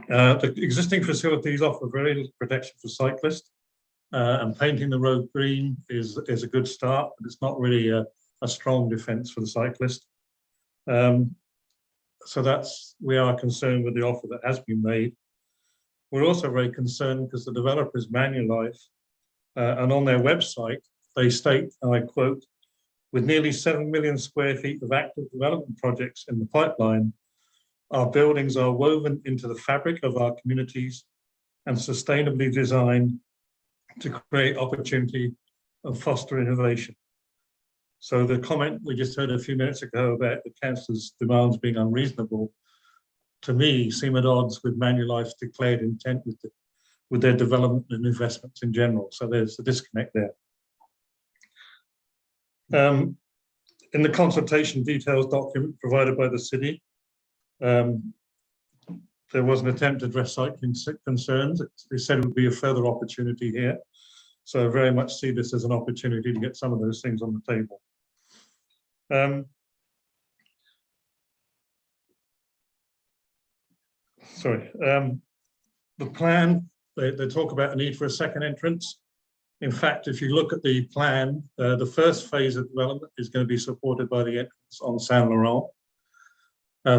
[SPEAKER 5] The existing facilities offer very little protection for cyclists, and painting the road green is a good start, but it's not really a strong defense for the cyclist. So we are concerned with the offer that has been made. We're also very concerned because the developer's Manulife, and on their website, they state, and I quote, "With nearly 7 million square feet of active development projects in the pipeline, our buildings are woven into the fabric of our communities and sustainably designed to create opportunity and foster innovation." So the comment we just heard a few minutes ago about the council's demands being unreasonable, to me, seem at odds with Manulife's declared intent with their development and investments in general. So there's a disconnect there. In the consultation details document provided by the city, there was an attempt to address cycling concerns. They said it would be a further opportunity here. So I very much see this as an opportunity to get some of those things on the table. The plan, they talk about the need for a second entrance. In fact, if you look at the plan, the first phase of development is going to be supported by the entrance on Saint Laurent.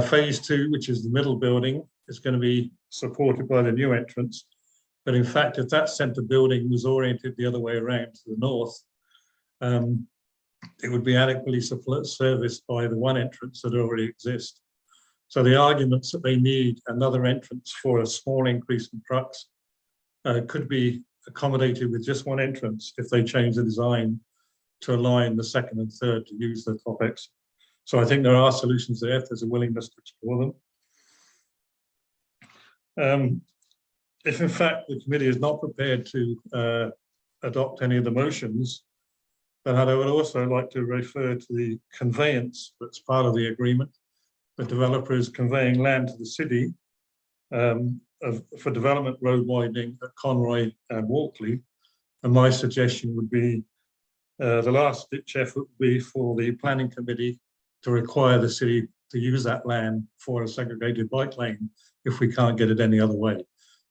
[SPEAKER 5] Phase 2, which is the middle building, is going to be supported by the new entrance. But in fact, if that centre building was oriented the other way around to the north, it would be adequately serviced by the one entrance that already exists. So the arguments that they need another entrance for a small increase in trucks could be accommodated with just one entrance if they change the design to align the second and third to use the top exit. So I think there are solutions there if there's a willingness to explore them. If in fact the committee is not prepared to adopt any of the motions, then I would also like to refer to the conveyance that's part of the agreement. The developer is conveying land to the city for development road widening at Conroy and Walkley. And my suggestion would be the last ditch effort would be for the planning committee to require the city to use that land for a segregated bike lane if we can't get it any other way.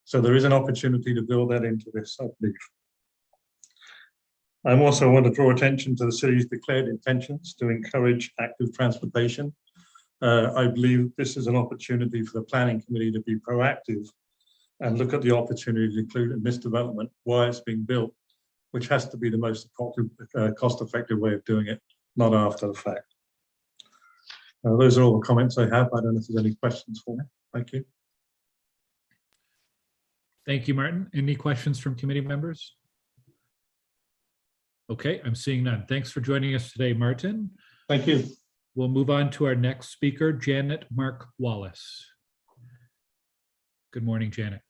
[SPEAKER 5] So there is an opportunity to build that into this, I believe. I also want to draw attention to the city's declared intentions to encourage active transportation. I believe this is an opportunity for the planning committee to be proactive and look at the opportunity to include in this development why it's being built, which has to be the most cost-effective way of doing it, not after the fact. Those are all the comments I have. I don't know if there's any questions for me. Thank you.
[SPEAKER 1] Thank you, Martin. Any questions from committee members? Okay, I'm seeing none. Thanks for joining us today, Martin.
[SPEAKER 5] Thank you.
[SPEAKER 1] We'll move on to our next speaker, Janet Mark Wallace. Good morning, Janet.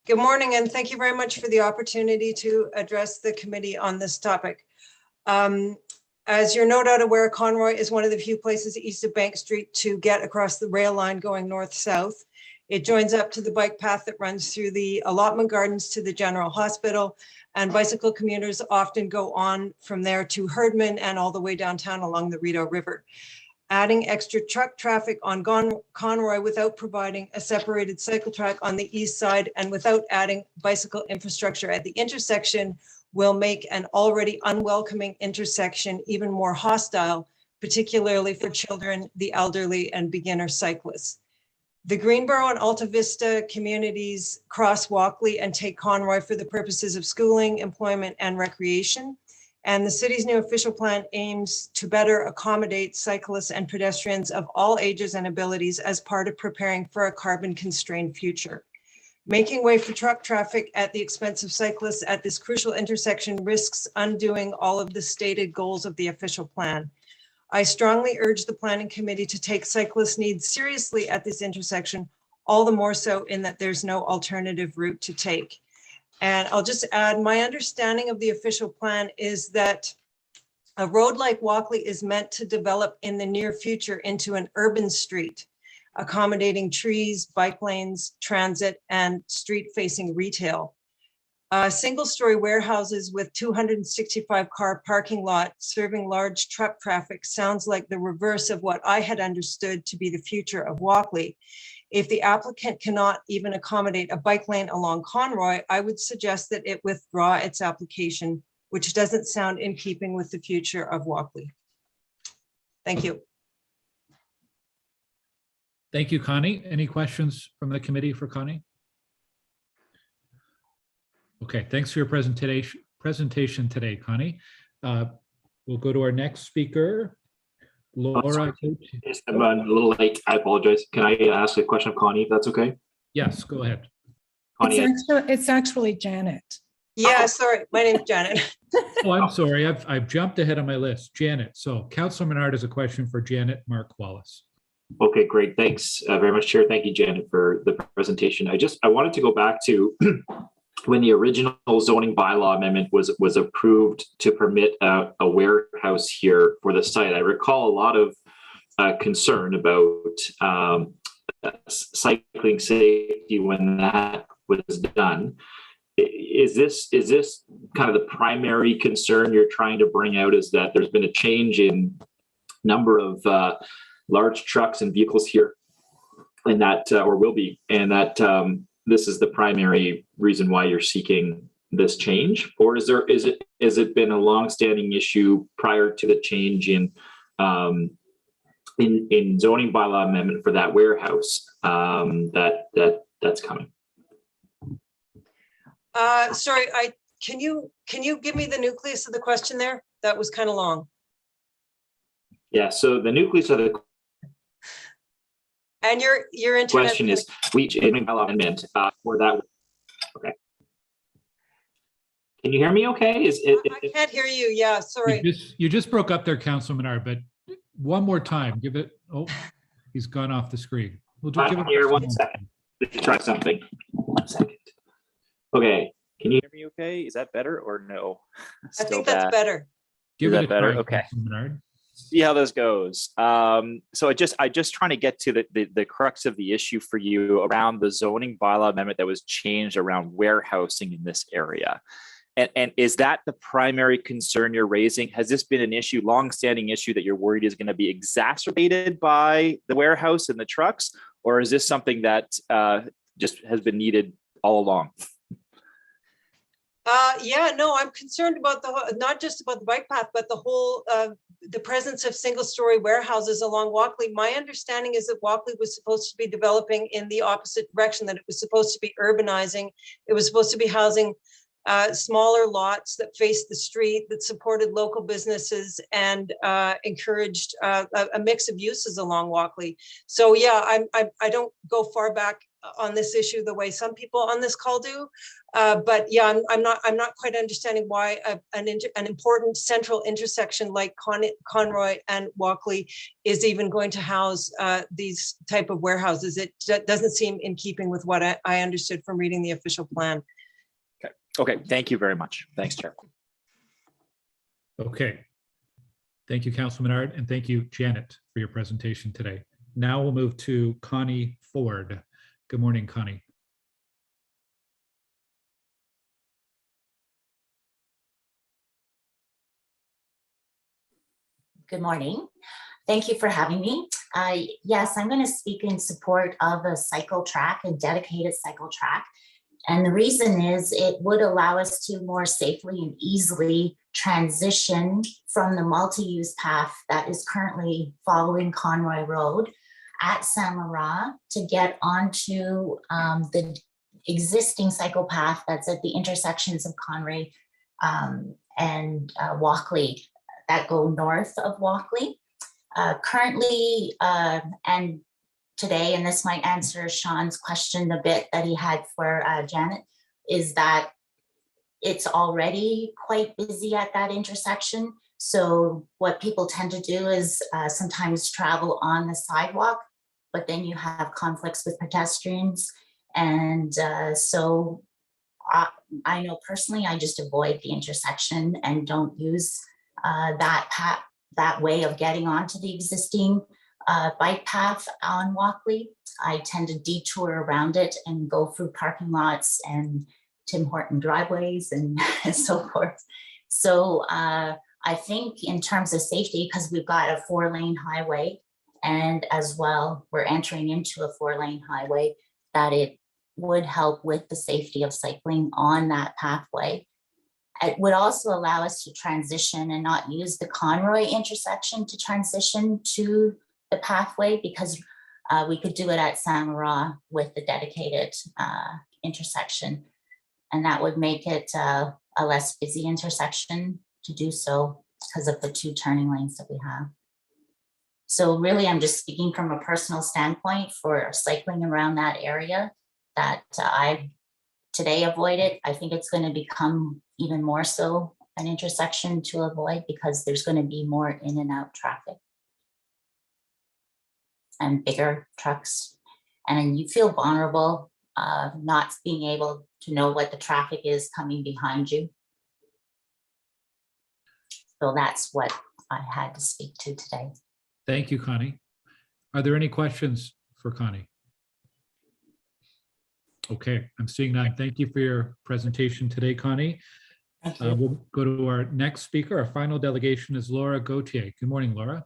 [SPEAKER 4] Good morning, and thank you very much for the opportunity to address the committee on this topic. As you're no doubt aware, Conroy is one of the few places east of Bank Street to get across the rail line going north-south. It joins up to the bike path that runs through the allotment gardens to the General Hospital, and bicycle commuters often go on from there to Herdman and all the way downtown along the Rideau River. Adding extra truck traffic on Conroy without providing a separated cycle track on the east side and without adding bicycle infrastructure at the intersection will make an already unwelcoming intersection even more hostile, particularly for children, the elderly, and beginner cyclists. The Greenboro and Alta Vista communities cross Walkley and take Conroy for the purposes of schooling, employment, and recreation. And the city's new official plan aims to better accommodate cyclists and pedestrians of all ages and abilities as part of preparing for a carbon-constrained future. Making way for truck traffic at the expense of cyclists at this crucial intersection risks undoing all of the stated goals of the official plan. I strongly urge the planning committee to take cyclist needs seriously at this intersection, all the more so in that there's no alternative route to take. And I'll just add, my understanding of the official plan is that a road like Walkley is meant to develop in the near future into an urban street, accommodating trees, bike lanes, transit, and street-facing retail. Single-story warehouses with 265-car parking lot serving large truck traffic sounds like the reverse of what I had understood to be the future of Walkley. If the applicant cannot even accommodate a bike lane along Conroy, I would suggest that it withdraw its application, which doesn't sound in keeping with the future of Walkley. Thank you.
[SPEAKER 1] Thank you, Connie. Any questions from the committee for Connie? Okay, thanks for your presentation today, Connie. We'll go to our next speaker, Laura.
[SPEAKER 13] I'm a little late. I apologize. Can I ask a question of Connie, if that's okay?
[SPEAKER 1] Yes, go ahead.
[SPEAKER 13] Connie,
[SPEAKER 18] It's actually Janet.
[SPEAKER 4] Yeah, sorry, my name's Janet.
[SPEAKER 1] Oh, I'm sorry. I've jumped ahead on my list. Janet. So Councilor Menard has a question for Janet Mark Wallace.
[SPEAKER 13] Okay, great. Thanks very much, Chair. Thank you, Janet, for the presentation. I wanted to go back to when the original zoning bylaw amendment was approved to permit a warehouse here for the site. I recall a lot of concern about cycling safety when that was done. Is this kind of the primary concern you're trying to bring out, is that there's been a change in number of large trucks and vehicles here, and that, or will be, and that this is the primary reason why you're seeking this change? Or is it been a long-standing issue prior to the change in zoning bylaw amendment for that warehouse that's coming?
[SPEAKER 4] Sorry, can you give me the nucleus of the question there? That was kind of long.
[SPEAKER 13] Yeah, so the nucleus of the
[SPEAKER 4] and your internet
[SPEAKER 13] question is which amendment for that. Okay. Can you hear me okay?
[SPEAKER 4] I can't hear you. Yeah, sorry.
[SPEAKER 1] You just broke up there, Councilor Menard, but one more time. Give it. Oh, he's gone off the screen. We'll just give it
[SPEAKER 13] here, 1 second. Let's try something. 1 second. Okay. Can you hear me okay? Is that better or no?
[SPEAKER 4] I think that's better.
[SPEAKER 1] Give it
[SPEAKER 13] a better.
[SPEAKER 1] try,
[SPEAKER 13] Okay.
[SPEAKER 1] Menard.
[SPEAKER 13] See how this goes. So I just trying to get to the crux of the issue for you around the zoning bylaw amendment that was changed around warehousing in this area. And is that the primary concern you're raising? Has this been an issue, long-standing issue that you're worried is going to be exacerbated by the warehouse and the trucks? Or is this something that just has been needed all along?
[SPEAKER 4] Yeah, no, I'm concerned about not just about the bike path, but the whole, the presence of single-story warehouses along Walkley. My understanding is that Walkley was supposed to be developing in the opposite direction, that it was supposed to be urbanizing. It was supposed to be housing smaller lots that faced the street, that supported local businesses and encouraged a mix of uses along Walkley. So yeah, I don't go far back on this issue the way some people on this call do, but yeah, I'm not quite understanding why an important central intersection like Conroy and Walkley is even going to house these type of warehouses. It doesn't seem in keeping with what I understood from reading the official plan.
[SPEAKER 13] Okay, thank you very much. Thanks, Chair.
[SPEAKER 1] Okay. Thank you, Councilor Menard, and thank you, Janet, for your presentation today. Now we'll move to Connie Ford. Good morning, Connie.
[SPEAKER 3] Good morning. Thank you for having me. Yes, I'm going to speak in support of a cycle track, a dedicated cycle track. And the reason is it would allow us to more safely and easily transition from the multi-use path that is currently following Conroy Road at Samara to get onto the existing cycle path that's at the intersections of Conroy and Walkley that go north of Walkley. Currently, and today, and this might answer Sean's question a bit that he had for Janet, is that it's already quite busy at that intersection. So what people tend to do is sometimes travel on the sidewalk, but then you have conflicts with pedestrians. And so I know personally, I just avoid the intersection and don't use that way of getting onto the existing bike path on Walkley. I tend to detour around it and go through parking lots and Tim Horton driveways and so forth. So I think in terms of safety, because we've got a 4-lane highway, and as well, we're entering into a 4-lane highway, that it would help with the safety of cycling on that pathway. It would also allow us to transition and not use the Conroy intersection to transition to the pathway, because we could do it at Saint Laurent with the dedicated intersection. And that would make it a less busy intersection to do so because of the 2 turning lanes that we have. So really, I'm just speaking from a personal standpoint for cycling around that area, that I today avoid it. I think it's going to become even more so an intersection to avoid, because there's going to be more in and out traffic and bigger trucks. And you feel vulnerable not being able to know what the traffic is coming behind you. So that's what I had to speak to today.
[SPEAKER 1] Thank you, Connie. Are there any questions for Connie? Okay, I'm seeing none. Thank you for your presentation today, Connie. We'll go to our next speaker. Our final delegation is Laura Gauthier. Good morning, Laura.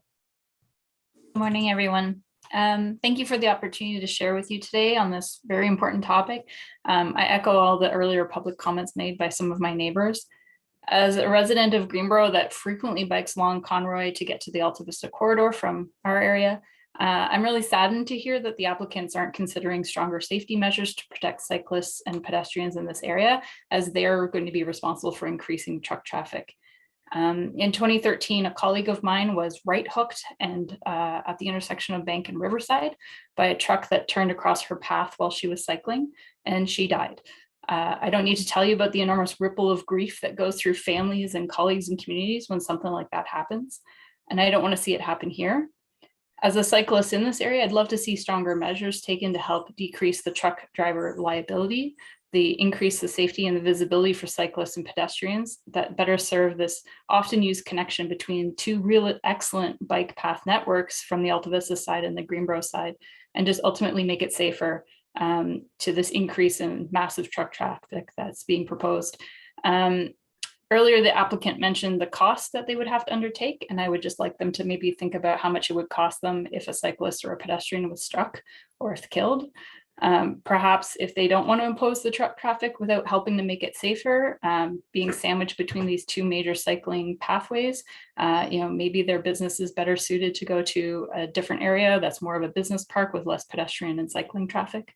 [SPEAKER 9] Good morning, everyone. Thank you for the opportunity to share with you today on this very important topic. I echo all the earlier public comments made by some of my neighbors. As a resident of Greenboro that frequently bikes along Conroy to get to the Alta Vista corridor from our area, I'm really saddened to hear that the applicants aren't considering stronger safety measures to protect cyclists and pedestrians in this area, as they're going to be responsible for increasing truck traffic. In 2013, a colleague of mine was right hooked and at the intersection of Bank and Riverside by a truck that turned across her path while she was cycling, and she died. I don't need to tell you about the enormous ripple of grief that goes through families and colleagues and communities when something like that happens. And I don't want to see it happen here. As a cyclist in this area, I'd love to see stronger measures taken to help decrease the truck driver liability, increase the safety and the visibility for cyclists and pedestrians that better serve this often used connection between 2 real excellent bike path networks from the Alta Vista side and the Greenboro side, and just ultimately make it safer to this increase in massive truck traffic that's being proposed. Earlier, the applicant mentioned the cost that they would have to undertake, and I would just like them to maybe think about how much it would cost them if a cyclist or a pedestrian was struck or if killed. Perhaps if they don't want to impose the truck traffic without helping to make it safer, being sandwiched between these 2 major cycling pathways, maybe their business is better suited to go to a different area that's more of a business park with less pedestrian and cycling traffic.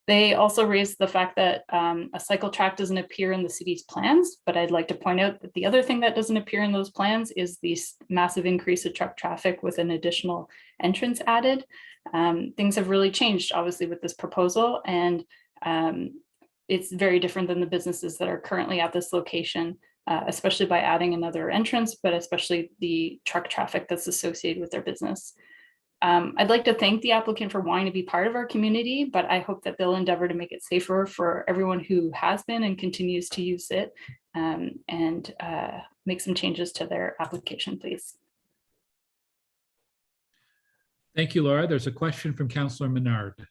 [SPEAKER 9] They also raised the fact that a cycle track doesn't appear in the city's plans, but I'd like to point out that the other thing that doesn't appear in those plans is the massive increase of truck traffic with an additional entrance added. Things have really changed, obviously, with this proposal, and it's very different than the businesses that are currently at this location, especially by adding another entrance, but especially the truck traffic that's associated with their business. I'd like to thank the applicant for wanting to be part of our community, but I hope that they'll endeavor to make it safer for everyone who has been and continues to use it, and make some changes to their application, please.
[SPEAKER 1] Thank you, Laura. There's a question from Councillor Menard.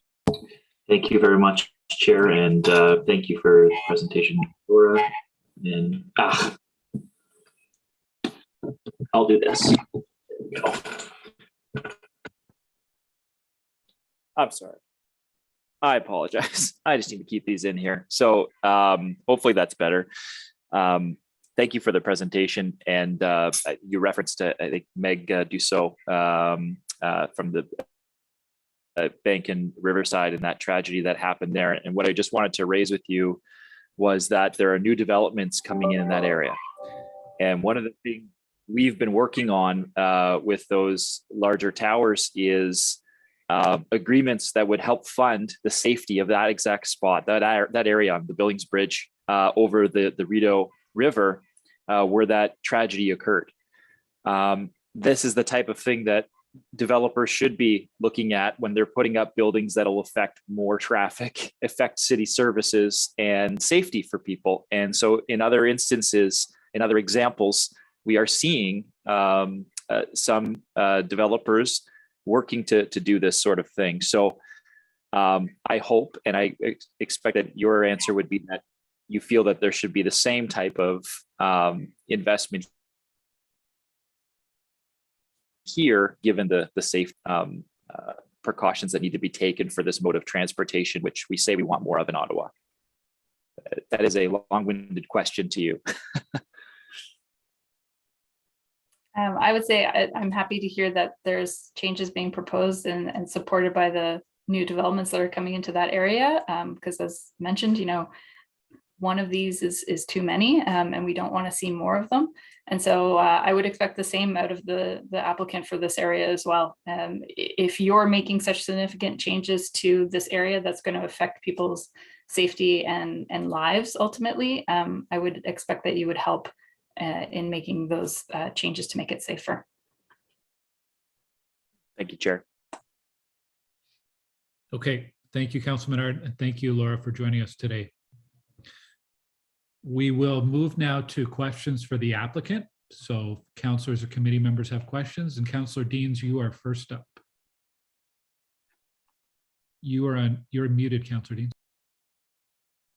[SPEAKER 13] Thank you very much, Chair, and thank you for the presentation, Laura. And I'll do this. There we go. I'm sorry. I apologize. I just need to keep these in here. So hopefully that's better. Thank you for the presentation. And you referenced, I think, Meg Dussault from the Bank and Riverside and that tragedy that happened there. And what I just wanted to raise with you was that there are new developments coming in that area. And one of the things we've been working on with those larger towers is agreements that would help fund the safety of that exact spot, that area on the Billings Bridge over the Rideau River where that tragedy occurred. This is the type of thing that developers should be looking at when they're putting up buildings that'll affect more traffic, affect city services and safety for people. And so in other instances, in other examples, we are seeing some developers working to do this sort of thing. So I hope, and I expect that your answer would be that you feel that there should be the same type of investment here, given the safe precautions that need to be taken for this mode of transportation, which we say we want more of in Ottawa. That is a long-winded question to you.
[SPEAKER 9] I would say I'm happy to hear that there's changes being proposed and supported by the new developments that are coming into that area. Because as mentioned, one of these is too many, and we don't want to see more of them. And so I would expect the same out of the applicant for this area as well. If you're making such significant changes to this area that's going to affect people's safety and lives ultimately, I would expect that you would help in making those changes to make it safer.
[SPEAKER 13] Thank you, Chair.
[SPEAKER 1] Okay, thank you, Councilman Art, and thank you, Laura, for joining us today. We will move now to questions for the applicant. So councilors or committee members have questions, and Councilor Deans, you are first up. You're muted, Councilor Deans.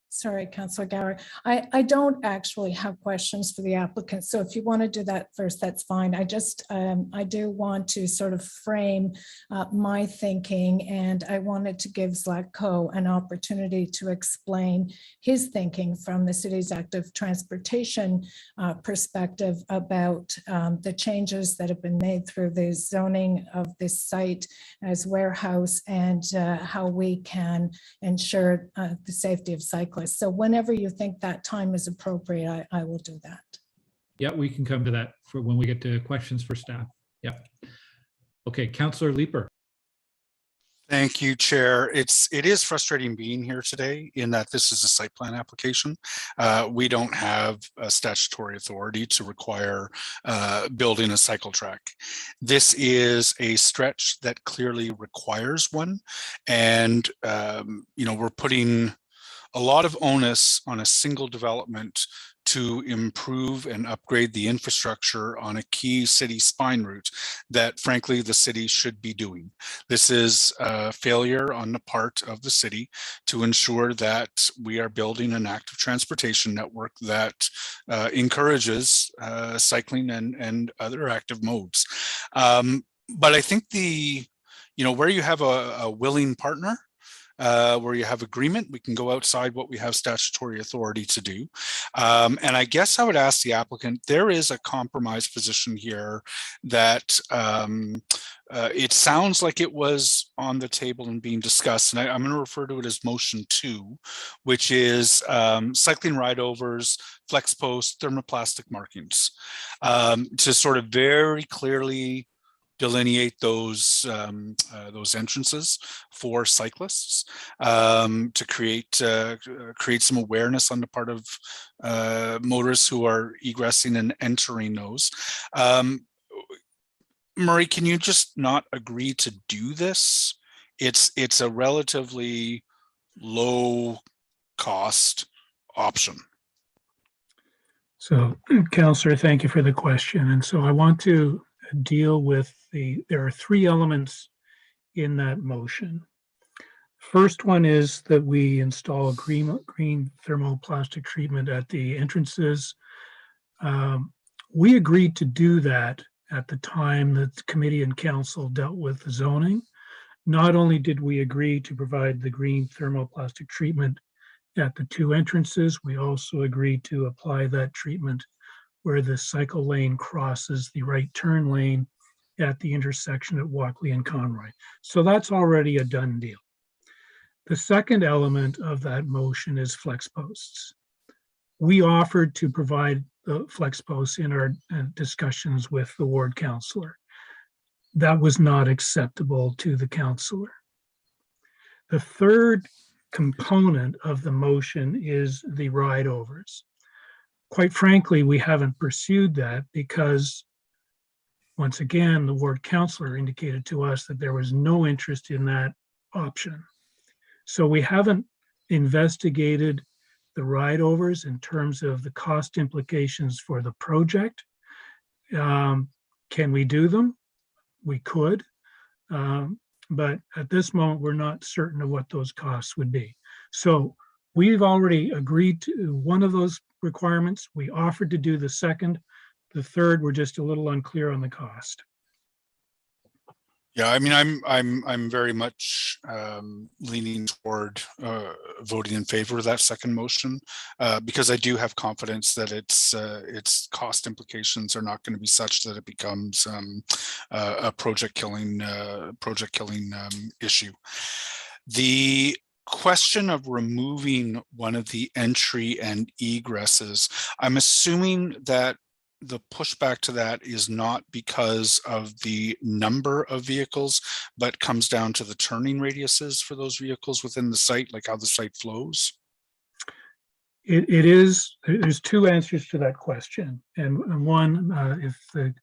[SPEAKER 18] Sorry, Councillor Gower. I don't actually have questions for the applicant. So if you want to do that first, that's fine. I just, I do want to sort of frame my thinking, and I wanted to give Zlatko an opportunity to explain his thinking from the city's active transportation perspective about the changes that have been made through the zoning of this site as warehouse, and how we can ensure the safety of cyclists. So whenever you think that time is appropriate, I will do that.
[SPEAKER 1] Yeah, we can come to that for when we get to questions for staff. Yeah. Okay, Councillor Leeper.
[SPEAKER 12] Thank you, Chair. It is frustrating being here today in that this is a site plan application. We don't have a statutory authority to require building a cycle track. This is a stretch that clearly requires one, and we're putting a lot of onus on a single development to improve and upgrade the infrastructure on a key city spine route that, frankly, the city should be doing. This is a failure on the part of the city to ensure that we are building an active transportation network that encourages cycling and other active modes. But I think where you have a willing partner, where you have agreement, we can go outside what we have statutory authority to do. And I guess I would ask the applicant, there is a compromise position here that it sounds like it was on the table and being discussed, and I'm going to refer to it as motion 2, which is cycling ride-overs, flex posts, thermoplastic markings, to sort of very clearly delineate those entrances for cyclists, to create some awareness on the part of motorists who are egressing and entering those. Murray, can you just not agree to do this? It's a relatively low cost option.
[SPEAKER 21] So, Councillor, thank you for the question. And so I want to deal with there are 3 elements in that motion. First one is that we install green thermoplastic treatment at the entrances. We agreed to do that at the time that the committee and council dealt with the zoning. Not only did we agree to provide the green thermoplastic treatment at the 2 entrances, we also agreed to apply that treatment where the cycle lane crosses the right turn lane at the intersection at Walkley and Conroy. So that's already a done deal. The second element of that motion is flex posts. We offered to provide the flex posts in our discussions with the ward councillor. that was not acceptable to the councillor. The third component of the motion is the ride-overs. Quite frankly, we haven't pursued that because, once again, the ward councillor indicated to us that there was no interest in that option. So we haven't investigated the ride-overs in terms of the cost implications for the project. Can we do them? We could. But at this moment, we're not certain of what those costs would be. So we've already agreed to one of those requirements. We offered to do the second. The third, we're just a little unclear on the cost.
[SPEAKER 12] Yeah, I mean, I'm very much leaning toward voting in favor of that second motion because I do have confidence that its cost implications are not going to be such that it becomes a project killing issue. The question of removing one of the entry and egresses, I'm assuming that the pushback to that is not because of the number of vehicles, but comes down to the turning radiuses for those vehicles within the site, like how the site flows?
[SPEAKER 21] There's two answers to that question. And one, if the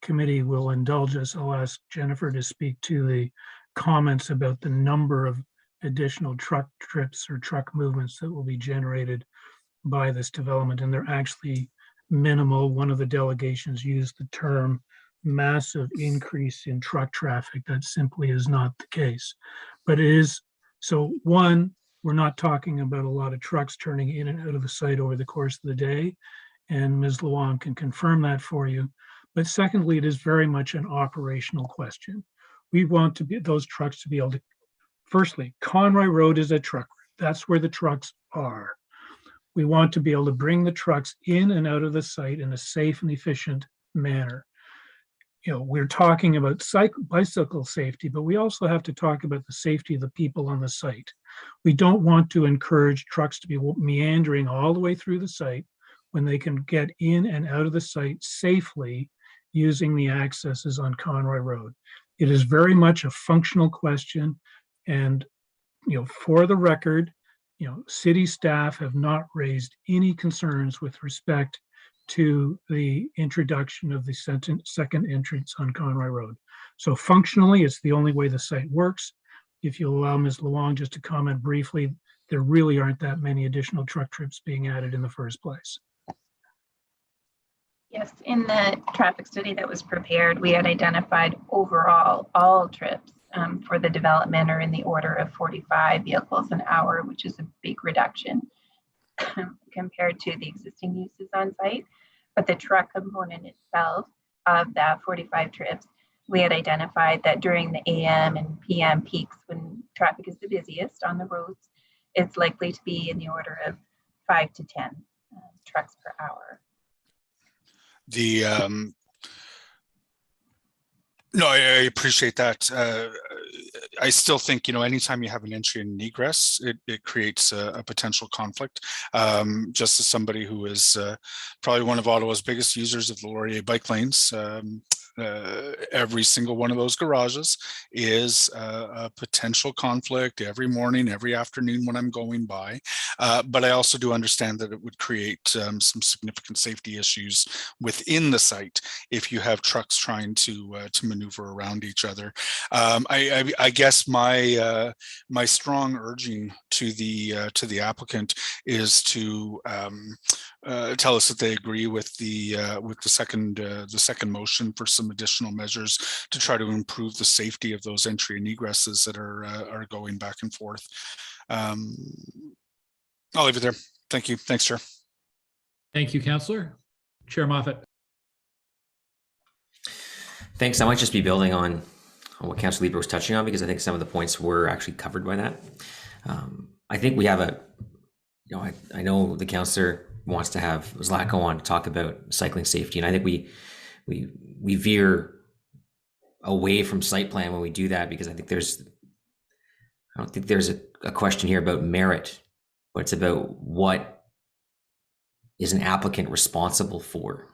[SPEAKER 21] committee will indulge us, I'll ask Jennifer to speak to the comments about the number of additional truck trips or truck movements that will be generated by this development. And they're actually minimal. One of the delegations used the term massive increase in truck traffic. That simply is not the case. But it is, so one, we're not talking about a lot of trucks turning in and out of the site over the course of the day. And Ms. Luong can confirm that for you. But secondly, it is very much an operational question. We want to be those trucks to be able to, firstly, Conroy Road is a truck route. That's where the trucks are. We want to be able to bring the trucks in and out of the site in a safe and efficient manner. You know, we're talking about bicycle safety, but we also have to talk about the safety of the people on the site. We don't want to encourage trucks to be meandering all the way through the site when they can get in and out of the site safely using the accesses on Conroy Road. It is very much a functional question, and for the record, city staff have not raised any concerns with respect to the introduction of the second entrance on Conroy Road. So functionally, it's the only way the site works. If you'll allow Ms. Luong just to comment briefly, there really aren't that many additional truck trips being added in the first place.
[SPEAKER 11] Yes, in the traffic study that was prepared, we had identified overall all trips for the development are in the order of 45 vehicles an hour, which is a big reduction compared to the existing uses on site. But the truck component itself of that 45 trips, we had identified that during the AM and PM peaks when traffic is the busiest on the roads, it's likely to be in the order of 5 to 10 trucks per hour.
[SPEAKER 12] No, I appreciate that. I still think, anytime you have an entry and an egress, it creates a potential conflict. Just as somebody who is probably one of Ottawa's biggest users of the Laurier bike lanes, every single one of those garages is a potential conflict every morning, every afternoon when I'm going by. But I also do understand that it would create some significant safety issues within the site if you have trucks trying to maneuver around each other. I guess my strong urging to the applicant is to tell us that they agree with the second motion for some additional measures to try to improve the safety of those entry and egresses that are going back and forth. I'll leave it there. Thank you. Thanks, Chair.
[SPEAKER 1] Thank you, Councillor. Chair Moffat.
[SPEAKER 22] Thanks. I might just be building on what Councillor Lieber was touching on, because I think some of the points were actually covered by that. I think we have I know the councillor wants to have Zlatko on to talk about cycling safety, and I think we veer away from site plan when we do that, because I don't think there's a question here about merit, but it's about what is an applicant responsible for.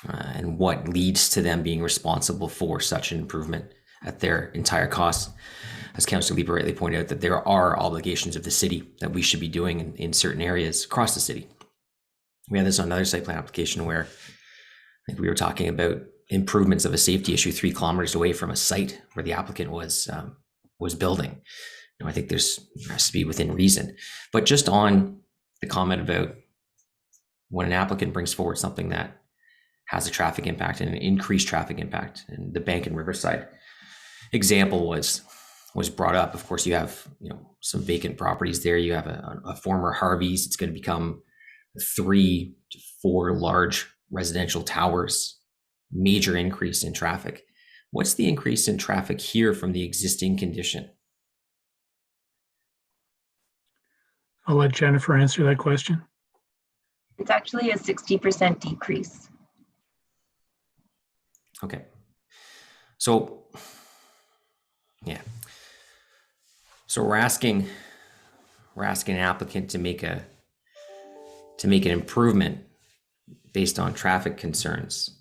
[SPEAKER 22] and what leads to them being responsible for such an improvement at their entire cost. As Councillor Lieber rightly pointed out, that there are obligations of the city that we should be doing in certain areas across the city. We had this on another site plan application where I think we were talking about improvements of a safety issue 3 kilometers away from a site where the applicant was building. I think there has to be within reason. But just on the comment about when an applicant brings forward something that has a traffic impact and an increased traffic impact, and the Bank and Riverside example was brought up. Of course, you have some vacant properties there. You have a former Harvey's. It's going to become 3 to 4 large residential towers. Major increase in traffic. What's the increase in traffic here from the existing condition?
[SPEAKER 21] I'll let Jennifer answer that question.
[SPEAKER 11] It's actually a 60% decrease.
[SPEAKER 22] Okay. So, yeah. So we're asking an applicant to make an improvement based on traffic concerns,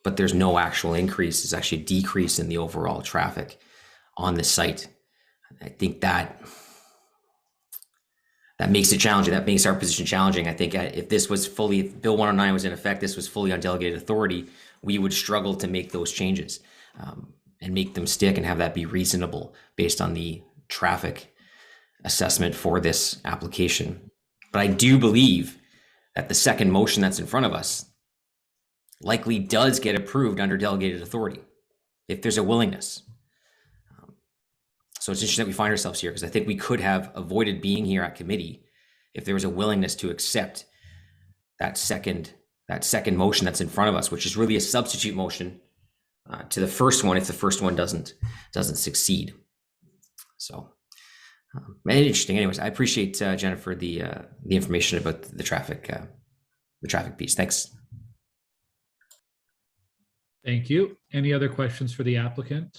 [SPEAKER 22] but there's no actual increase. It's actually a decrease in the overall traffic on the site. I think that makes it challenging. That makes our position challenging. I think if this was fully, if Bill 109 was in effect, this was fully on delegated authority, we would struggle to make those changes and make them stick and have that be reasonable based on the traffic assessment for this application. But I do believe that the second motion that's in front of us likely does get approved under delegated authority if there's a willingness. So it's interesting that we find ourselves here, because I think we could have avoided being here at committee if there was a willingness to accept that second motion that's in front of us, which is really a substitute motion to the first one if the first one doesn't succeed. So interesting. Anyways, I appreciate Jennifer the information about the traffic piece. Thanks.
[SPEAKER 1] Thank you. Any other questions for the applicant?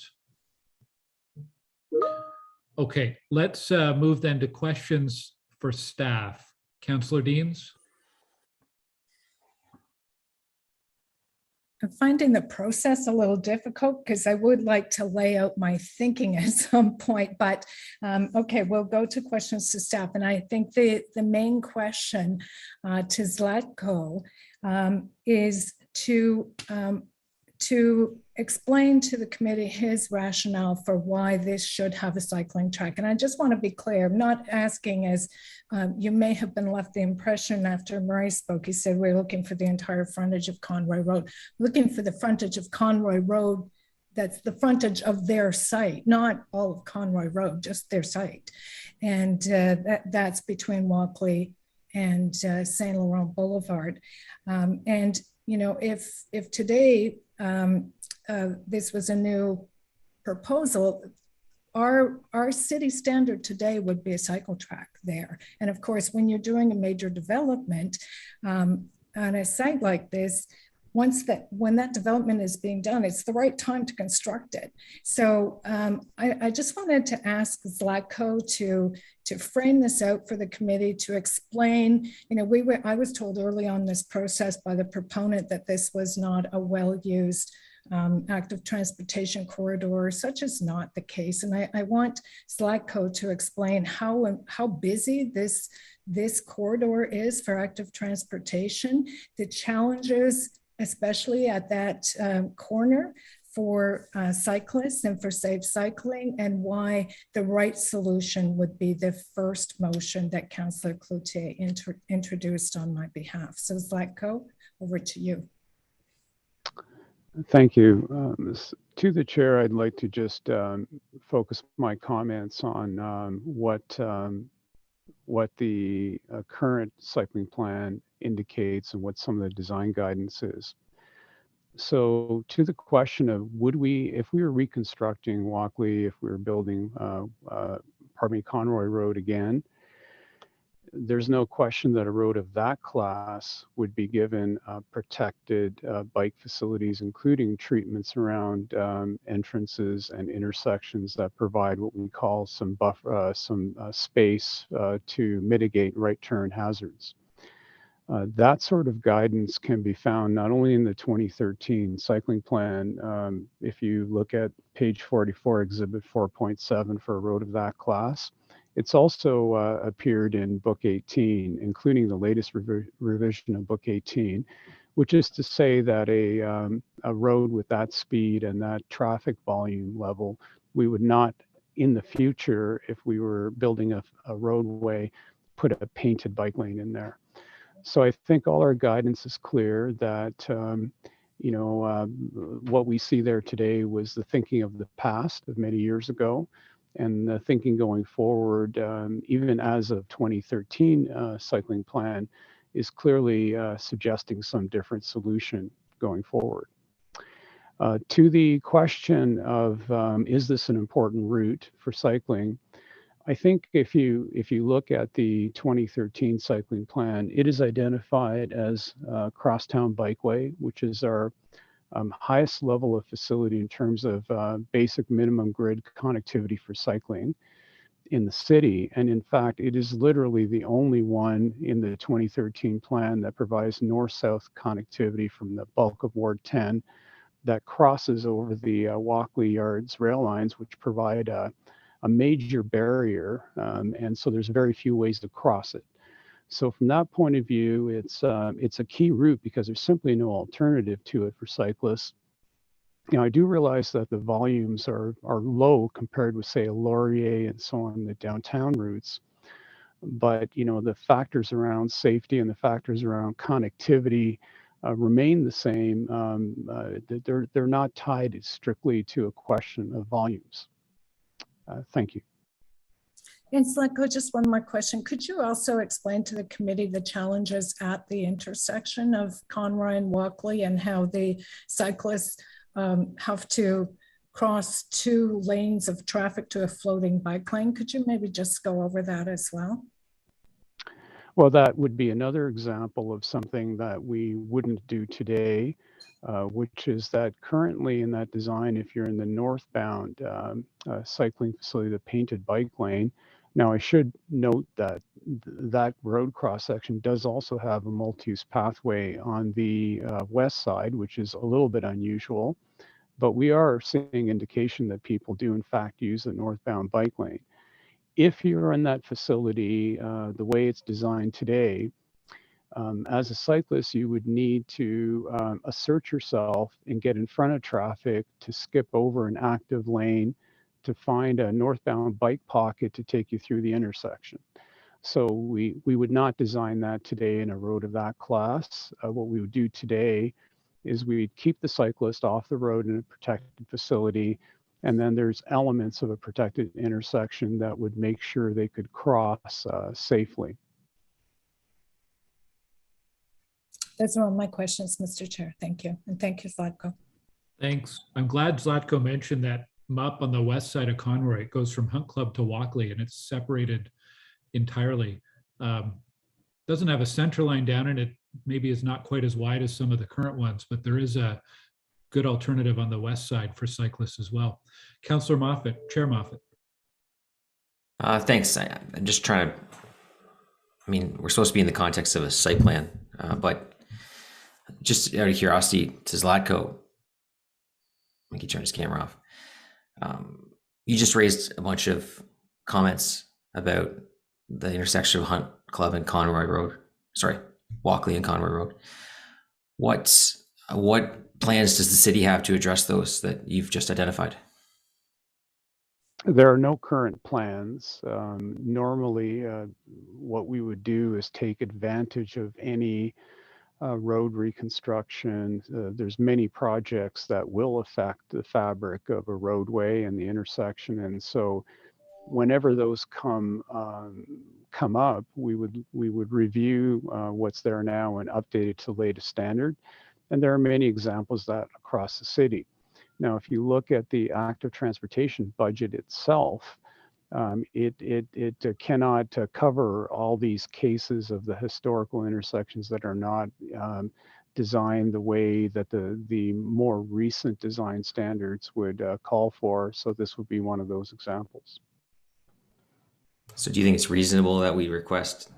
[SPEAKER 1] Okay, let's move then to questions for staff. Councillor Deans?
[SPEAKER 18] I'm finding the process a little difficult because I would like to lay out my thinking at some point, but okay, we'll go to questions to staff. And I think the main question to Zlatko is to explain to the committee his rationale for why this should have a cycling track. And I just want to be clear, I'm not asking, as you may have been left the impression after Murray spoke, he said, we're looking for the entire frontage of Conroy Road. Looking for the frontage of Conroy Road, that's the frontage of their site, not all of Conroy Road, just their site. And that's between Walkley and Saint Laurent Boulevard. And, if today, this was a new proposal, our city standard today would be a cycle track there. And of course, when you're doing a major development on a site like this, when that development is being done, it's the right time to construct it. So I just wanted to ask Zlatko to frame this out for the committee, to explain, I was told early on this process by the proponent that this was not a well-used active transportation corridor. Such is not the case. And I want Zlatko to explain how busy this corridor is for active transportation, the challenges, especially at that corner for cyclists and for safe cycling, and why the right solution would be the first motion that Councillor Cloutier introduced on my behalf. So Zlatko, over to you.
[SPEAKER 2] Thank you. To the chair, I'd like to just focus my comments on what the current cycling plan indicates and what some of the design guidance is. So to the question of if we were reconstructing Walkley, if we were building, Conroy Road again, there's no question that a road of that class would be given protected bike facilities, including treatments around entrances and intersections that provide what we call some buffer, space to mitigate right turn hazards. That sort of guidance can be found not only in the 2013 cycling plan. If you look at page 44, exhibit 4.7 for a road of that class, it's also appeared in book 18, including the latest revision of book 18, which is to say that a road with that speed and that traffic volume level, we would not in the future, if we were building a roadway, put a painted bike lane in there. So I think all our guidance is clear that, what we see there today was the thinking of the past of many years ago, and the thinking going forward, even as of 2013 cycling plan, is clearly suggesting some different solution going forward. To the question of is this an important route for cycling? I think if you look at the 2013 cycling plan, it is identified as Crosstown Bikeway, which is our highest level of facility in terms of basic minimum grid connectivity for cycling in the city. And in fact, it is literally the only one in the 2013 plan that provides north-south connectivity from the bulk of Ward 10 that crosses over the Walkley Yards rail lines, which provide a major barrier, and so there's very few ways to cross it. So from that point of view, it's a key route because there's simply no alternative to it for cyclists. I do realize that the volumes are low compared with, say, a Laurier and so on, the downtown routes. But the factors around safety and the factors around connectivity remain the same. They're not tied strictly to a question of volumes. Thank you.
[SPEAKER 18] And Zlatko, just one more question. Could you also explain to the committee the challenges at the intersection of Conroy and Walkley and how the cyclists have to cross 2 lanes of traffic to a floating bike lane? Could you maybe just go over that as well?
[SPEAKER 2] Well, that would be another example of something that we wouldn't do today, which is that currently in that design, if you're in the northbound cycling facility, the painted bike lane. Now, I should note that that road cross-section does also have a multi-use pathway on the west side, which is a little bit unusual, but we are seeing indication that people do in fact use the northbound bike lane. If you're in that facility, the way it's designed today, as a cyclist, you would need to assert yourself and get in front of traffic to skip over an active lane to find a northbound bike pocket to take you through the intersection. So we would not design that today in a road of that class. What we would do today is we'd keep the cyclist off the road in a protected facility, and then there's elements of a protected intersection that would make sure they could cross safely.
[SPEAKER 18] Those are all my questions, Mr. Chair. Thank you. And thank you, Zlatko.
[SPEAKER 1] Thanks. I'm glad Zlatko mentioned that up on the west side of Conroy. It goes from Hunt Club to Walkley, and it's separated entirely. Doesn't have a center line down, and it maybe is not quite as wide as some of the current ones, but there is a good alternative on the west side for cyclists as well. Councillor Moffat, Chair Moffat.
[SPEAKER 22] Thanks. I'm just trying to, we're supposed to be in the context of a site plan, but just out of curiosity to Zlatko, I can turn his camera off. You just raised a bunch of comments about the intersection of Hunt Club and Conroy Road. Sorry, Walkley and Conroy Road. What plans does the city have to address those that you've just identified?
[SPEAKER 2] There are no current plans. Normally, what we would do is take advantage of any road reconstruction. There's many projects that will affect the fabric of a roadway and the intersection, and so whenever those come up, we would review what's there now and update it to the latest standard. And there are many examples of that across the city. Now, if you look at the active transportation budget itself, it cannot cover all these cases of the historical intersections that are not designed the way that the more recent design standards would call for. So this would be one of those examples.
[SPEAKER 22] So do you think it's reasonable that we request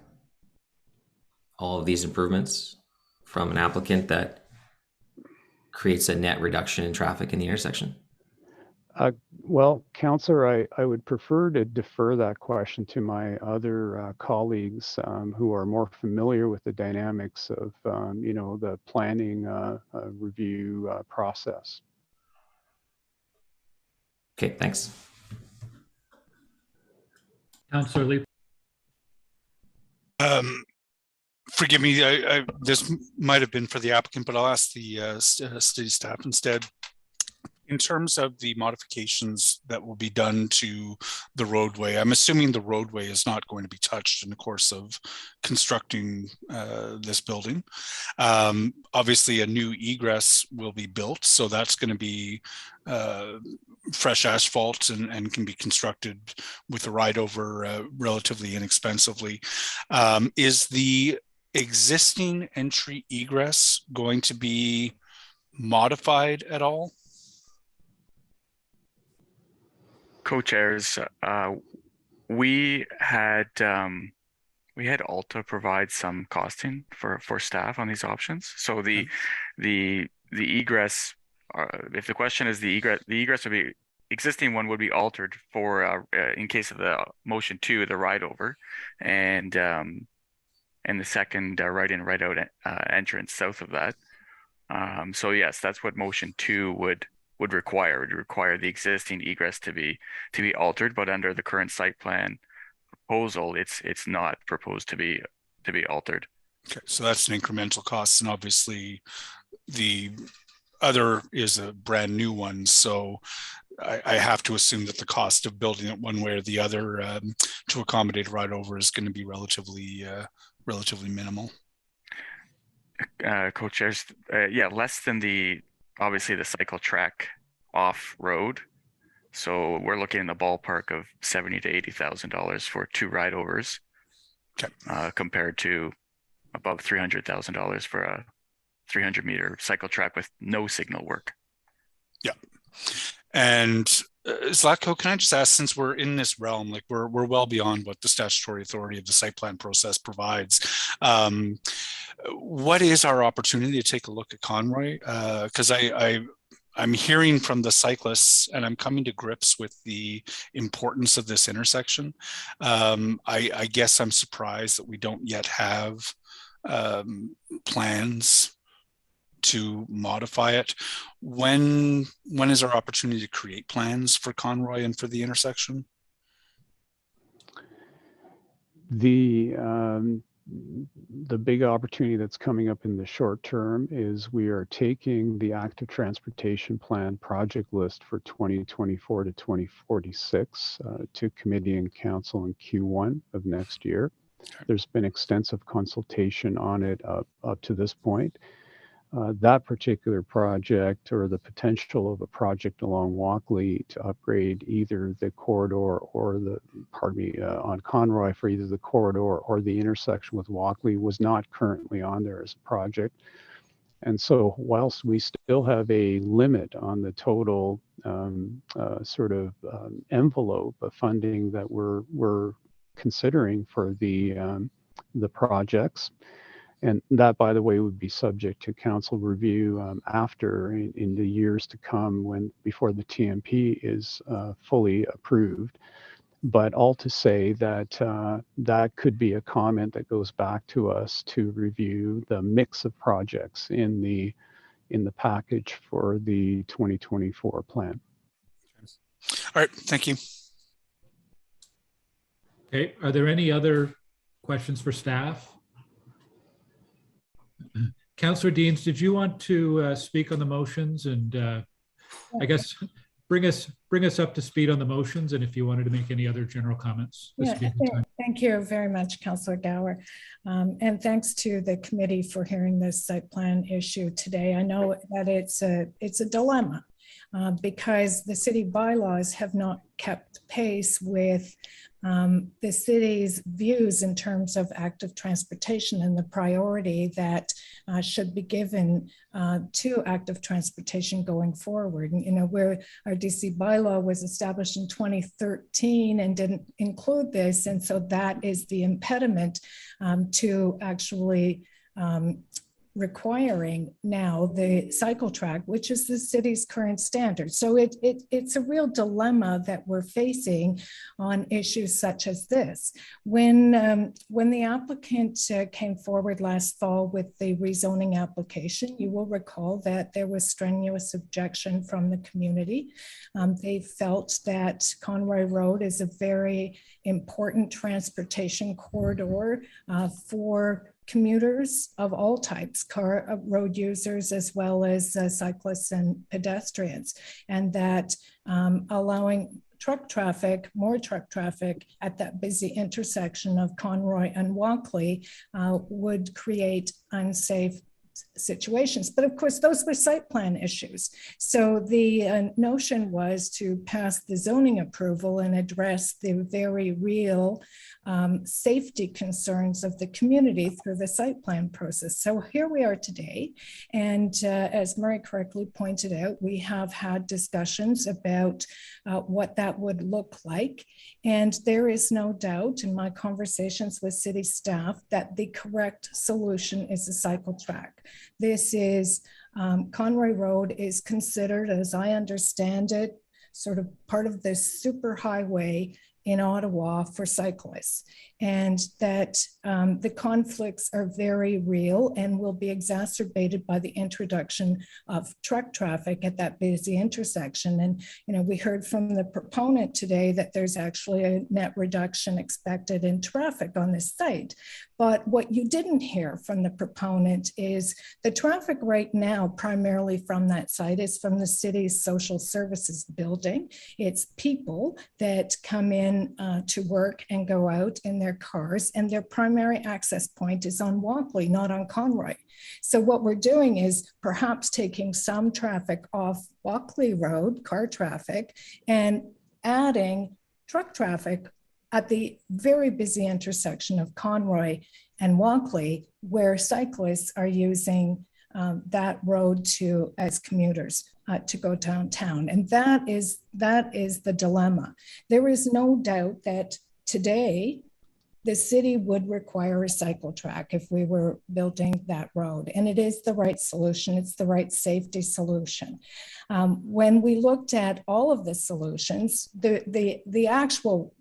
[SPEAKER 22] all of these improvements from an applicant that creates a net reduction in traffic in the intersection?
[SPEAKER 2] Well, Councillor, I would prefer to defer that question to my other colleagues who are more familiar with the dynamics of, the planning review process.
[SPEAKER 22] Okay, thanks.
[SPEAKER 1] Councillor Lee.
[SPEAKER 12] Forgive me, this might have been for the applicant, but I'll ask the city staff instead. In terms of the modifications that will be done to the roadway, I'm assuming the roadway is not going to be touched in the course of constructing this building. Obviously, a new egress will be built, so that's going to be fresh asphalt and can be constructed with a ride over relatively inexpensively. Is the existing entry egress going to be modified at all?
[SPEAKER 20] Co-chairs, we had Alta provide some costing for staff on these options. So the egress, if the question is the egress would be, existing one would be altered for in case of the motion 2, the ride over, and the second right in right out entrance south of that. So yes, that's what motion 2 would require. It would require the existing egress to be altered, but under the current site plan proposal, it's not proposed to be altered.
[SPEAKER 12] Okay, so that's an incremental cost, and obviously the other is a brand new one. So I have to assume that the cost of building it one way or the other to accommodate a ride over is going to be relatively minimal.
[SPEAKER 20] Co-chairs, yeah, less than obviously the cycle track off road. So we're looking in the ballpark of $70,000 to $80,000 for 2 ride overs, compared to above $300,000 for a 300-meter cycle track with no signal work.
[SPEAKER 12] Yeah. And Zlatko, can I just ask, since we're in this realm, like we're well beyond what the statutory authority of the site plan process provides, what is our opportunity to take a look at Conroy? Because I'm hearing from the cyclists, and I'm coming to grips with the importance of this intersection. I guess I'm surprised that we don't yet have plans to modify it. When is our opportunity to create plans for Conroy and for the intersection?
[SPEAKER 2] The big opportunity that's coming up in the short term is we are taking the active transportation plan project list for 2024 to 2046 to committee and council in Q1 of next year. There's been extensive consultation on it up to this point. That particular project, or the potential of a project along Walkley to upgrade either the corridor or on Conroy for either the corridor or the intersection with Walkley, was not currently on there as a project. And so whilst we still have a limit on the total envelope of funding that we're considering for the projects, and that, by the way, would be subject to council review after in the years to come, before the TMP is fully approved. But all to say that that could be a comment that goes back to us to review the mix of projects in the package for the 2024 plan.
[SPEAKER 12] All right, thank you.
[SPEAKER 1] Okay, are there any other questions for staff? Councillor Deans, did you want to speak on the motions, and I guess bring us up to speed on the motions, and if you wanted to make any other general comments?
[SPEAKER 18] Thank you very much, Councillor Gower, and thanks to the committee for hearing this site plan issue today. I know that it's a dilemma. because the city bylaws have not kept pace with the city's views in terms of active transportation and the priority that should be given to active transportation going forward. And, you know, where our DC bylaw was established in 2013 and didn't include this. And so that is the impediment to actually requiring now the cycle track, which is the city's current standard. So it's a real dilemma that we're facing on issues such as this. When the applicant came forward last fall with the rezoning application, you will recall that there was strenuous objection from the community. They felt that Conroy Road is a very important transportation corridor for commuters of all types, road users, as well as cyclists and pedestrians, and that allowing more truck traffic at that busy intersection of Conroy and Walkley would create unsafe situations. But of course, those were site plan issues. So the notion was to pass the zoning approval and address the very real safety concerns of the community through the site plan process. So here we are today. And as Murray correctly pointed out, we have had discussions about what that would look like. And there is no doubt in my conversations with city staff that the correct solution is a cycle track. This is Conroy Road is considered, as I understand it, sort of part of this super highway in Ottawa for cyclists, and that the conflicts are very real and will be exacerbated by the introduction of truck traffic at that busy intersection. And, you know, we heard from the proponent today that there's actually a net reduction expected in traffic on this site. But what you didn't hear from the proponent is the traffic right now, primarily from that site, is from the city's social services building. It's people that come in to work and go out in their cars, and their primary access point is on Walkley, not on Conroy. So what we're doing is perhaps taking some traffic off Walkley Road, car traffic, and adding truck traffic at the very busy intersection of Conroy and Walkley, where cyclists are using that road as commuters to go downtown. And that is the dilemma. There is no doubt that today the city would require a cycle track if we were building that road. And it is the right solution. It's the right safety solution. When we looked at all of the solutions, the actual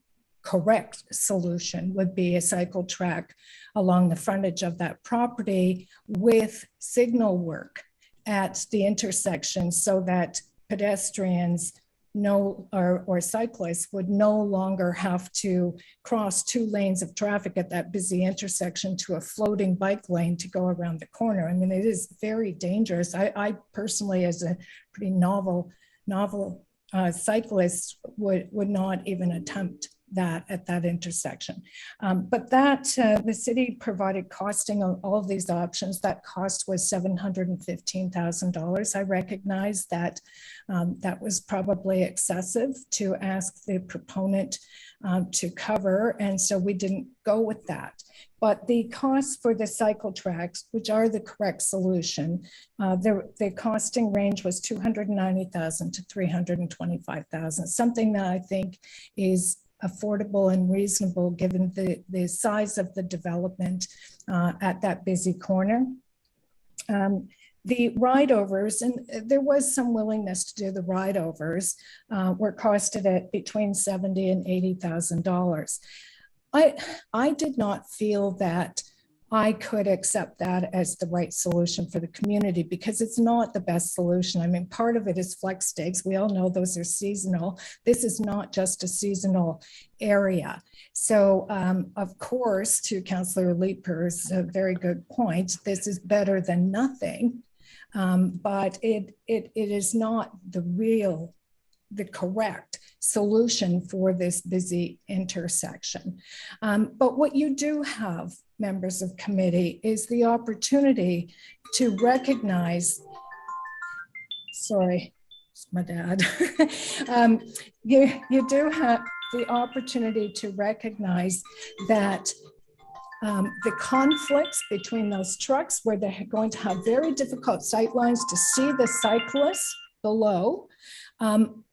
[SPEAKER 18] correct solution would be a cycle track along the frontage of that property with signal work at the intersection so that pedestrians or cyclists would no longer have to cross 2 lanes of traffic at that busy intersection to a floating bike lane to go around the corner. I mean, it is very dangerous. I personally, as a pretty novel cyclist, would not even attempt that at that intersection. But the city provided costing on all of these options. That cost was $715,000. I recognize that that was probably excessive to ask the proponent to cover, and so we didn't go with that. But the costs for the cycle tracks, which are the correct solution, the costing range was $290,000 to $325,000, something that I think is affordable and reasonable given the size of the development at that busy corner. The ride-overs, and there was some willingness to do the ride-overs, were costed at between $70,000 and $80,000. I did not feel that I could accept that as the right solution for the community because it's not the best solution. I mean, part of it is flex stakes. We all know those are seasonal. This is not just a seasonal area. So of course, to Councillor Leeper's very good point, this is better than nothing, but it is not the correct solution for this busy intersection. But what you do have, members of committee, is the opportunity to recognize, sorry, it's my dad. You do have the opportunity to recognize that the conflicts between those trucks where they're going to have very difficult sight lines to see the cyclists below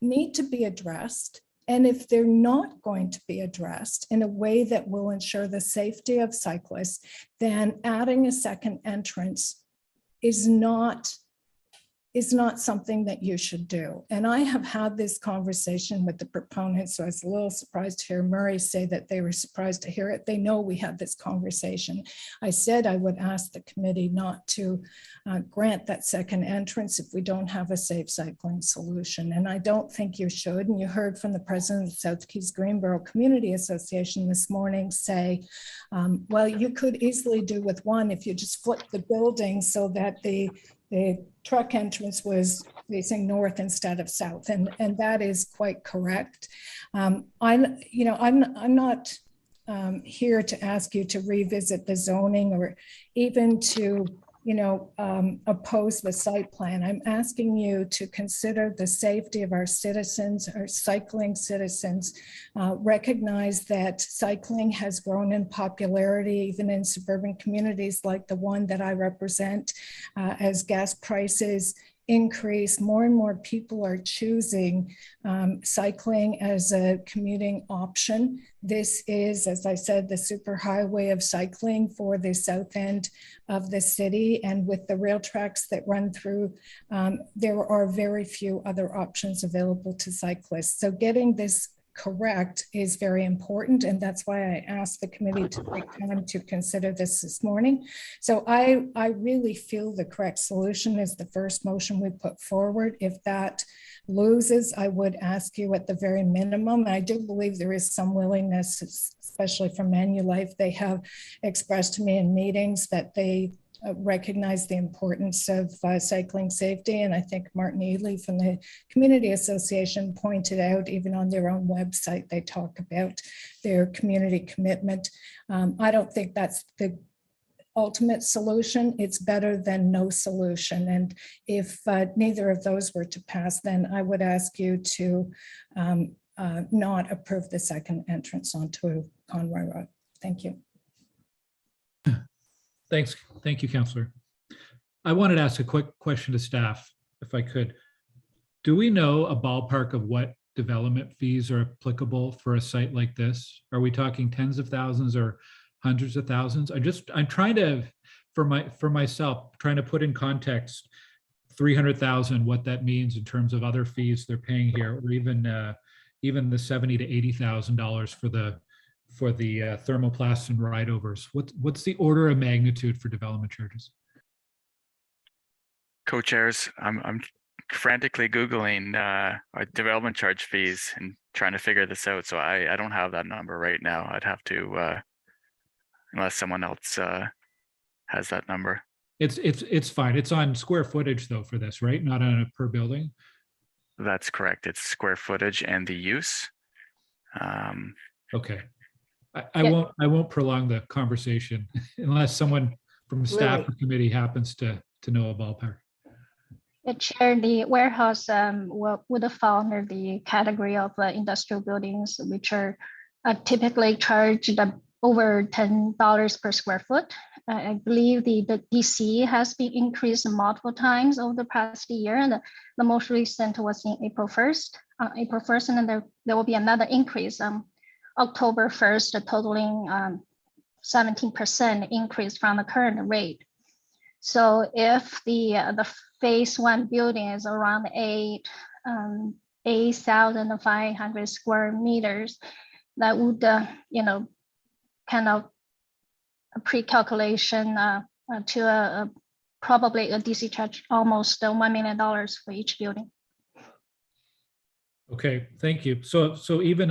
[SPEAKER 18] need to be addressed. And if they're not going to be addressed in a way that will ensure the safety of cyclists, then adding a second entrance is not something that you should do. And I have had this conversation with the proponents, so I was a little surprised to hear Murray say that they were surprised to hear it. They know we had this conversation. I said I would ask the committee not to grant that second entrance if we don't have a safe cycling solution. And I don't think you should. And you heard from the president of the South Keys Greenboro Community Association this morning say, well, you could easily do with one if you just flip the building so that the truck entrance was facing north instead of south, and that is quite correct. I'm not here to ask you to revisit the zoning or even to oppose the site plan. I'm asking you to consider the safety of our citizens, our cycling citizens, recognize that cycling has grown in popularity even in suburban communities like the one that I represent. As gas prices increase, more and more people are choosing cycling as a commuting option. This is, as I said, the superhighway of cycling for the south end of the city. And with the rail tracks that run through, there are very few other options available to cyclists. So getting this correct is very important, and that's why I asked the committee to take time to consider this morning. So I really feel the correct solution is the first motion we put forward. If that loses, I would ask you at the very minimum. I do believe there is some willingness, especially from Manulife. They have expressed to me in meetings that they recognize the importance of cycling safety. And I think Martin Ely from the Community Association pointed out, even on their own website, they talk about their community commitment. I don't think that's the ultimate solution. It's better than no solution. And if neither of those were to pass, then I would ask you to not approve the second entrance onto Conroy Road. Thank you.
[SPEAKER 1] Thanks. Thank you, Councillor. I wanted to ask a quick question to staff, if I could. Do we know a ballpark of what development fees are applicable for a site like this? Are we talking tens of thousands or hundreds of thousands? I'm trying to, for myself, trying to put in context 300,000, what that means in terms of other fees they're paying here, or even the $70,000 to $80,000 for the thermoplasts and ride-overs. What's the order of magnitude for development charges?
[SPEAKER 20] Co-chairs, I'm frantically Googling development charge fees and trying to figure this out. So I don't have that number right now. I'd have to, unless someone else has that number.
[SPEAKER 1] It's fine. It's on square footage though for this, right? Not on a per building?
[SPEAKER 20] That's correct. It's square footage and the use.
[SPEAKER 1] Okay. I won't prolong the conversation unless someone from staff or committee happens to know a ballpark.
[SPEAKER 14] Chair, the warehouse would fall under the category of industrial buildings, which are typically charged over $10 per square foot. I believe the DC has been increased multiple times over the past year, and the most recent was in April 1st, and then there will be another increase October 1st, totaling 17% increase from the current rate. So if the phase one building is around 8,500 square meters, that would kind of a pre-calculation to probably a DC charge almost $1 million for each building.
[SPEAKER 1] Okay, thank you. So even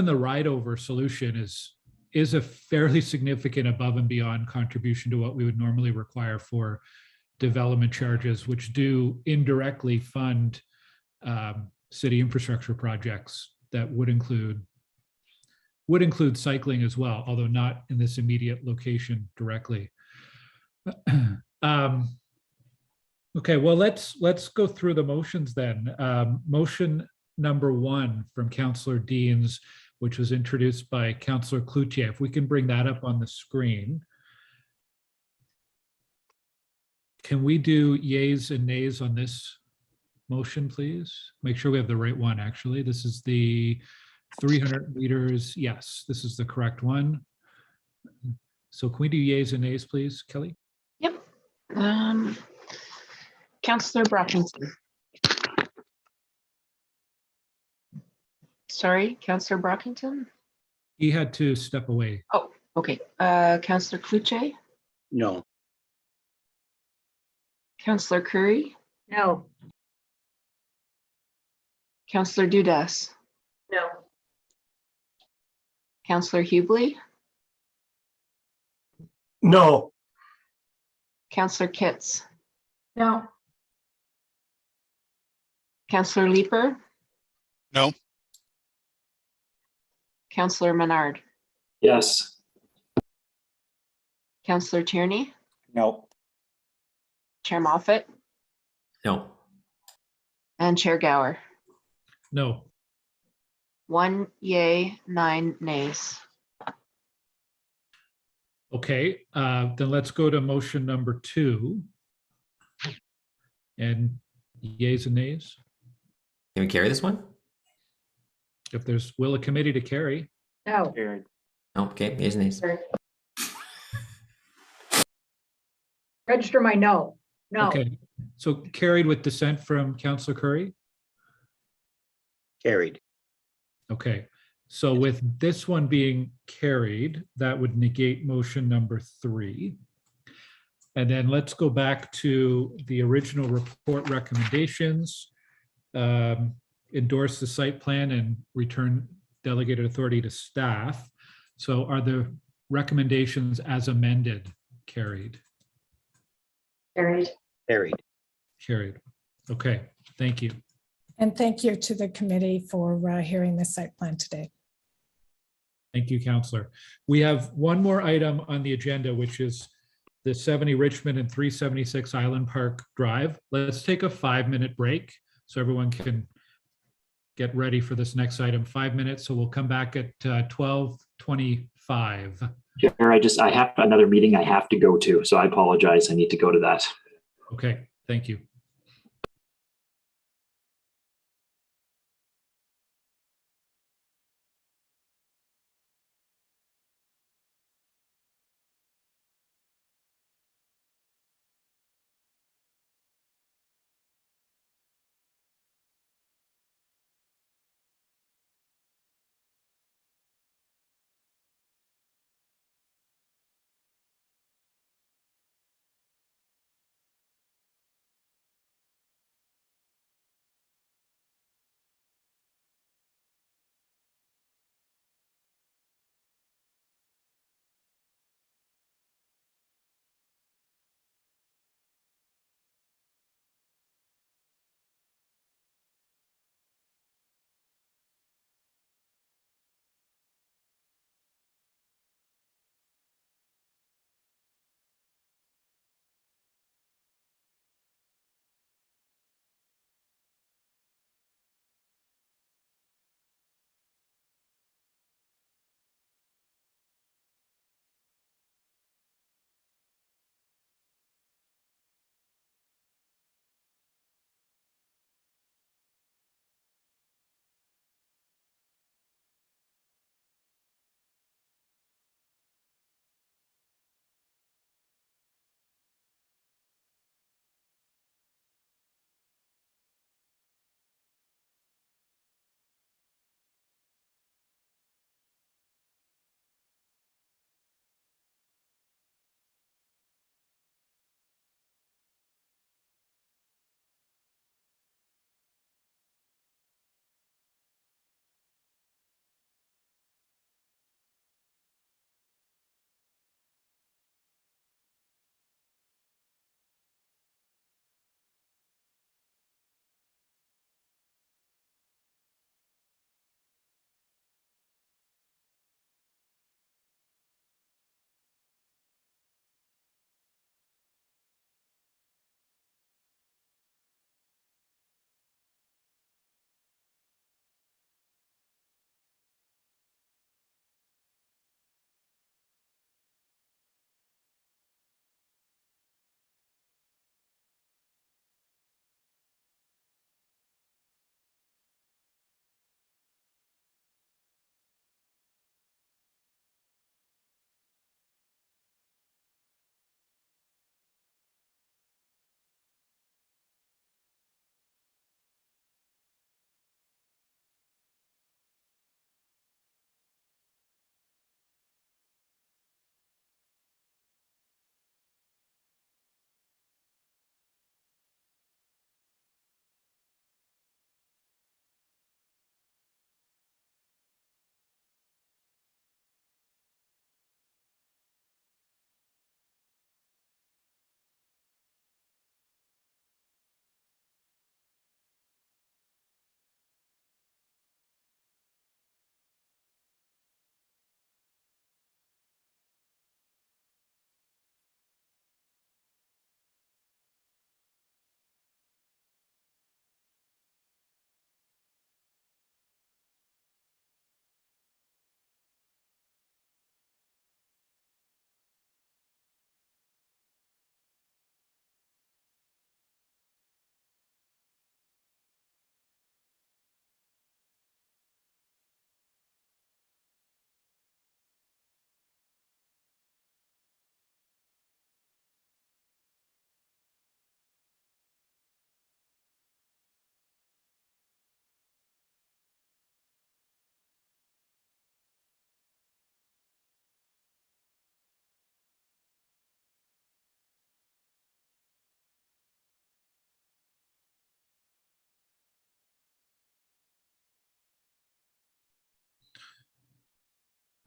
[SPEAKER 1] the ride-over solution is a fairly significant above and beyond contribution to what we would normally require for development charges, which do indirectly fund city infrastructure projects that would include cycling as well, although not in this immediate location directly. Okay, well, let's go through the motions then. Motion number 1 from Councillor Deans, which was introduced by Councillor Cloutier. If we can bring that up on the screen. Can we do yays and nays on this motion, please? Make sure we have the right one, actually. This is the 300 meters. Yes, this is the correct one. So can we do yays and nays, please, Kelly?
[SPEAKER 16] Yep. Councillor Brockington. Sorry, Councillor Brockington?
[SPEAKER 1] He had to step away.
[SPEAKER 16] Oh, okay. Councillor Cloutier?
[SPEAKER 15] No.
[SPEAKER 16] Councillor Curry?
[SPEAKER 8] No.
[SPEAKER 16] Councillor Dudas?
[SPEAKER 8] No.
[SPEAKER 16] Councillor Hubley?
[SPEAKER 5] No.
[SPEAKER 16] Councillor Kitts?
[SPEAKER 8] No.
[SPEAKER 16] Councillor Leeper?
[SPEAKER 12] No.
[SPEAKER 16] Councillor Menard?
[SPEAKER 13] Yes.
[SPEAKER 16] Councillor Tierney?
[SPEAKER 19] No.
[SPEAKER 16] Chair Moffat?
[SPEAKER 22] No.
[SPEAKER 16] And Chair Gower?
[SPEAKER 1] No.
[SPEAKER 16] 1 yay, 9 nays.
[SPEAKER 1] Okay, then let's go to motion number 2. And yays and nays.
[SPEAKER 22] Can we carry this one?
[SPEAKER 1] If there's will a committee to carry.
[SPEAKER 8] No.
[SPEAKER 19] Carried.
[SPEAKER 22] No. Okay. Yays and nays.
[SPEAKER 8] Register my no. No.
[SPEAKER 1] Okay, so carried with dissent from Councillor Curry.
[SPEAKER 15] Carried.
[SPEAKER 1] Okay, so with this one being carried, that would negate motion number 3. And then let's go back to the original report recommendations. Endorse the site plan and return delegated authority to staff. So are the recommendations as amended carried?
[SPEAKER 8] Carried.
[SPEAKER 15] Carried.
[SPEAKER 1] Carried. Okay, thank you.
[SPEAKER 18] And thank you to the committee for hearing the site plan today.
[SPEAKER 1] Thank you, Councillor. We have one more item on the agenda, which is the 70 Richmond and 376 Island Park Drive. Let's take a 5-minute break so everyone can get ready for this next item. 5 minutes, so we'll come back at 12:25.
[SPEAKER 13] Chair, I have another meeting I have to go to, so I apologize. I need to go to that.
[SPEAKER 1] Okay, thank you.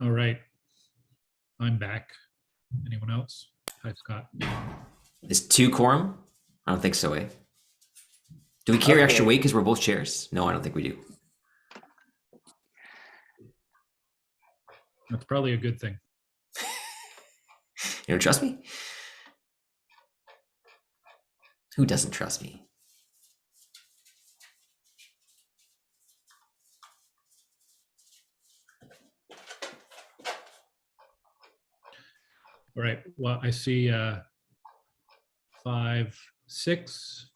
[SPEAKER 1] All right. I'm back. Anyone else? Hi, Scott.
[SPEAKER 22] Is 2 quorum? I don't think so, eh? Do we carry extra weight because we're both chairs? No, I don't think we do.
[SPEAKER 1] That's probably a good thing.
[SPEAKER 22] You don't trust me? Who doesn't trust me?
[SPEAKER 1] All right. Well, I see 6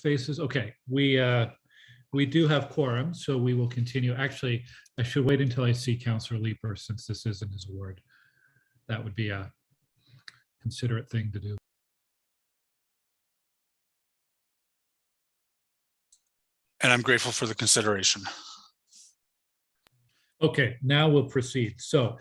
[SPEAKER 1] faces. Okay, we do have quorum, so we will continue. Actually, I should wait until I see Councillor Leeper since this isn't his ward. That would be a considerate thing to do.
[SPEAKER 12] And I'm grateful for the consideration.
[SPEAKER 1] Okay, now we'll proceed. So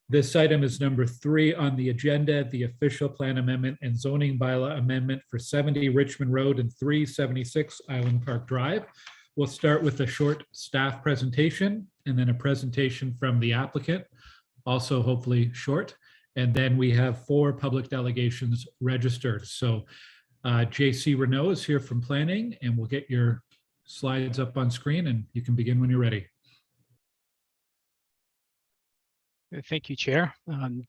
[SPEAKER 1] this item is number 3 on the agenda, the official plan amendment and zoning bylaw amendment for 70 Richmond Road and 376 Island Park Drive. We'll start with a short staff presentation and then a presentation from the applicant, also hopefully short. And then we have 4 public delegations registered. So JC Renault is here from planning, and we'll get your slides up on screen and you can begin when you're ready.
[SPEAKER 6] Thank you, Chair.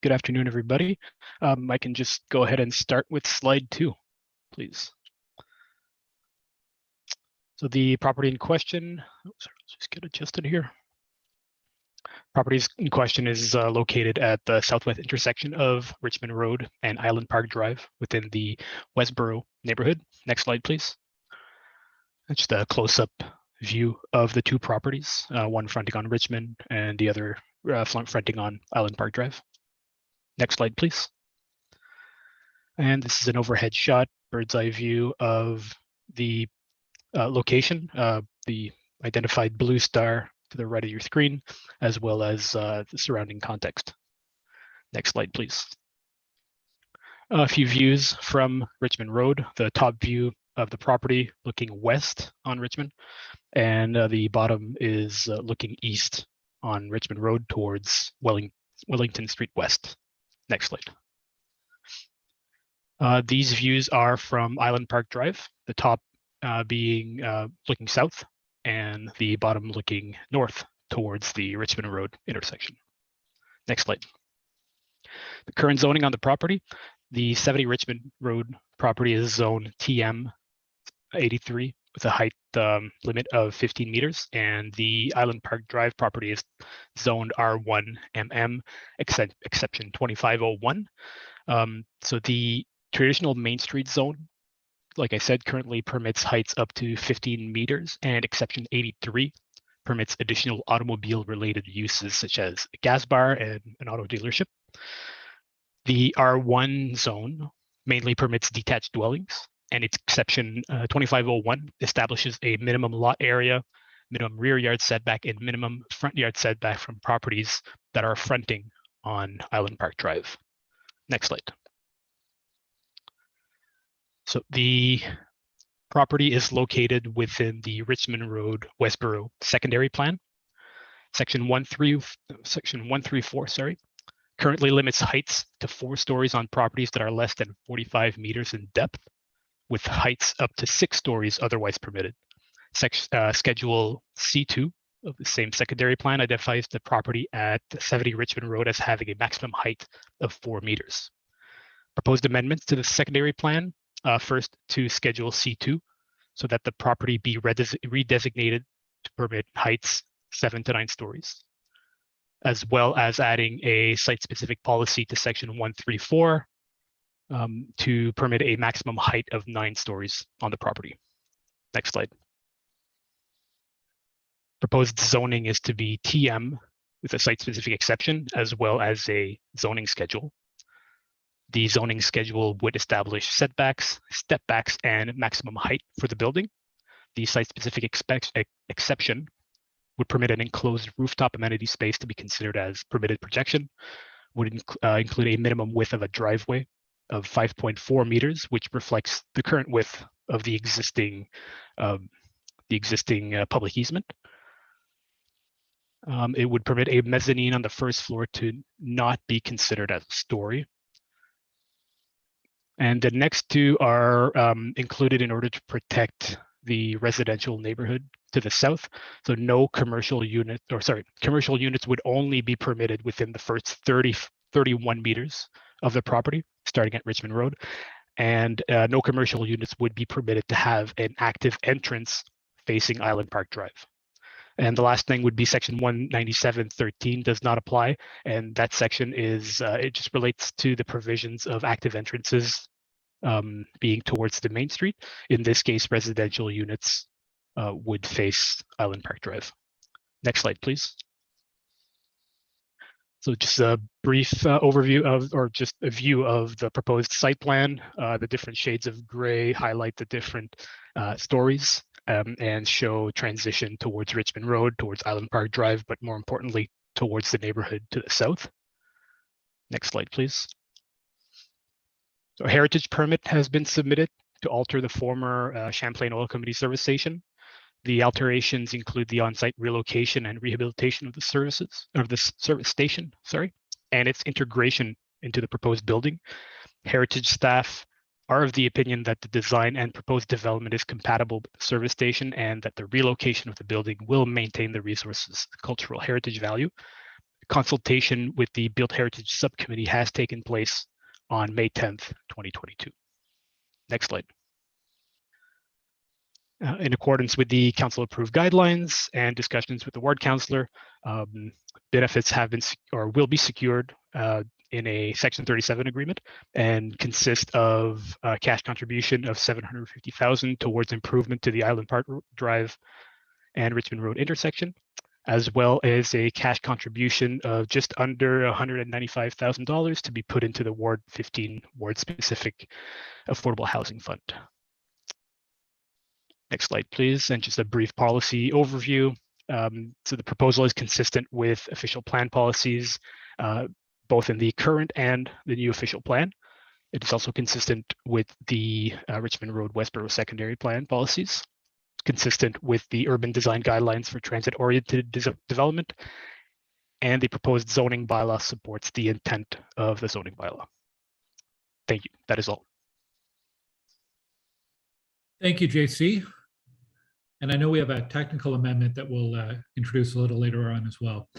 [SPEAKER 6] Good afternoon, everybody. I can just go ahead and start with slide 2, please. So the property in question, sorry, let's just get adjusted here. Properties in question is located at the southwest intersection of Richmond Road and Island Park Drive within the Westboro neighborhood. Next slide, please. That's just a close-up view of the 2 properties, one fronting on Richmond and the other fronting on Island Park Drive. Next slide, please. And this is an overhead shot, bird's eye view of the location, the identified blue star to the right of your screen, as well as the surrounding context. Next slide, please. A few views from Richmond Road, the top view of the property looking west on Richmond, and the bottom is looking east on Richmond Road towards Wellington Street West. Next slide. These views are from Island Park Drive, the top being looking south and the bottom looking north towards the Richmond Road intersection. Next slide. The current zoning on the property, the 70 Richmond Road property is zone TM 83 with a height limit of 15 meters, and the Island Park Drive property is zoned R1 MM exception 2501. So the traditional Main Street zone, like I said, currently permits heights up to 15 meters, and exception 83 permits additional automobile related uses such as a gas bar and an auto dealership. The R1 zone mainly permits detached dwellings, and its exception 2501 establishes a minimum lot area, minimum rear yard setback, and minimum front yard setback from properties that are fronting on Island Park Drive. Next slide. So the property is located within the Richmond Road Westboro secondary plan. Section 134, currently limits heights to 4 stories on properties that are less than 45 meters in depth, with heights up to 6 stories otherwise permitted. Schedule C2 of the same secondary plan identifies the property at 70 Richmond Road as having a maximum height of 4 meters. Proposed amendments to the secondary plan, first to Schedule C2, so that the property be redesignated to permit heights 7 to 9 stories, as well as adding a site-specific policy to Section 134 to permit a maximum height of 9 stories on the property. Next slide. Proposed zoning is to be TM with a site-specific exception, as well as a zoning schedule. The zoning schedule would establish setbacks, step backs, and maximum height for the building. The site-specific exception would permit an enclosed rooftop amenity space to be considered as permitted projection, would include a minimum width of a driveway of 5.4 meters, which reflects the current width of the existing public easement. It would permit a mezzanine on the first floor to not be considered as a story. And the next two are included in order to protect the residential neighborhood to the south. So no commercial unit, or sorry, commercial units would only be permitted within the first 31 meters of the property, starting at Richmond Road. And no commercial units would be permitted to have an active entrance facing Island Park Drive. And the last thing would be section 197.13 does not apply. And that section is, it just relates to the provisions of active entrances being towards the main street. In this case, residential units would face Island Park Drive. Next slide, please. So just a brief overview of, or just a view of the proposed site plan. The different shades of gray highlight the different stories and show transition towards Richmond Road, towards Island Park Drive, but more importantly, towards the neighborhood to the south. Next slide, please. So a heritage permit has been submitted to alter the former Champlain Oil Company service station. The alterations include the on-site relocation and rehabilitation of the services, of the service station, sorry, and its integration into the proposed building. Heritage staff are of the opinion that the design and proposed development is compatible with the service station and that the relocation of the building will maintain the resource's cultural heritage value. Consultation with the Built Heritage Subcommittee has taken place on May 10th, 2022. Next slide. In accordance with the council approved guidelines and discussions with the ward councillor, benefits have been or will be secured in a Section 37 agreement and consist of a cash contribution of $750,000 towards improvement to the Island Park Drive and Richmond Road intersection, as well as a cash contribution of just under $195,000 to be put into the Ward 15 ward specific affordable housing fund. Next slide, please. And just a brief policy overview. So the proposal is consistent with official plan policies, both in the current and the new official plan. It is also consistent with the Richmond Road Westboro secondary plan policies, consistent with the urban design guidelines for transit-oriented development, and the proposed zoning bylaw supports the intent of the zoning bylaw. Thank you. That is all.
[SPEAKER 1] Thank you, JC. And I know we have a technical amendment that we'll introduce a little later on as well.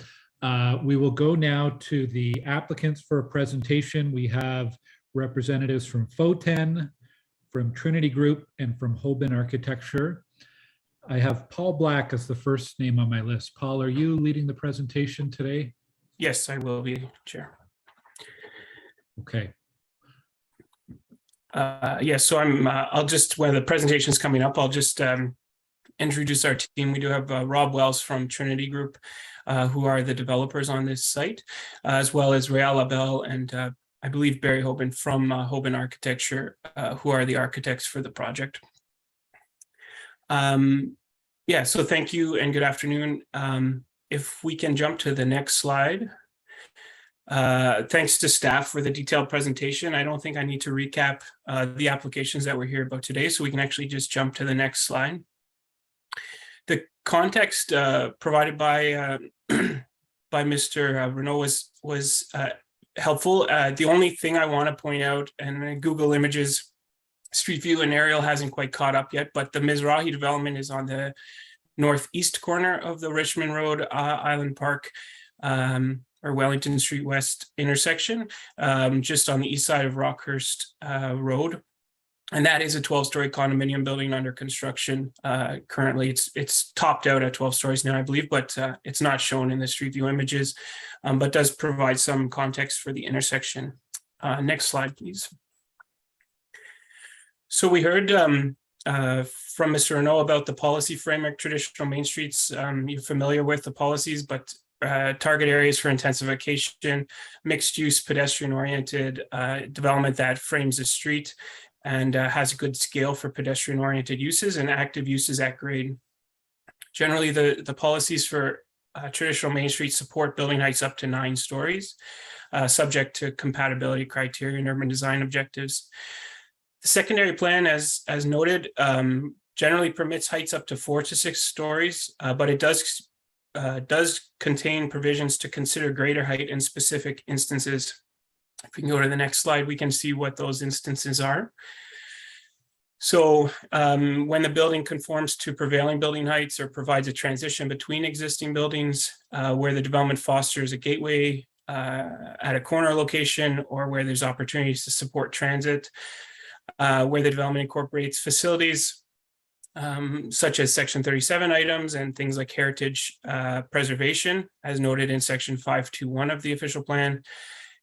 [SPEAKER 1] We will go now to the applicants for a presentation. We have representatives from Pertains, from Trinity Group, and from Hoban Architecture. I have Paul Black as the first name on my list. Paul, are you leading the presentation today?
[SPEAKER 7] Yes, I will be, Chair.
[SPEAKER 1] Okay.
[SPEAKER 7] Yes, so I'll just, when the presentation is coming up, I'll just introduce our team. We do have Rob Wells from Trinity Group, who are the developers on this site, as well as Réal Labelle and I believe Barry Hoban from Hoban Architecture, who are the architects for the project. Yeah, so thank you and good afternoon. If we can jump to the next slide. Thanks to staff for the detailed presentation. I don't think I need to recap the applications that we're here about today, so we can actually just jump to the next slide. The context provided by by Mr. Renault was helpful. The only thing I want to point out, and Google Images Street View and aerial hasn't quite caught up yet, but the Mizrahi development is on the northeast corner of the Richmond Road Island Park or Wellington Street West intersection, just on the east side of Rockhurst Road. And that is a 12-story condominium building under construction. Currently, it's topped out at 12 stories now, I believe, but it's not shown in the Street View images, but does provide some context for the intersection. Next slide, please. So we heard from Mr. Renault about the policy framework, traditional main streets. You're familiar with the policies, but target areas for intensification, mixed use, pedestrian oriented development that frames a street and has a good scale for pedestrian oriented uses and active uses at grade. Generally, the policies for traditional main streets support building heights up to 9 stories, subject to compatibility criteria and urban design objectives. The secondary plan, as noted, generally permits heights up to 4 to 6 stories, but it does does contain provisions to consider greater height in specific instances. If we can go to the next slide, we can see what those instances are. So when the building conforms to prevailing building heights or provides a transition between existing buildings, where the development fosters a gateway at a corner location, or where there's opportunities to support transit, where the development incorporates facilities such as Section 37 items and things like heritage preservation, as noted in Section 521 of the official plan,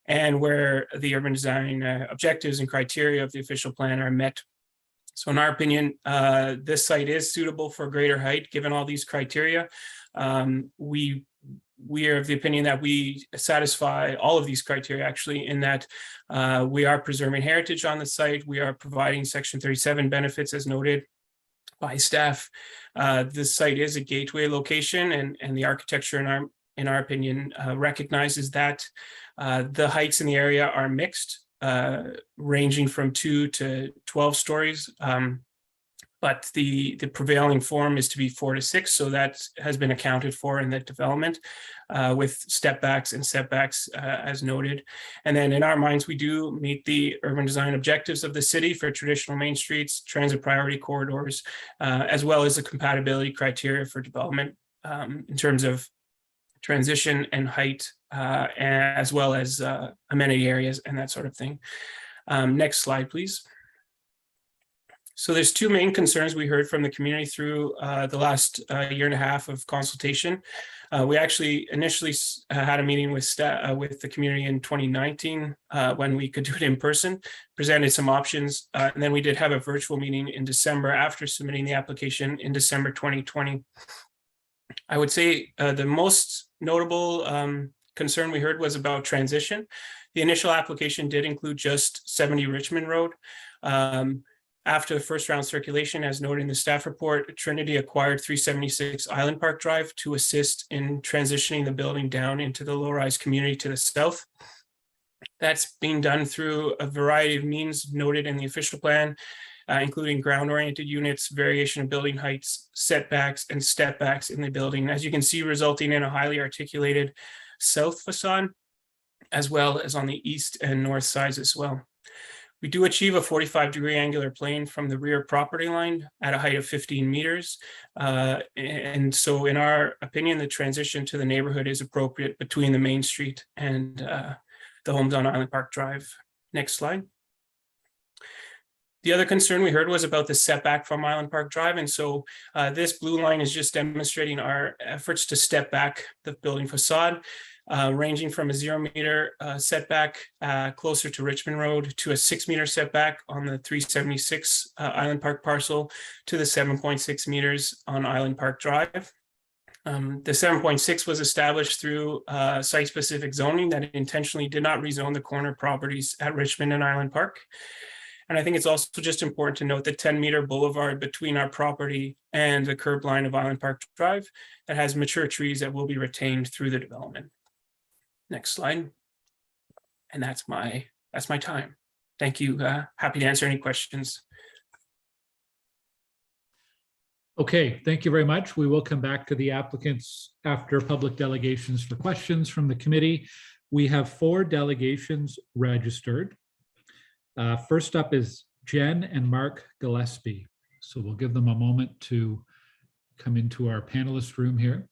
[SPEAKER 7] and where the urban design objectives and criteria of the official plan are met. So in our opinion, this site is suitable for greater height, given all these criteria. We are of the opinion that we satisfy all of these criteria, actually, in that we are preserving heritage on the site. We are providing Section 37 benefits as noted by staff. This site is a gateway location, and the architecture, in our opinion, recognizes that. The heights in the area are mixed, ranging from 2 to 12 stories. But the prevailing form is to be 4 to 6, so that has been accounted for in the development with step backs and setbacks as noted. And then in our minds, we do meet the urban design objectives of the city for traditional main streets, transit priority corridors, as well as the compatibility criteria for development in terms of transition and height, as well as amenity areas and that sort of thing. Next slide, please. So there's two main concerns we heard from the community through the last year and a half of consultation. We actually initially had a meeting with the community in 2019 when we could do it in person, presented some options, and then we did have a virtual meeting in December after submitting the application in December 2020. I would say the most notable concern we heard was about transition. The initial application did include just 70 Richmond Road. After the first round circulation, as noted in the staff report, Trinity acquired 376 Island Park Drive to assist in transitioning the building down into the low-rise community to the south. That's being done through a variety of means noted in the official plan, including ground-oriented units, variation of building heights, setbacks, and step-backs in the building, as you can see, resulting in a highly articulated south facade, as well as on the east and north sides as well. We do achieve a 45-degree angular plane from the rear property line at a height of 15 meters. And so in our opinion, the transition to the neighborhood is appropriate between the main street and the homes on Island Park Drive. Next slide. The other concern we heard was about the setback from Island Park Drive. And so this blue line is just demonstrating our efforts to step back the building facade, ranging from a 0-meter setback closer to Richmond Road to a 6-meter setback on the 376 Island Park parcel to the 7.6 meters on Island Park Drive. The 7.6 was established through site-specific zoning that intentionally did not rezone the corner properties at Richmond and Island Park. And I think it's also just important to note the 10-meter boulevard between our property and the curb line of Island Park Drive that has mature trees that will be retained through the development. Next slide. And that's my time. Thank you. Happy to answer any questions.
[SPEAKER 1] Okay, thank you very much. We will come back to the applicants after public delegations for questions from the committee. We have 4 delegations registered. First up is Jen and Mark Gillespie. So we'll give them a moment to come into our panelist room here.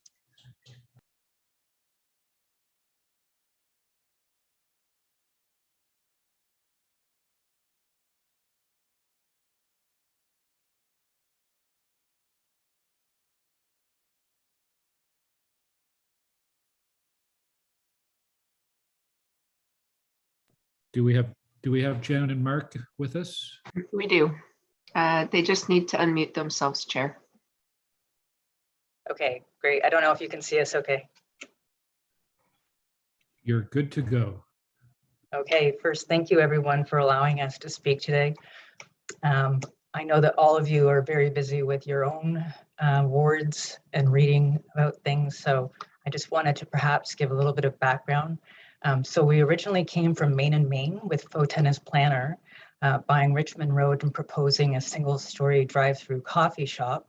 [SPEAKER 1] Do we have Jen and Mark with us?
[SPEAKER 16] We do. They just need to unmute themselves, Chair.
[SPEAKER 10] Okay, great. I don't know if you can see us okay.
[SPEAKER 1] You're good to go.
[SPEAKER 10] Okay, first, thank you everyone for allowing us to speak today. I know that all of you are very busy with your own wards and reading about things, so I just wanted to perhaps give a little bit of background. So we originally came from Main and Main with Pertains planner, buying Richmond Road and proposing a single-story drive-through coffee shop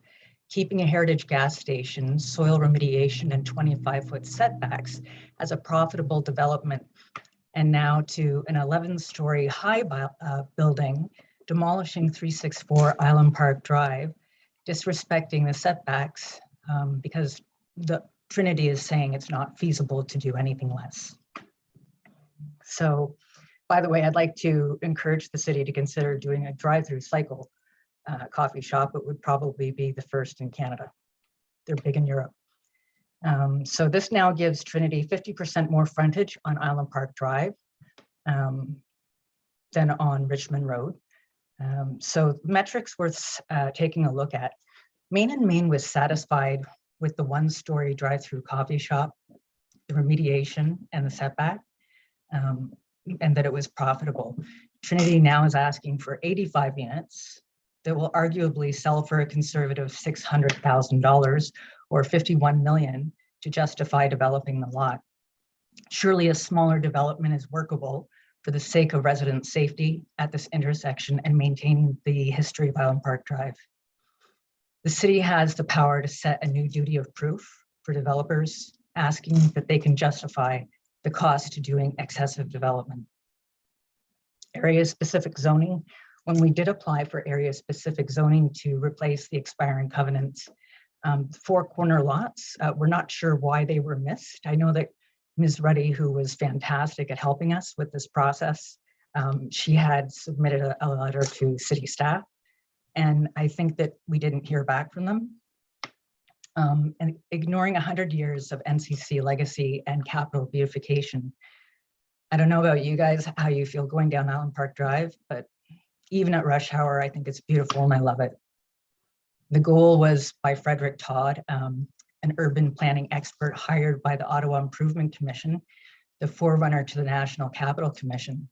[SPEAKER 10] keeping a heritage gas station, soil remediation, and 25-foot setbacks as a profitable development, and now to an 11-story high building, demolishing 364 Island Park Drive, disrespecting the setbacks because the Trinity is saying it's not feasible to do anything less. So, by the way, I'd like to encourage the city to consider doing a drive-through cycle coffee shop. It would probably be the first in Canada. They're big in Europe. So this now gives Trinity 50% more frontage on Island Park Drive than on Richmond Road. So metrics worth taking a look at. Main and Main was satisfied with the 1-story drive-through coffee shop, the remediation and the setback, and that it was profitable. Trinity now is asking for 85 units that will arguably sell for a conservative $600,000 or $51 million to justify developing the lot. Surely a smaller development is workable for the sake of resident safety at this intersection and maintaining the history of Island Park Drive. The city has the power to set a new duty of proof for developers, asking that they can justify the cost to doing excessive development. Area-specific zoning. When we did apply for area-specific zoning to replace the expiring covenants, 4 corner lots, we're not sure why they were missed. I know that Ms. Ruddy, who was fantastic at helping us with this process, she had submitted a letter to city staff, and I think that we didn't hear back from them. And ignoring 100 years of NCC legacy and capital beautification. I don't know about you guys, how you feel going down Island Park Drive, but even at rush hour, I think it's beautiful and I love it. The goal was by Frederick Todd, an urban planning expert hired by the Ottawa Improvement Commission, the forerunner to the National Capital Commission.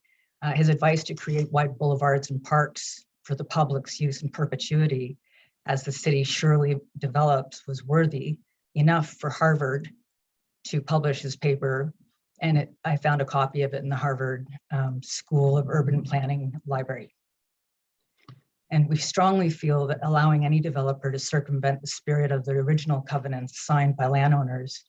[SPEAKER 10] His advice to create wide boulevards and parks for the public's use in perpetuity as the city surely develops was worthy enough for Harvard to publish his paper. And I found a copy of it in the Harvard School of Urban Planning library. And we strongly feel that allowing any developer to circumvent the spirit of the original covenants signed by landowners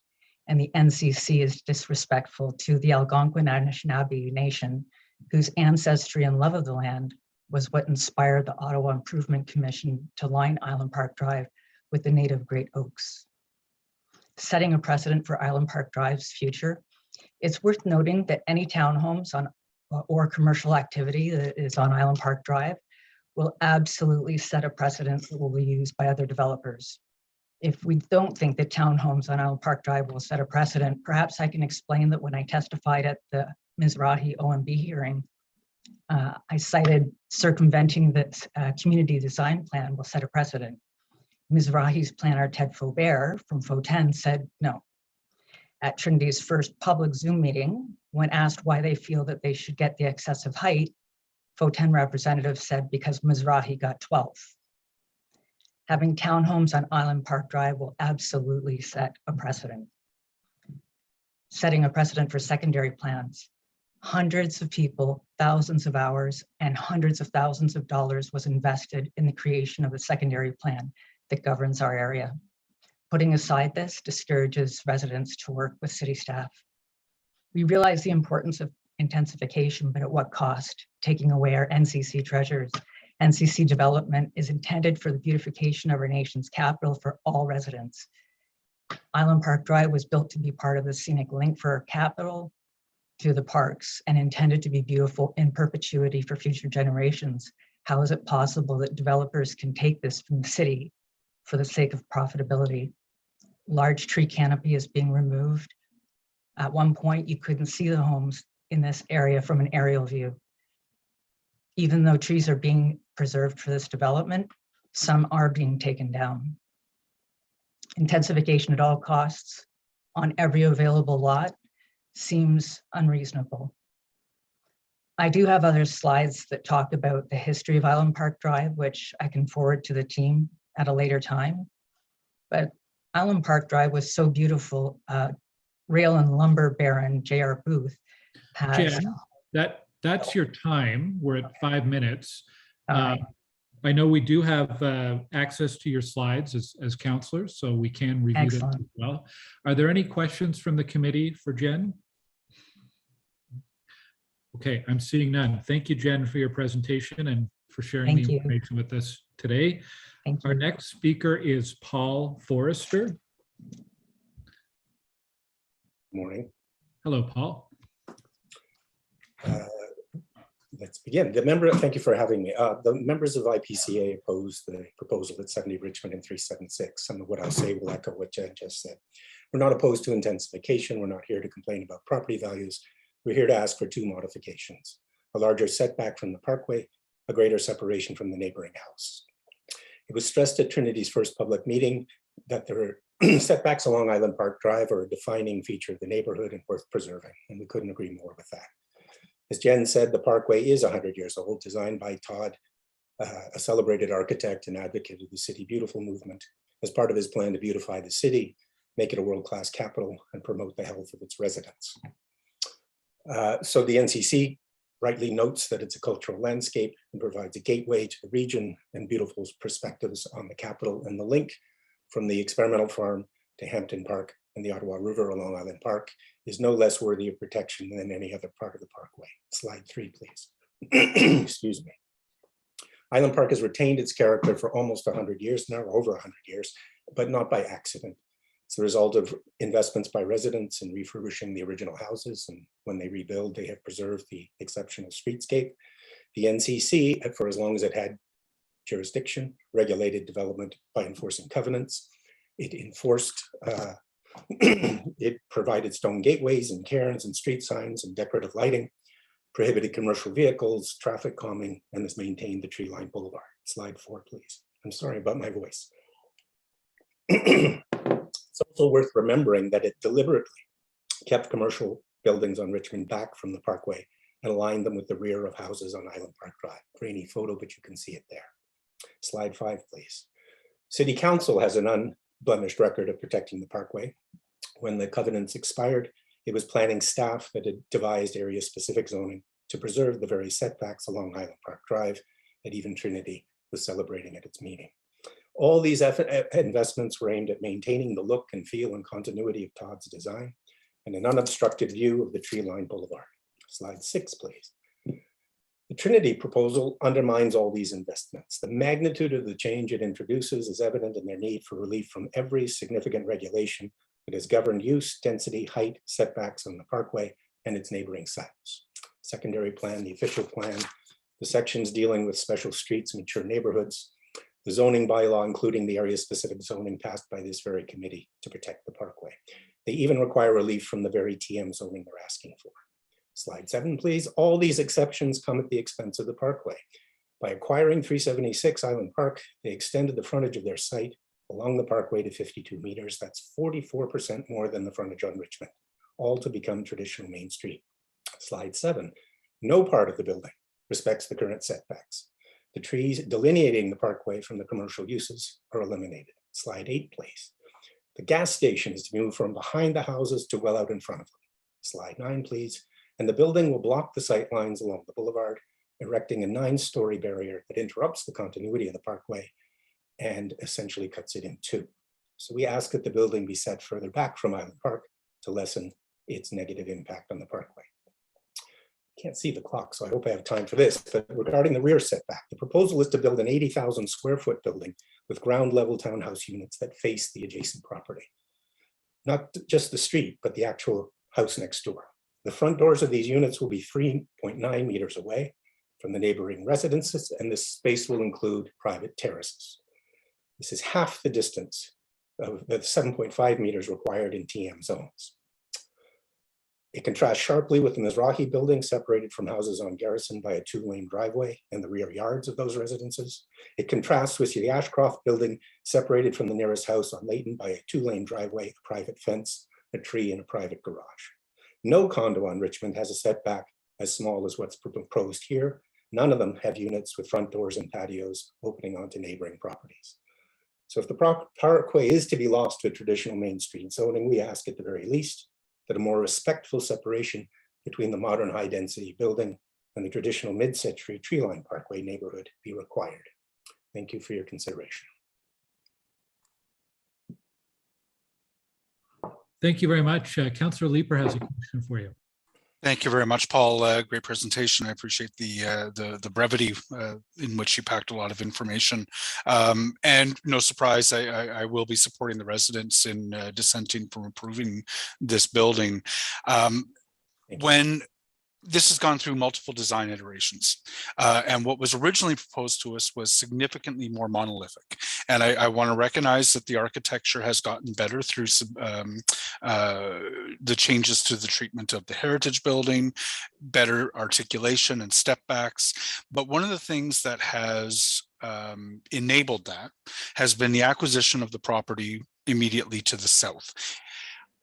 [SPEAKER 10] and the NCC is disrespectful to the Algonquin Anishinaabe Nation, whose ancestry and love of the land was what inspired the Ottawa Improvement Commission to line Island Park Drive with the native great oaks. Setting a precedent for Island Park Drive's future, it's worth noting that any townhomes on or commercial activity that is on Island Park Drive will absolutely set a precedent that will be used by other developers. If we don't think that townhomes on Island Park Drive will set a precedent, perhaps I can explain that when I testified at the Mizrahi OMB hearing, I cited circumventing the community design plan will set a precedent. Mizrahi's planner, Ted Faubert from Pertains, said no. At Trinity's first public Zoom meeting, when asked why they feel that they should get the excessive height, Pertains representative said because Mizrahi got 12. Having townhomes on Island Park Drive will absolutely set a precedent. Setting a precedent for secondary plans. Hundreds of people, thousands of hours, and hundreds of thousands of dollars was invested in the creation of a secondary plan that governs our area. Putting aside this discourages residents to work with city staff. We realize the importance of intensification, but at what cost? Taking away our NCC treasures. NCC development is intended for the beautification of our nation's capital for all residents. Island Park Drive was built to be part of the scenic link for our capital to the parks and intended to be beautiful in perpetuity for future generations. How is it possible that developers can take this from the city for the sake of profitability? Large tree canopy is being removed. At one point, you couldn't see the homes in this area from an aerial view. Even though trees are being preserved for this development, some are being taken down. Intensification at all costs on every available lot seems unreasonable. I do have other slides that talk about the history of Island Park Drive, which I can forward to the team at a later time. But Island Park Drive was so beautiful. Rail and Lumber Baron J.R. Booth has...
[SPEAKER 1] Jen, that's your time. We're at 5 minutes. I know we do have access to your slides as counselors, so we can review them
[SPEAKER 10] Excellent.
[SPEAKER 1] as well. Are there any questions from the committee for Jen? Okay, I'm seeing none. Thank you, Jen, for your presentation and for sharing
[SPEAKER 10] Thank
[SPEAKER 1] the
[SPEAKER 10] you.
[SPEAKER 1] information with us today.
[SPEAKER 10] Thank
[SPEAKER 1] Our
[SPEAKER 10] you.
[SPEAKER 1] next speaker is Paul Forrester.
[SPEAKER 4] Morning.
[SPEAKER 1] Hello, Paul.
[SPEAKER 4] Let's begin. Thank you for having me. The members of IPCA opposed the proposal at 70 Richmond and 376. Some of what I'll say will echo what Jen just said. We're not opposed to intensification. We're not here to complain about property values. We're here to ask for two modifications: a larger setback from the parkway, a greater separation from the neighboring house. It was stressed at Trinity's first public meeting that there are setbacks along Island Park Drive are a defining feature of the neighborhood and worth preserving, and we couldn't agree more with that. As Jen said, the parkway is 100 years old, designed by Todd, a celebrated architect and advocate of the City Beautiful movement, as part of his plan to beautify the city, make it a world-class capital, and promote the health of its residents. So the NCC rightly notes that it's a cultural landscape and provides a gateway to the region and Beautiful's perspectives on the capital, and the link from the experimental farm to Hampton Park and the Ottawa River along Island Park is no less worthy of protection than any other part of the parkway. Slide 3, please. Excuse me. Island Park has retained its character for almost 100 years now, over 100 years, but not by accident. It's the result of investments by residents in refurbishing the original houses, and when they rebuild, they have preserved the exceptional streetscape. The NCC, for as long as it had jurisdiction, regulated development by enforcing covenants. It enforced, it provided stone gateways and cairns and street signs and decorative lighting, prohibited commercial vehicles, traffic calming, and has maintained the tree-lined boulevard. Slide 4, please. I'm sorry about my voice. It's also worth remembering that it deliberately kept commercial buildings on Richmond back from the parkway and aligned them with the rear of houses on Island Park Drive. Grainy photo, but you can see it there. Slide 5, please. City Council has an unblemished record of protecting the parkway. When the covenants expired, it was planning staff that had devised area-specific zoning to preserve the very setbacks along Island Park Drive that even Trinity was celebrating at its meeting. All these investments were aimed at maintaining the look and feel and continuity of Todd's design and an unobstructed view of the tree-lined boulevard. Slide 6, please. The Trinity proposal undermines all these investments. The magnitude of the change it introduces is evident in their need for relief from every significant regulation that has governed use, density, height, setbacks on the parkway and its neighboring sites. Secondary plan, the official plan, the sections dealing with special streets, mature neighborhoods, the zoning bylaw, including the area-specific zoning passed by this very committee to protect the parkway. They even require relief from the very TM zoning they're asking for. Slide 7, please. All these exceptions come at the expense of the parkway. By acquiring 376 Island Park, they extended the frontage of their site along the parkway to 52 meters. That's 44% more than the frontage on Richmond, all to become traditional Main Street. Slide 7. No part of the building respects the current setbacks. The trees delineating the parkway from the commercial uses are eliminated. Slide 8, please. The gas station is to be moved from behind the houses to well out in front of them. Slide 9, please. And the building will block the sight lines along the boulevard, erecting a 9-story barrier that interrupts the continuity of the parkway and essentially cuts it in two. So we ask that the building be set further back from Island Park to lessen its negative impact on the parkway. Can't see the clock, so I hope I have time for this. But regarding the rear setback, the proposal is to build an 80,000 square foot building with ground level townhouse units that face the adjacent property. Not just the street, but the actual house next door. The front doors of these units will be 3.9 meters away from the neighboring residences, and this space will include private terraces. This is half the distance of the 7.5 meters required in TM zones. It contrasts sharply with the Mizrahi building, separated from houses on Garrison by a 2-lane driveway and the rear yards of those residences. It contrasts with the Ashcroft building, separated from the nearest house on Layton by a 2-lane driveway, a private fence, a tree, and a private garage. No condo on Richmond has a setback as small as what's proposed here. None of them have units with front doors and patios opening onto neighboring properties. So if the parkway is to be lost to traditional Main Street zoning, we ask at the very least that a more respectful separation between the modern high-density building and the traditional mid-century tree-lined parkway neighborhood be required. Thank you for your consideration.
[SPEAKER 1] Thank you very much. Councillor Leeper has a question for you.
[SPEAKER 12] Thank you very much, Paul. Great presentation. I appreciate the brevity in which you packed a lot of information. And no surprise, I will be supporting the residents in dissenting from approving this building. When this has gone through multiple design iterations, and what was originally proposed to us was significantly more monolithic. And I want to recognize that the architecture has gotten better through the changes to the treatment of the heritage building, better articulation and step backs. But one of the things that has enabled that has been the acquisition of the property immediately to the south.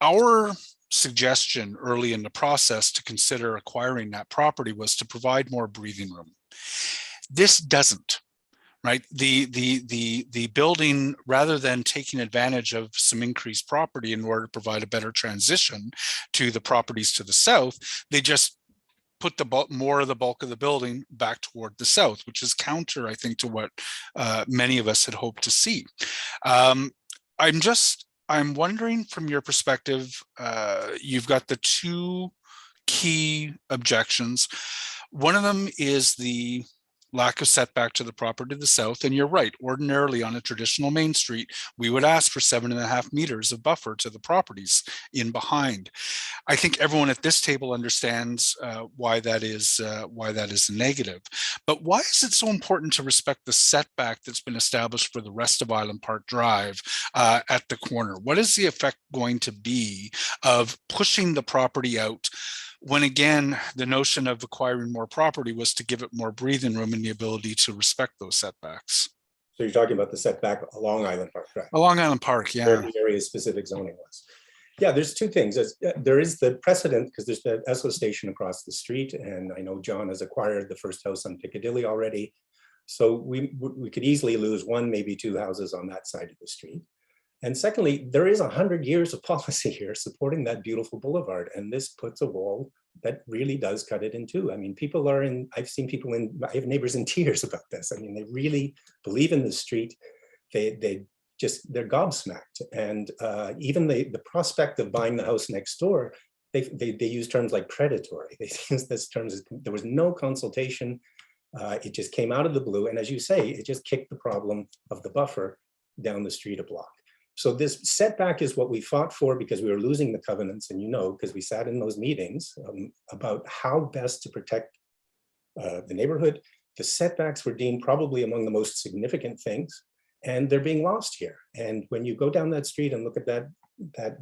[SPEAKER 12] Our suggestion early in the process to consider acquiring that property was to provide more breathing room. This doesn't, right? The building, rather than taking advantage of some increased property in order to provide a better transition to the properties to the south, they just put more of the bulk of the building back toward the south, which is counter, I think, to what many of us had hoped to see. I'm wondering from your perspective, you've got the two key objections. One of them is the lack of setback to the property to the south. And you're right, ordinarily on a traditional main street, we would ask for 7.5 meters of buffer to the properties in behind. I think everyone at this table understands why that is a negative. But why is it so important to respect the setback that's been established for the rest of Island Park Drive at the corner? What is the effect going to be of pushing the property out when, again, the notion of acquiring more property was to give it more breathing room and the ability to respect those setbacks?
[SPEAKER 4] So you're talking about the setback along Island Park Drive?
[SPEAKER 12] Along Island Park, yeah.
[SPEAKER 4] Where the area-specific zoning was. Yeah, there's two things. There is the precedent, because there's the Esso station across the street, and I know John has acquired the first house on Piccadilly already. So we could easily lose one, maybe two houses on that side of the street. And secondly, there is 100 years of policy here supporting that beautiful boulevard. And this puts a wall that really does cut it in two. I mean, people are in, I've seen people in, I have neighbors in tears about this. I mean, they really believe in the street. They're gobsmacked. And even the prospect of buying the house next door, they use terms like predatory. They use this terms, there was no consultation. It just came out of the blue. And as you say, it just kicked the problem of the buffer down the street a block. So this setback is what we fought for, because we were losing the covenants, and because we sat in those meetings about how best to protect the neighborhood. The setbacks were deemed probably among the most significant things, and they're being lost here. And when you go down that street and look at that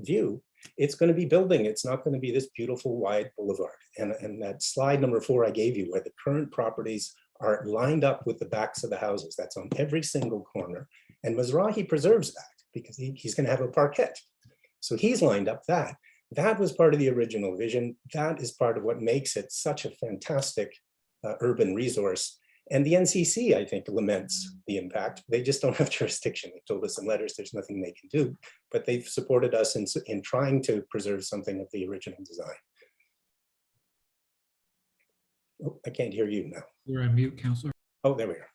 [SPEAKER 4] view, it's going to be building. It's not going to be this beautiful wide boulevard. And that slide number 4 I gave you, where the current properties are lined up with the backs of the houses, that's on every single corner. And Mizrahi preserves that, because he's going to have a parquet. So he's lined up that. That was part of the original vision. That is part of what makes it such a fantastic urban resource. And the NCC, I think, laments the impact. They just don't have jurisdiction. They told us in letters there's nothing they can do, but they've supported us in trying to preserve something of the original design. Oh, I can't hear you now.
[SPEAKER 1] You're on mute, Councillor.
[SPEAKER 4] Oh, there we are.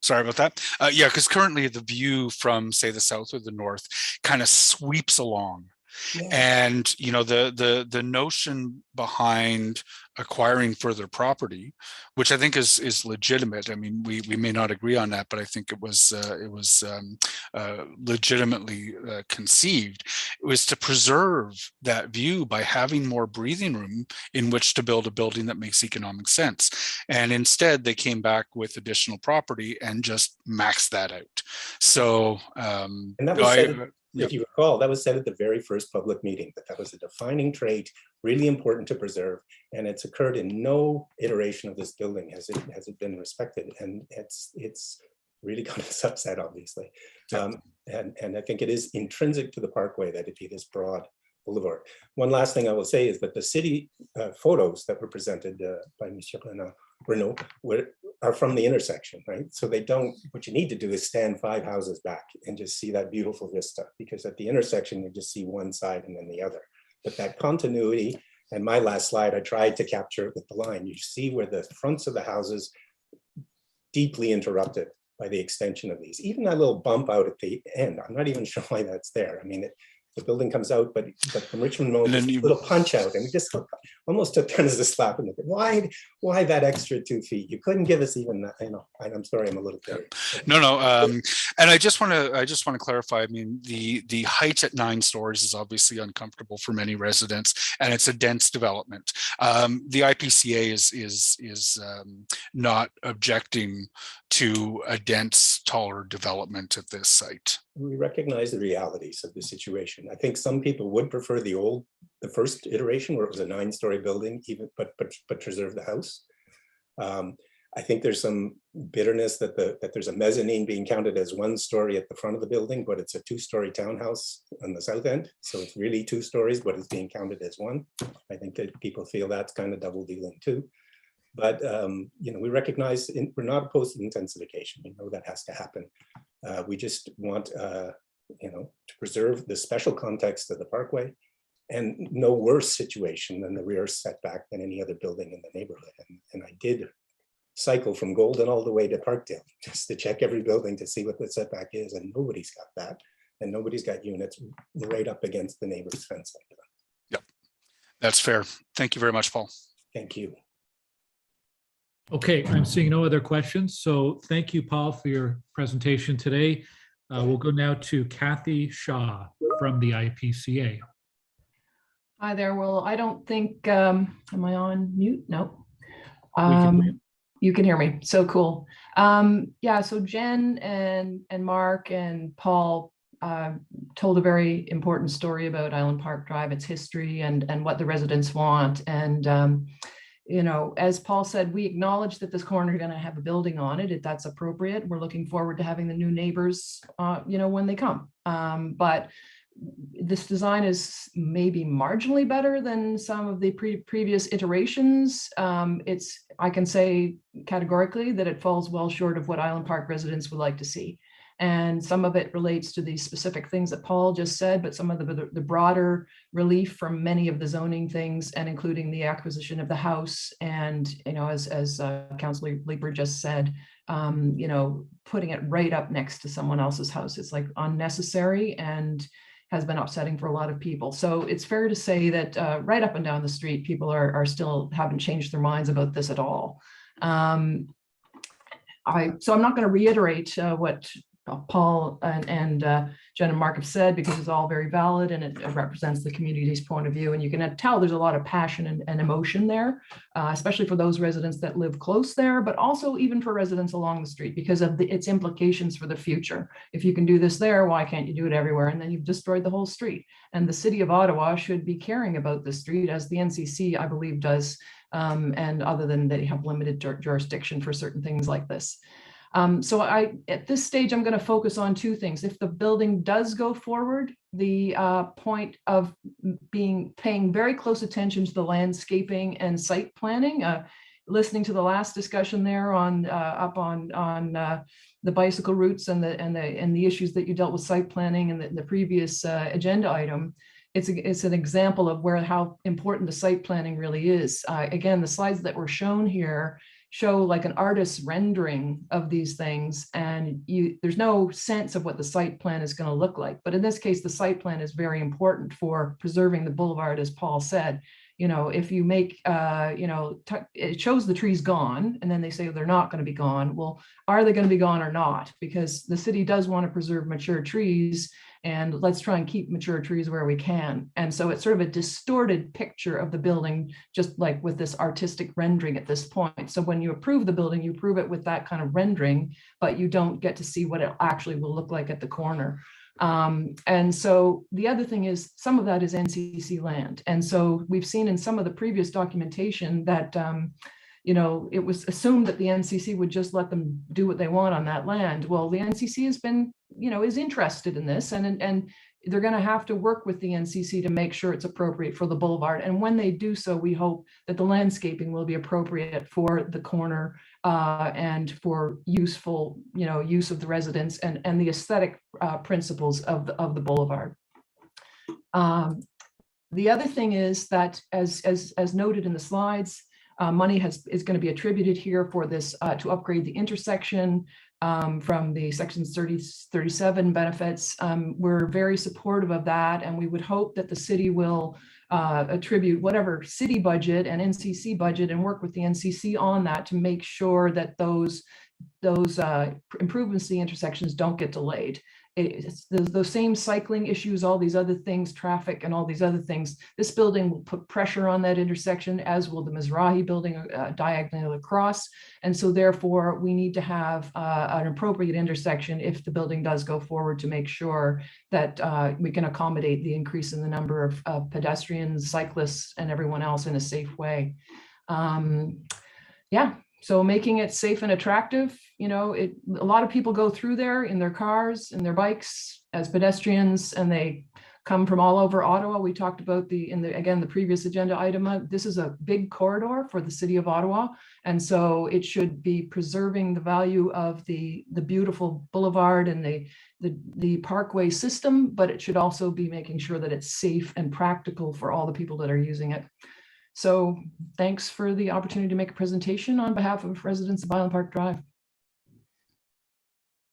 [SPEAKER 12] Sorry about that. Yeah, because currently the view from, say, the south or the north kind of sweeps along. Yeah. And the notion behind acquiring further property, which I think is legitimate. I mean, we may not agree on that, but I think it was legitimately conceived. It was to preserve that view by having more breathing room in which to build a building that makes economic sense. And instead, they came back with additional property and just maxed that out. So,
[SPEAKER 4] and that was if you recall, that was said at the very first public meeting, that was a defining trait, really important to preserve. And it's occurred in no iteration of this building has it been respected. And it's really got us upset, obviously. And I think it is intrinsic to the parkway that it be this broad boulevard. One last thing I will say is that the city photos that were presented by Monsieur Renaud are from the intersection, right? So they don't, what you need to do is stand 5 houses back and just see that beautiful vista, because at the intersection, you just see one side and then the other. But that continuity, and my last slide, I tried to capture it with the line. You see where the fronts of the houses deeply interrupted by the extension of these. Even that little bump out at the end, I'm not even sure why that's there. I mean, the building comes out, but from Richmond Road, there's a little punch out, and we just almost took turn as a slap in the face. Why that extra 2 feet? You couldn't give us even that. I'm sorry, I'm a little carried.
[SPEAKER 12] No. And I just want to clarify. I mean, the height at 9 stories is obviously uncomfortable for many residents, and it's a dense development. The IPCA is not objecting to a dense, taller development at this site.
[SPEAKER 4] We recognize the realities of the situation. I think some people would prefer the first iteration where it was a 9-story building, but preserve the house. I think there's some bitterness that there's a mezzanine being counted as 1 story at the front of the building, but it's a 2-story townhouse on the south end. So it's really 2 stories, but it's being counted as 1. I think that people feel that's kind of double dealing too. But we recognize we're not opposed to intensification. We know that has to happen. We just want to preserve the special context of the Parkway, and no worse situation than the rear setback than any other building in the neighborhood. And I did cycle from Golden all the way to Parkdale just to check every building to see what the setback is, and nobody's got that, and nobody's got units right up against the neighbor's fence.
[SPEAKER 12] Yep, that's fair. Thank you very much, Paul.
[SPEAKER 4] Thank you.
[SPEAKER 1] Okay, I'm seeing no other questions. So thank you, Paul, for your presentation today. We'll go now to Kathy Shaw from the IPCA.
[SPEAKER 3] Hi there. Well, I don't think, am I on mute? No. You can hear me. So cool. Yeah, so Jen and Mark and Paul told a very important story about Island Park Drive, its history, and what the residents want. And as Paul said, we acknowledge that this corner is going to have a building on it, if that's appropriate. We're looking forward to having the new neighbors, when they come. But this design is maybe marginally better than some of the previous iterations. I can say categorically that it falls well short of what Island Park residents would like to see. And some of it relates to these specific things that Paul just said, but some of the broader relief from many of the zoning things, and including the acquisition of the house. And, as Councillor Leeper just said, putting it right up next to someone else's house, it's like unnecessary and has been upsetting for a lot of people. So it's fair to say that right up and down the street, people are still haven't changed their minds about this at all. So I'm not going to reiterate what Paul and Jen and Mark have said, because it's all very valid and it represents the community's point of view. And you can tell there's a lot of passion and emotion there, especially for those residents that live close there, but also even for residents along the street, because of its implications for the future. If you can do this there, why can't you do it everywhere? And then you've destroyed the whole street. And the city of Ottawa should be caring about the street, as the NCC, I believe, does. And other than they have limited jurisdiction for certain things like this. So at this stage, I'm going to focus on 2 things. If the building does go forward, the point of paying very close attention to the landscaping and site planning, listening to the last discussion there on the bicycle routes and the issues that you dealt with site planning and the previous agenda item. It's an example of how important the site planning really is. Again, the slides that were shown here show like an artist's rendering of these things, and there's no sense of what the site plan is going to look like. But in this case, the site plan is very important for preserving the boulevard, as Paul said. If you make, it shows the trees gone, and then they say they're not going to be gone. Well, are they going to be gone or not? Because the city does want to preserve mature trees, and let's try and keep mature trees where we can. And so it's sort of a distorted picture of the building, just like with this artistic rendering at this point. So when you approve the building, you approve it with that kind of rendering, but you don't get to see what it actually will look like at the corner. And so the other thing is, some of that is NCC land. And so we've seen in some of the previous documentation that, it was assumed that the NCC would just let them do what they want on that land. Well, the NCC has been, is interested in this, and they're going to have to work with the NCC to make sure it's appropriate for the boulevard. And when they do so, we hope that the landscaping will be appropriate for the corner and for useful, use of the residents and the aesthetic principles of the boulevard. The other thing is that, as noted in the slides, money is going to be attributed here for this to upgrade the intersection from the sections 37 benefits. We're very supportive of that, and we would hope that the city will attribute whatever city budget and NCC budget and work with the NCC on that to make sure that those improvements to the intersections don't get delayed. It's those same cycling issues, all these other things, traffic and all these other things. This building will put pressure on that intersection, as will the Mizrahi building diagonally across. And so therefore we need to have an appropriate intersection if the building does go forward, to make sure that we can accommodate the increase in the number of pedestrians, cyclists, and everyone else in a safe way. Yeah. So making it safe and attractive, you know, a lot of people go through there in their cars and their bikes as pedestrians, and they come from all over Ottawa. We talked about the previous agenda item. This is a big corridor for the city of Ottawa. And so it should be preserving the value of the beautiful boulevard and the parkway system, but it should also be making sure that it's safe and practical for all the people that are using it. So thanks for the opportunity to make a presentation on behalf of residents of Island Park Drive.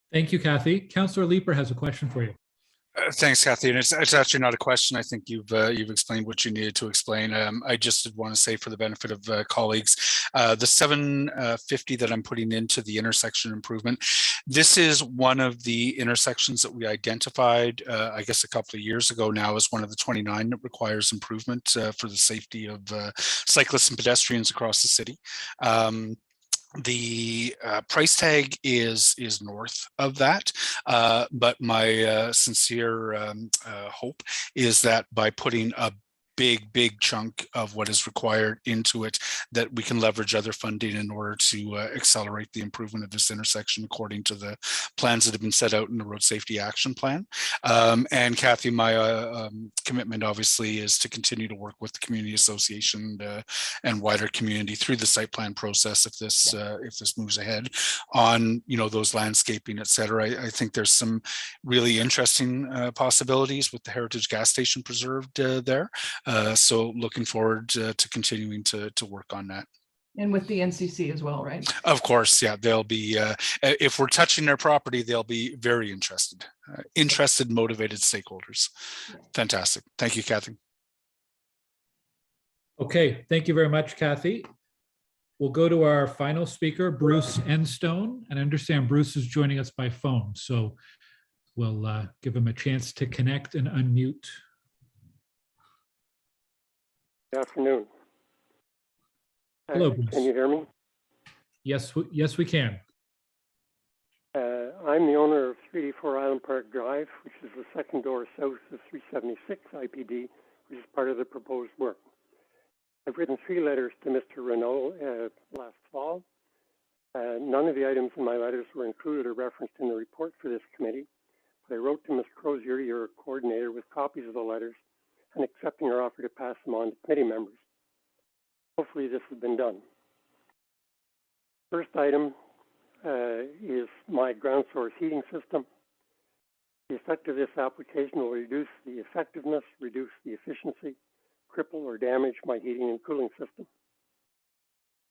[SPEAKER 1] Thank you, Kathy. Councillor Leeper has a question for you.
[SPEAKER 12] Thanks, Kathy. And it's actually not a question. I think you've explained what you needed to explain. I just did want to say, for the benefit of colleagues, the 750 that I'm putting into the intersection improvement, this is one of the intersections that we identified, I guess, a couple of years ago now, as one of the 29 that requires improvement for the safety of cyclists and pedestrians across the city. The price tag is north of that, but my sincere hope is that by putting a big chunk of what is required into it, that we can leverage other funding in order to accelerate the improvement of this intersection according to the plans that have been set out in the Road Safety Action Plan. And Kathy, my commitment obviously is to continue to work with the community association and wider community through the site plan process if this moves ahead on, you know, those landscaping, et cetera. I think there's some really interesting possibilities with the Heritage gas station preserved there. So looking forward to continuing to work on that.
[SPEAKER 3] And with the NCC as well, right?
[SPEAKER 12] Of course, yeah. They'll be, if we're touching their property, they'll be very interested, motivated stakeholders. Fantastic. Thank you, Kathy.
[SPEAKER 1] Okay, thank you very much, Kathy. We'll go to our final speaker, Bruce Enstone. And I understand Bruce is joining us by phone, so we'll give him a chance to connect and unmute.
[SPEAKER 9] Good afternoon.
[SPEAKER 1] Hello, Bruce.
[SPEAKER 9] Can you hear me?
[SPEAKER 1] Yes, we can.
[SPEAKER 9] I'm the owner of 384 Island Park Drive, which is the second door south of 376 IPD, which is part of the proposed work. I've written 3 letters to Mr. Renault last fall. None of the items in my letters were included or referenced in the report for this committee, but I wrote to Ms. Crozier, your coordinator, with copies of the letters and accepting her offer to pass them on to committee members. Hopefully this has been done. First item is my ground source heating system. The effect of this application will reduce the effectiveness, reduce the efficiency, cripple or damage my heating and cooling system.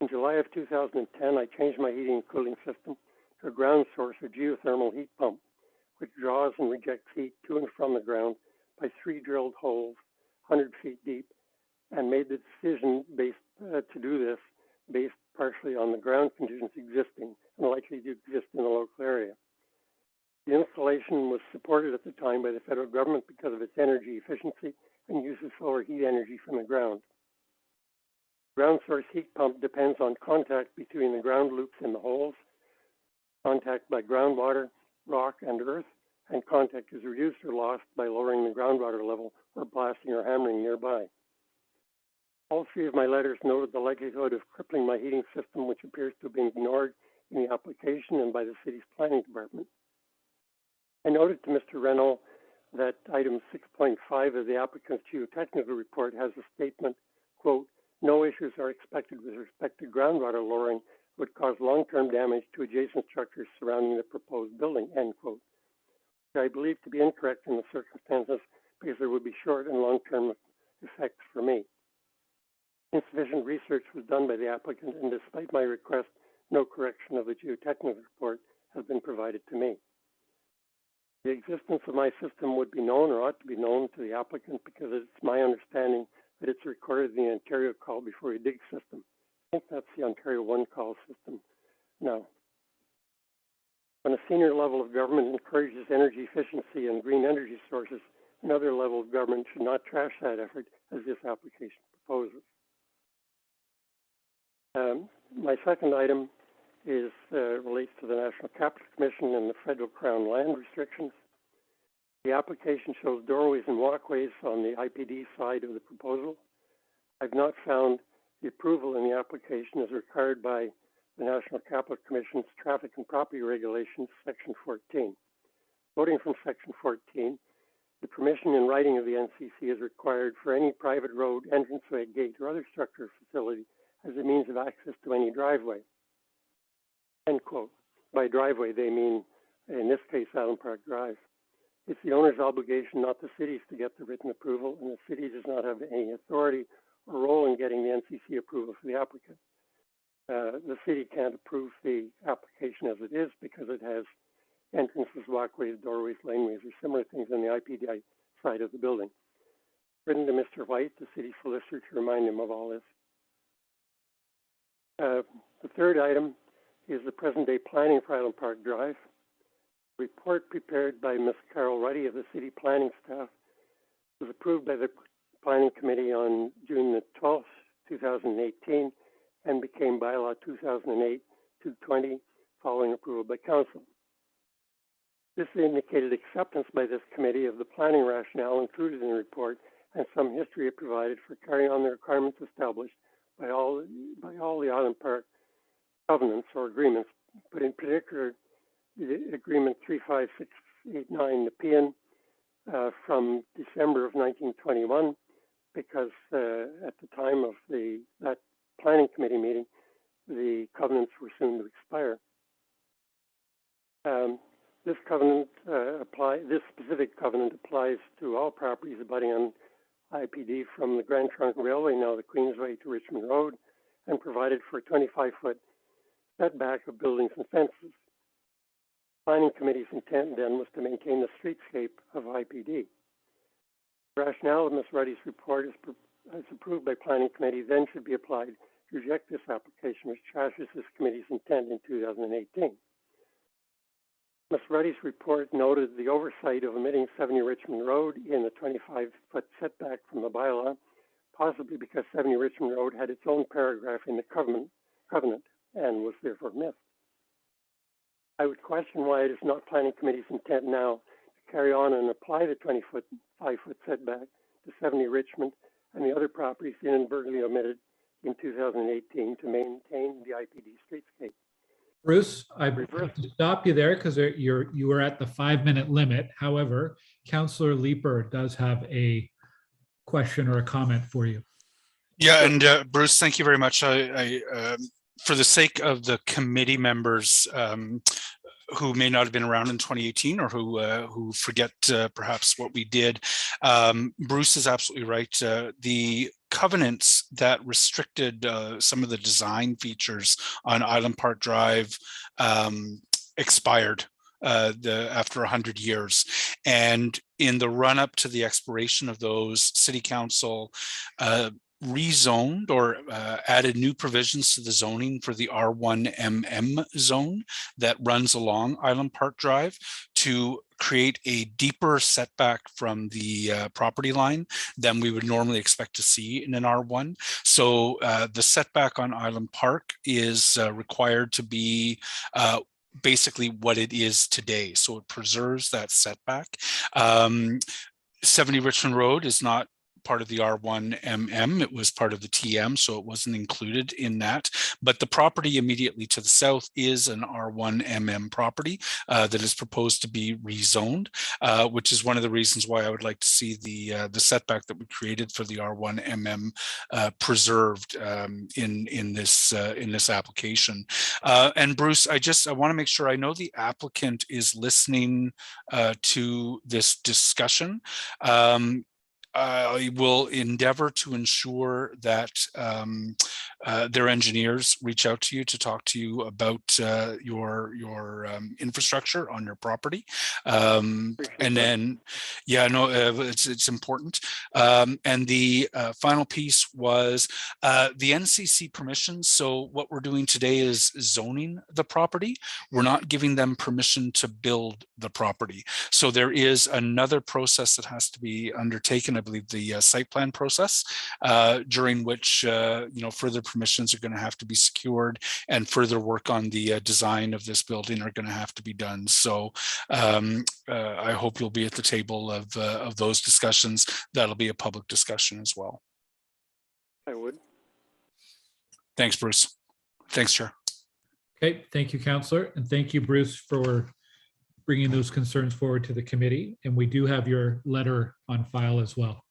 [SPEAKER 9] In July of 2010, I changed my heating and cooling system to a ground source or geothermal heat pump, which draws and rejects heat to and from the ground by 3 drilled holes 100 feet deep, and made the decision to do this based partially on the ground conditions existing and likely to exist in the local area. The installation was supported at the time by the federal government because of its energy efficiency and uses solar heat energy from the ground. Ground source heat pump depends on contact between the ground loops in the holes, contact by groundwater, rock, and earth, and contact is reduced or lost by lowering the groundwater level or blasting or hammering nearby. All 3 of my letters noted the likelihood of crippling my heating system, which appears to have been ignored in the application and by the city's planning department. I noted to Mr. Renault that item 6.5 of the applicant's geotechnical report has a statement, quote, "No issues are expected with respect to groundwater lowering would cause long-term damage to adjacent structures surrounding the proposed building," end quote, which I believe to be incorrect in the circumstances because there would be short and long-term effects for me. insufficient research was done by the applicant, and despite my request, no correction of the geotechnical report has been provided to me. The existence of my system would be known or ought to be known to the applicant because it's my understanding that it's recorded in the Ontario call before you dig system. I think that's the Ontario One call system now. When a senior level of government encourages energy efficiency and green energy sources, another level of government should not trash that effort as this application proposes. My second item is relates to the National Capital Commission and the Federal Crown land restrictions. The application shows doorways and walkways on the IPD side of the proposal. I've not found the approval in the application as required by the National Capital Commission's Traffic and Property Regulations, Section 14. Quoting from Section 14, the permission in writing of the NCC is required for any private road, entranceway, gate, or other structure or facility as a means of access to any driveway. End quote. By driveway, they mean, in this case, Island Park Drive. It's the owner's obligation, not the city's, to get the written approval, and the city does not have any authority or role in getting the NCC approval for the applicant. The city can't approve the application as it is because it has entrances, walkways, doorways, laneways, or similar things on the IPD side of the building. Written to Mr. White, the city solicitor, to remind him of all this. The third item is the present-day planning for Island Park Drive. A report prepared by Ms. Carol Ruddy of the city planning staff was approved by the Planning Committee on June the 12th, 2018, and became bylaw 2008-220 following approval by council. This indicated acceptance by this committee of the planning rationale included in the report and some history it provided for carrying on the requirements established by all the Island Park covenants or agreements, but in particular the agreement 35689, the PN from December of 1921, because at the time of that planning committee meeting, the covenants were soon to expire. This specific covenant applies to all properties abutting on IPD from the Grand Trunk Railway, now the Queensway, to Richmond Road, and provided for a 25-foot setback of buildings and fences. Planning Committee's intent then was to maintain the streetscape of IPD. The rationale of Ms. Ruddy's report as approved by Planning Committee then should be applied to reject this application, which trashes this committee's intent in 2018. Ms. Ruddy's report noted the oversight of omitting 70 Richmond Road in the 25-foot setback from the bylaw, possibly because 70 Richmond Road had its own paragraph in the covenant and was therefore missed. I would question why it is not Planning Committee's intent now to carry on and apply the 25-foot setback to 70 Richmond and the other properties inadvertently omitted in 2018 to maintain the IPD streetscape.
[SPEAKER 1] Bruce, I have to stop you there because you are at the 5-minute limit. However, Councillor Leeper does have a question or a comment for you.
[SPEAKER 12] Yeah, and Bruce, thank you very much. For the sake of the committee members who may not have been around in 2018 or who forget perhaps what we did, Bruce is absolutely right. The covenants that restricted some of the design features on Island Park Drive expired after 100 years. And in the run up to the expiration of those, City Council rezoned or added new provisions to the zoning for the R1MM zone that runs along Island Park Drive to create a deeper setback from the property line than we would normally expect to see in an R1. So the setback on Island Park is required to be basically what it is today. So it preserves that setback. 70 Richmond Road is not part of the R1MM. It was part of the TM, so it wasn't included in that. But the property immediately to the south is an R1MM property that is proposed to be rezoned, which is one of the reasons why I would like to see the setback that we created for the R1MM preserved in this application. And Bruce, I want to make sure I know the applicant is listening to this discussion. I will endeavor to ensure that their engineers reach out to you to talk to you about your infrastructure on your property. And then, yeah, no, it's important. And the final piece was the NCC permissions. So what we're doing today is zoning the property. We're not giving them permission to build the property. So there is another process that has to be undertaken. I believe the site plan process, during which further permissions are going to have to be secured, and further work on the design of this building are going to have to be done. So I hope you'll be at the table of those discussions. That'll be a public discussion as well.
[SPEAKER 9] I would.
[SPEAKER 12] Thanks, Bruce. Thanks, Chair.
[SPEAKER 1] Okay, thank you, Councillor, and thank you, Bruce, for bringing those concerns forward to the committee. And we do have your letter on file as well.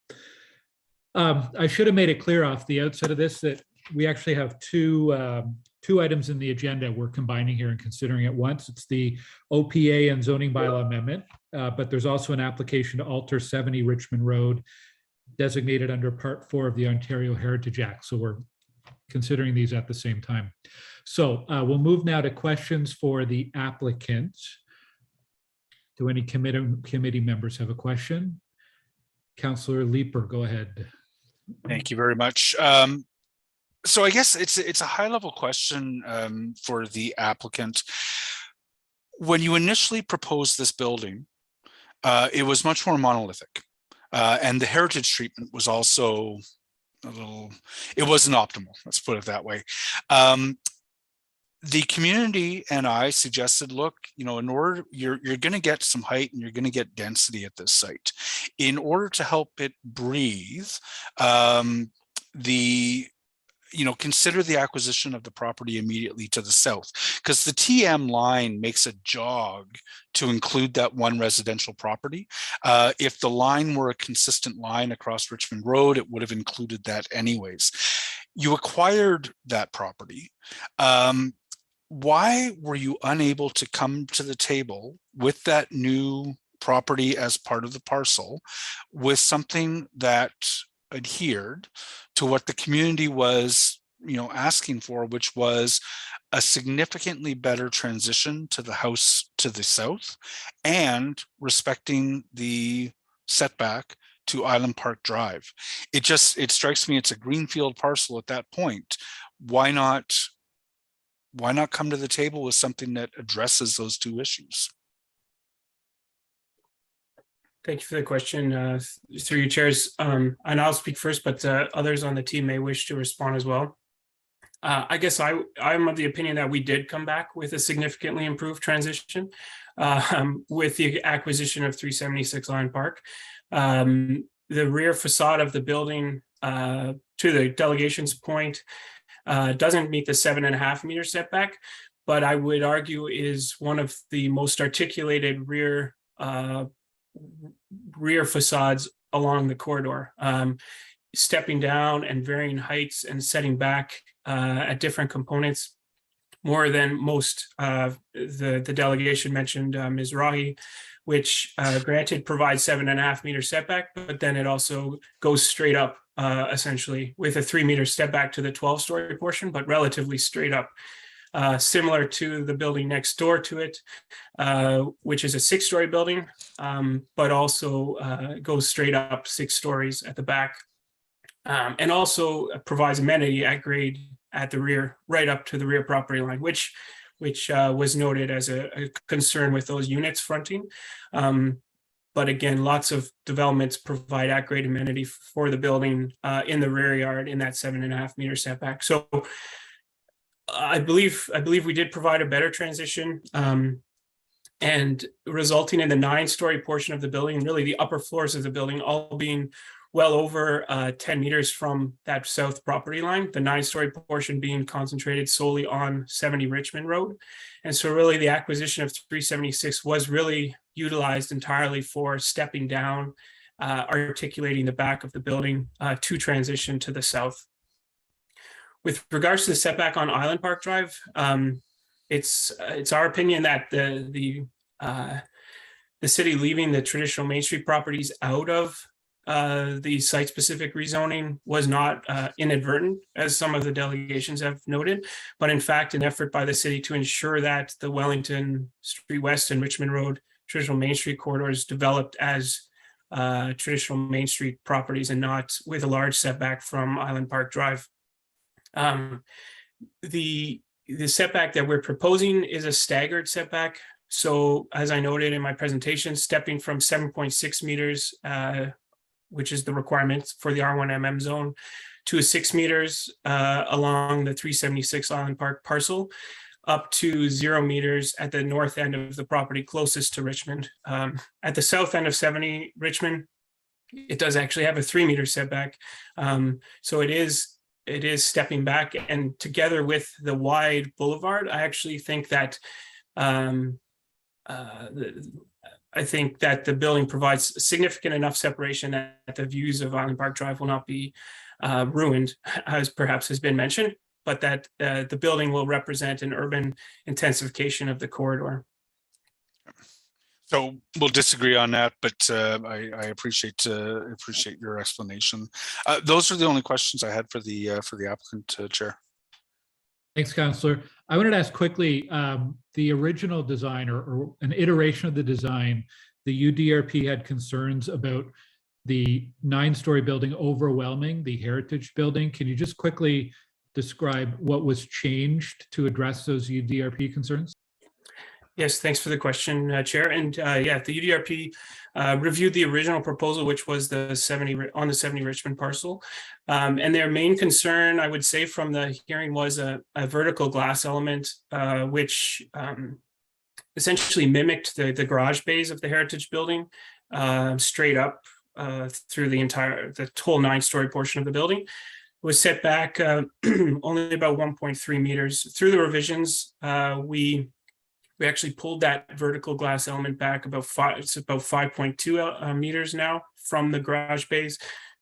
[SPEAKER 1] I should have made it clear off the outset of this that we actually have two items in the agenda we're combining here and considering at once. It's the OPA and zoning bylaw amendment, but there's also an application to alter 70 Richmond Road designated under Part 4 of the Ontario Heritage Act. So we're considering these at the same time. So we'll move now to questions for the applicant. Do any committee members have a question? Councillor Leeper, go ahead.
[SPEAKER 12] Thank you very much. So I guess it's a high-level question for the applicant. When you initially proposed this building, it was much more monolithic, and the heritage treatment was also it wasn't optimal. Let's put it that way. The community and I suggested, look, in order, you're going to get some height and you're going to get density at this site. In order to help it breathe, consider the acquisition of the property immediately to the south, because the TM line makes a jog to include that one residential property. If the line were a consistent line across Richmond Road, it would have included that anyways. You acquired that property. Why were you unable to come to the table with that new property as part of the parcel with something that adhered to what the community was, asking for, which was a significantly better transition to the house to the south and respecting the setback to Island Park Drive? It strikes me it's a greenfield parcel at that point. Why not come to the table with something that addresses those two issues?
[SPEAKER 7] Thank you for the question, through your chairs. And I'll speak first, but others on the team may wish to respond as well. I guess I'm of the opinion that we did come back with a significantly improved transition with the acquisition of 376 Island Park. The rear facade of the building, to the delegations point, doesn't meet the 7.5 meter setback, but I would argue is one of the most articulated rear facades along the corridor, stepping down and varying heights and setting back at different components more than most. The delegation mentioned Ms. Rahi, which granted provides 7.5 meter setback, but then it also goes straight up essentially with a 3 meter step back to the 12-story portion, but relatively straight up. Similar to the building next door to it, which is a 6-story building, but also goes straight up 6 stories at the back, and also provides amenity at grade at the rear, right up to the rear property line, which was noted as a concern with those units fronting. But again, lots of developments provide at-grade amenity for the building in the rear yard in that 7.5 meter setback. So I believe we did provide a better transition, and resulting in the 9-story portion of the building, really the upper floors of the building, all being well over 10 meters from that south property line, the 9-story portion being concentrated solely on 70 Richmond Road. And so really the acquisition of 376 was really utilized entirely for stepping down, articulating the back of the building to transition to the south. With regards to the setback on Island Park Drive, it's our opinion that the city leaving the traditional Main Street properties out of the site-specific rezoning was not inadvertent, as some of the delegations have noted, but in fact, an effort by the city to ensure that the Wellington Street West and Richmond Road traditional Main Street corridors developed as traditional Main Street properties and not with a large setback from Island Park Drive. The setback that we're proposing is a staggered setback. So as I noted in my presentation, stepping from 7.6 meters, which is the requirement for the R1MM zone, to 6 meters along the 376 Island Park parcel, up to 0 meters at the north end of the property closest to Richmond. At the south end of 70 Richmond, it does actually have a 3-meter setback. So it is stepping back, and together with the wide boulevard, I actually think that the building provides significant enough separation that the views of Island Park Drive will not be ruined, as perhaps has been mentioned, but that the building will represent an urban intensification of the corridor.
[SPEAKER 12] So we'll disagree on that, but I appreciate your explanation. Those are the only questions I had for the applicant, Chair.
[SPEAKER 1] Thanks, Councillor. I wanted to ask quickly, the original design or an iteration of the design, the UDRP had concerns about the 9-story building overwhelming the heritage building. Can you just quickly describe what was changed to address those UDRP concerns?
[SPEAKER 7] Yes, thanks for the question, Chair. And yeah, the UDRP reviewed the original proposal, which was the 70 Richmond parcel. And their main concern, I would say, from the hearing was a vertical glass element, which essentially mimicked the garage bays of the heritage building straight up through the whole 9-story portion of the building. It was set back only about 1.3 meters. Through the revisions, we actually pulled that vertical glass element back about 5.2 meters now from the garage bays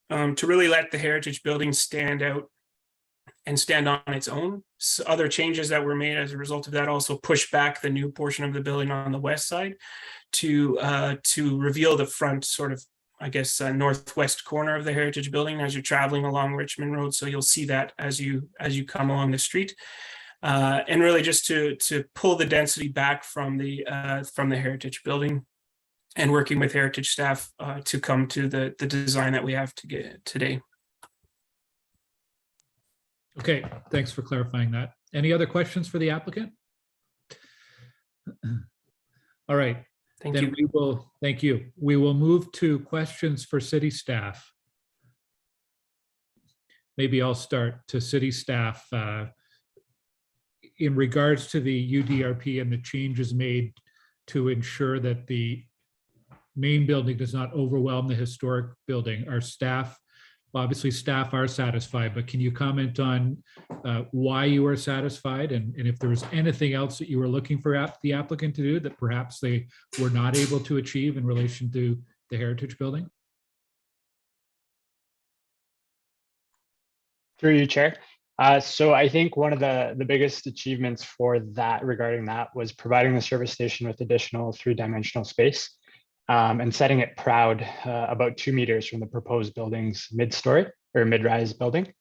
[SPEAKER 7] to really let the heritage building stand out and stand on its own. So other changes that were made as a result of that also pushed back the new portion of the building on the west side to reveal the front sort of, I guess, northwest corner of the heritage building as you're traveling along Richmond Road. So you'll see that as you come along the street. And really just to pull the density back from the heritage building, and working with heritage staff to come to the design that we have to get today.
[SPEAKER 1] Okay, thanks for clarifying that. Any other questions for the applicant? All right.
[SPEAKER 7] Thank you.
[SPEAKER 1] Thank you. We will move to questions for city staff. Maybe I'll start to city staff. In regards to the UDRP and the changes made to ensure that the main building does not overwhelm the historic building, our staff, obviously staff are satisfied, but can you comment on why you are satisfied and if there was anything else that you were looking for the applicant to do that perhaps they were not able to achieve in relation to the heritage building?
[SPEAKER 17] Through you, Chair. So I think one of the biggest achievements for that regarding that was providing the service station with additional 3-dimensional space and setting it proud about 2 meters from the proposed building's mid-story or mid-rise building.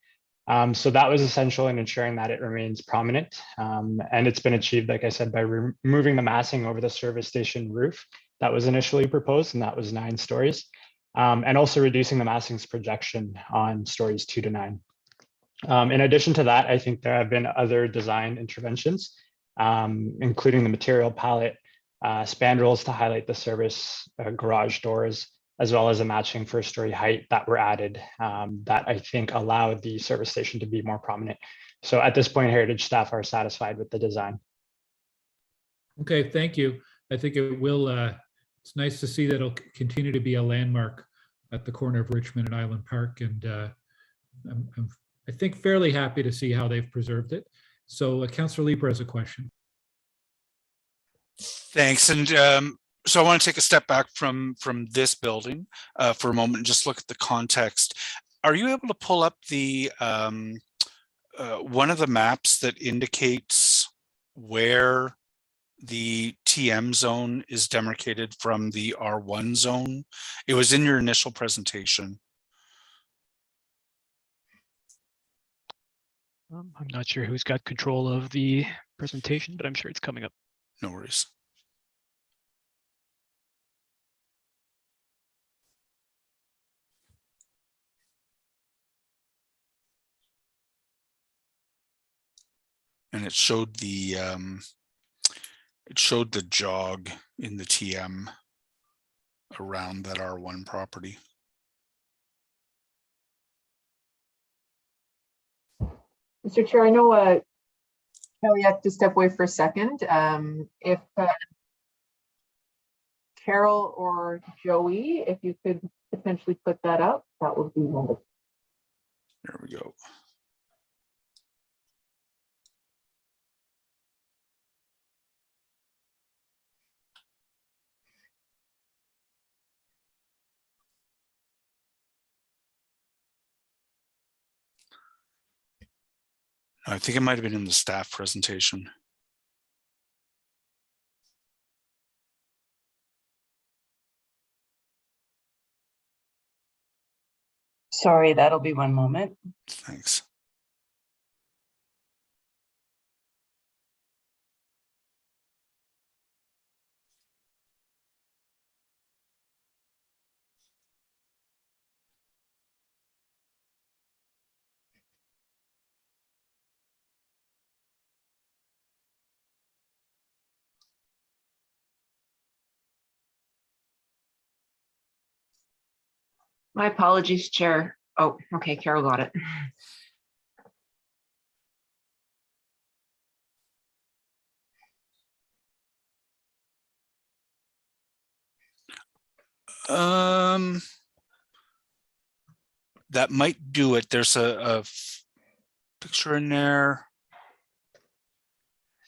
[SPEAKER 17] So that was essential in ensuring that it remains prominent. And it's been achieved, like I said, by removing the massing over the service station roof that was initially proposed, and that was 9 stories, and also reducing the massing's projection on stories 2 to 9. In addition to that, I think there have been other design interventions, including the material palette, spandrels to highlight the service garage doors, as well as a matching first-story height that were added that I think allowed the service station to be more prominent. So at this point, heritage staff are satisfied with the design.
[SPEAKER 1] Okay, thank you. I think it will, it's nice to see that it'll continue to be a landmark at the corner of Richmond and Island Park. And I think fairly happy to see how they've preserved it. So Councillor Leeper has a question.
[SPEAKER 12] Thanks. And so I want to take a step back from this building for a moment and just look at the context. Are you able to pull up the one of the maps that indicates where the TM zone is demarcated from the R1 zone. It was in your initial presentation.
[SPEAKER 6] I'm not sure who's got control of the presentation, but I'm sure it's coming up.
[SPEAKER 12] No worries. And it showed the jog in the TM around that R1 property.
[SPEAKER 16] Mr. Chair, I know Kelly has to step away for a second. If Carol or Joey, if you could potentially put that up, that would be wonderful.
[SPEAKER 12] There we go. I think it might have been in the staff presentation.
[SPEAKER 11] Sorry, that'll be one moment.
[SPEAKER 12] Thanks.
[SPEAKER 16] My apologies, Chair. Oh, okay, Carol got it.
[SPEAKER 12] That might do it. There's a picture in there.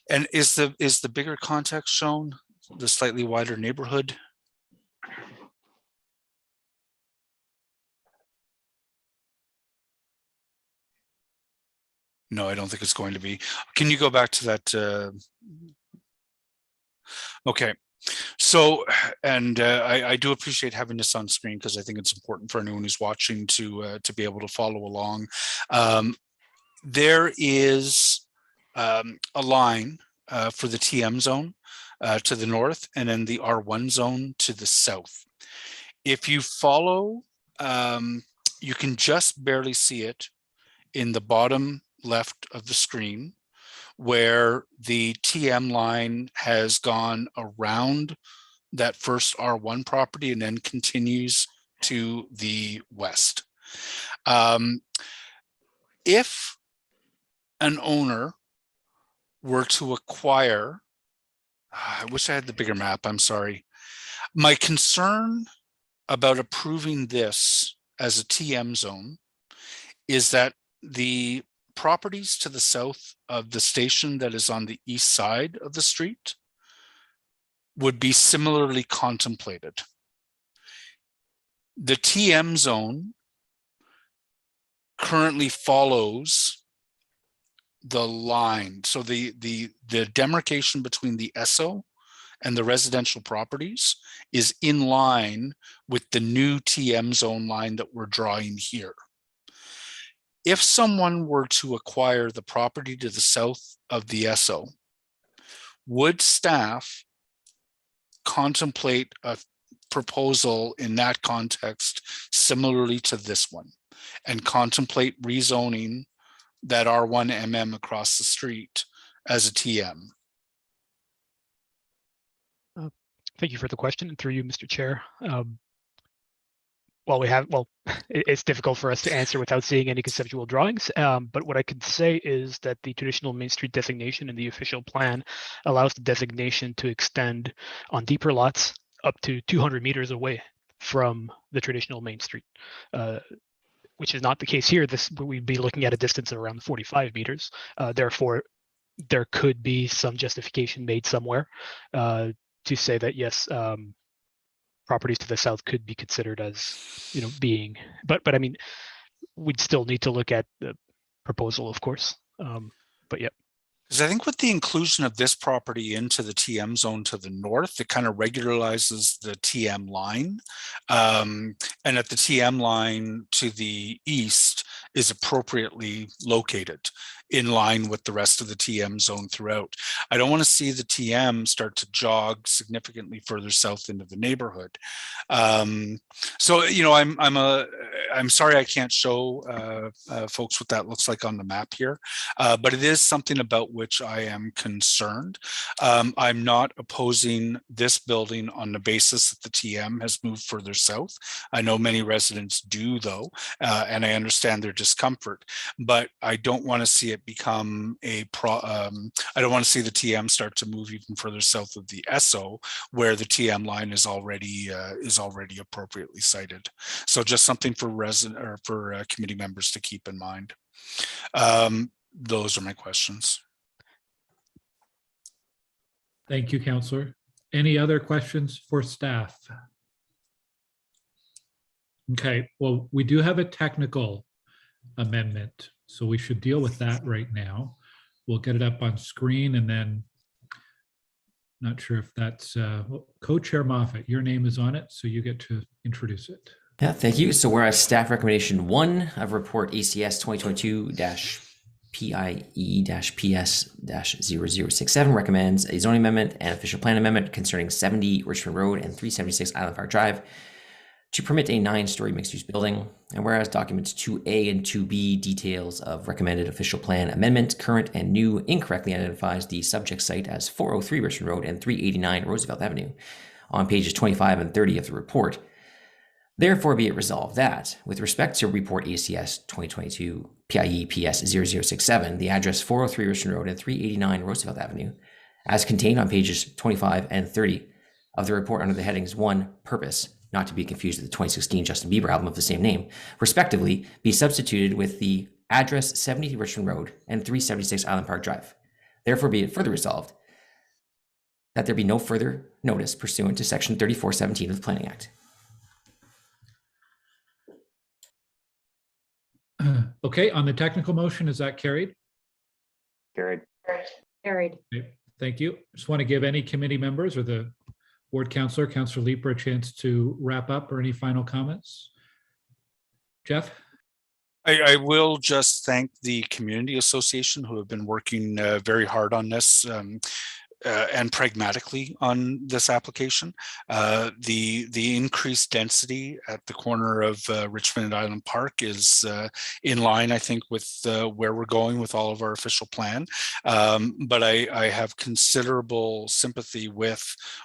[SPEAKER 12] And is the bigger context shown? The slightly wider neighborhood? No, I don't think it's going to be. Can you go back to that? Okay. So, and I do appreciate having this on screen because I think it's important for anyone who's watching to be able to follow along. There is a line for the TM zone to the north, and then the R1 zone to the south. If you follow, you can just barely see it in the bottom left of the screen, where the TM line has gone around that first R1 property and then continues to the west. If an owner were to acquire, I wish I had the bigger map, I'm sorry. My concern about approving this as a TM zone is that the properties to the south of the station that is on the east side of the street would be similarly contemplated. The TM zone currently follows the line. So the demarcation between the ESO and the residential properties is in line with the new TM zone line that we're drawing here. If someone were to acquire the property to the south of the ESO, would staff contemplate a proposal in that context similarly to this one and contemplate rezoning that R1MM across the street as a TM?
[SPEAKER 6] Thank you for the question, and through you, Mr. Chair. It's difficult for us to answer without seeing any conceptual drawings, but what I can say is that the traditional Main Street designation in the official plan allows the designation to extend on deeper lots up to 200 meters away from the traditional Main Street, which is not the case here. We'd be looking at a distance of around 45 meters. Therefore, there could be some justification made somewhere to say that, yes, properties to the south could be considered as, being, but I mean, we'd still need to look at the proposal, of course. But yeah.
[SPEAKER 12] Because I think with the inclusion of this property into the TM zone to the north, it kind of regularizes the TM line. And at the TM line to the east is appropriately located in line with the rest of the TM zone throughout. I don't want to see the TM start to jog significantly further south into the neighborhood. So, you know, I'm sorry I can't show folks what that looks like on the map here, but it is something about which I am concerned. I'm not opposing this building on the basis that the TM has moved further south. I know many residents do, though, and I understand their discomfort, but I don't want to see it become I don't want to see the TM start to move even further south of the SO, where the TM line is already appropriately cited. So just something for committee members to keep in mind. Those are my questions.
[SPEAKER 1] Thank you, Councillor. Any other questions for staff? Okay, well, we do have a technical amendment, so we should deal with that right now. We'll get it up on screen, and then not sure if that's Co-Chair Moffat, your name is on it, so you get to introduce it.
[SPEAKER 22] Yeah, thank you. So whereas staff recommendation 1 of report ACS 2022-PIE-PS-0067 recommends a zoning amendment and official plan amendment concerning 70 Richmond Road and 376 Island Park Drive to permit a 9-story mixed-use building. And whereas documents 2A and 2B details of recommended official plan amendment, current and new, incorrectly identifies the subject site as 403 Richmond Road and 389 Roosevelt Avenue on pages 25 and 30 of the report. Therefore, be it resolved that, with respect to report ACS 2022 PIE-PS 0067, the address 403 Richmond Road and 389 Roosevelt Avenue, as contained on pages 25 and 30 of the report under the headings 1, purpose, not to be confused with the 2016 Justin Bieber album of the same name, respectively, be substituted with the address 70 Richmond Road and 376 Island Park Drive. Therefore, be it further resolved that there be no further notice pursuant to section 3417 of the Planning Act.
[SPEAKER 1] Okay, on the technical motion, is that carried?
[SPEAKER 15] Carried.
[SPEAKER 8] Carried.
[SPEAKER 1] Okay, thank you. Just want to give any committee members or the Ward Councillor, Councillor Leeper, a chance to wrap up or any final comments. Jeff?
[SPEAKER 12] I will just thank the Community Association who have been working very hard on this and pragmatically on this application. The increased density at the corner of Richmond and Island Park is in line, I think, with where we're going with all of our official plan. But I have considerable sympathy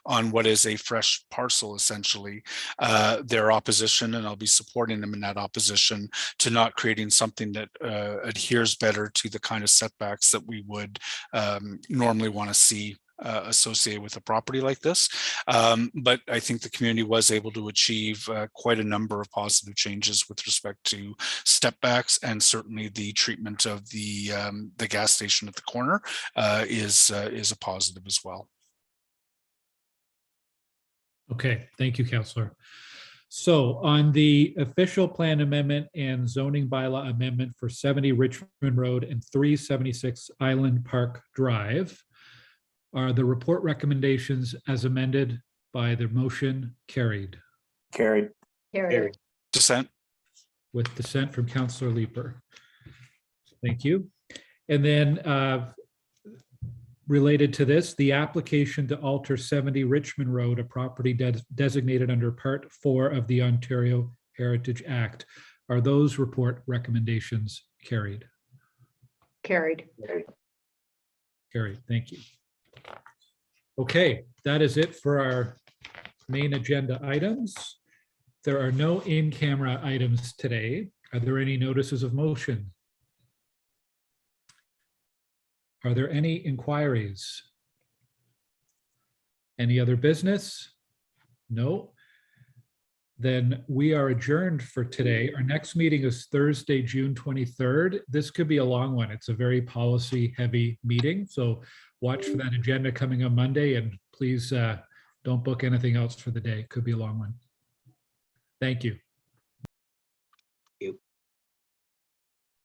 [SPEAKER 12] on what is a fresh parcel, essentially, their opposition, and I'll be supporting them in that opposition to not creating something that adheres better to the kind of setbacks that we would normally want to see associated with a property like this. But I think the community was able to achieve quite a number of positive changes with respect to step backs, and certainly the treatment of the gas station at the corner is a positive as well.
[SPEAKER 1] Okay, thank you, Councillor. So on the official plan amendment and zoning bylaw amendment for 70 Richmond Road and 376 Island Park Drive, are the report recommendations as amended by the motion carried?
[SPEAKER 15] Carried.
[SPEAKER 8] Carried.
[SPEAKER 12] Dissent.
[SPEAKER 1] With dissent from Councillor Leeper. Thank you. And then related to this, the application to alter 70 Richmond Road, a property designated under Part 4 of the Ontario Heritage Act. Are those report recommendations carried?
[SPEAKER 8] Carried.
[SPEAKER 1] Carried, thank you. Okay, that is it for our main agenda items. There are no in-camera items today. Are there any notices of motion? Are there any inquiries? Any other business? No. Then we are adjourned for today. Our next meeting is Thursday, June 23rd. This could be a long one. It's a very policy-heavy meeting, so watch for that agenda coming on Monday, and please don't book anything else for the day. It could be a long one. Thank you.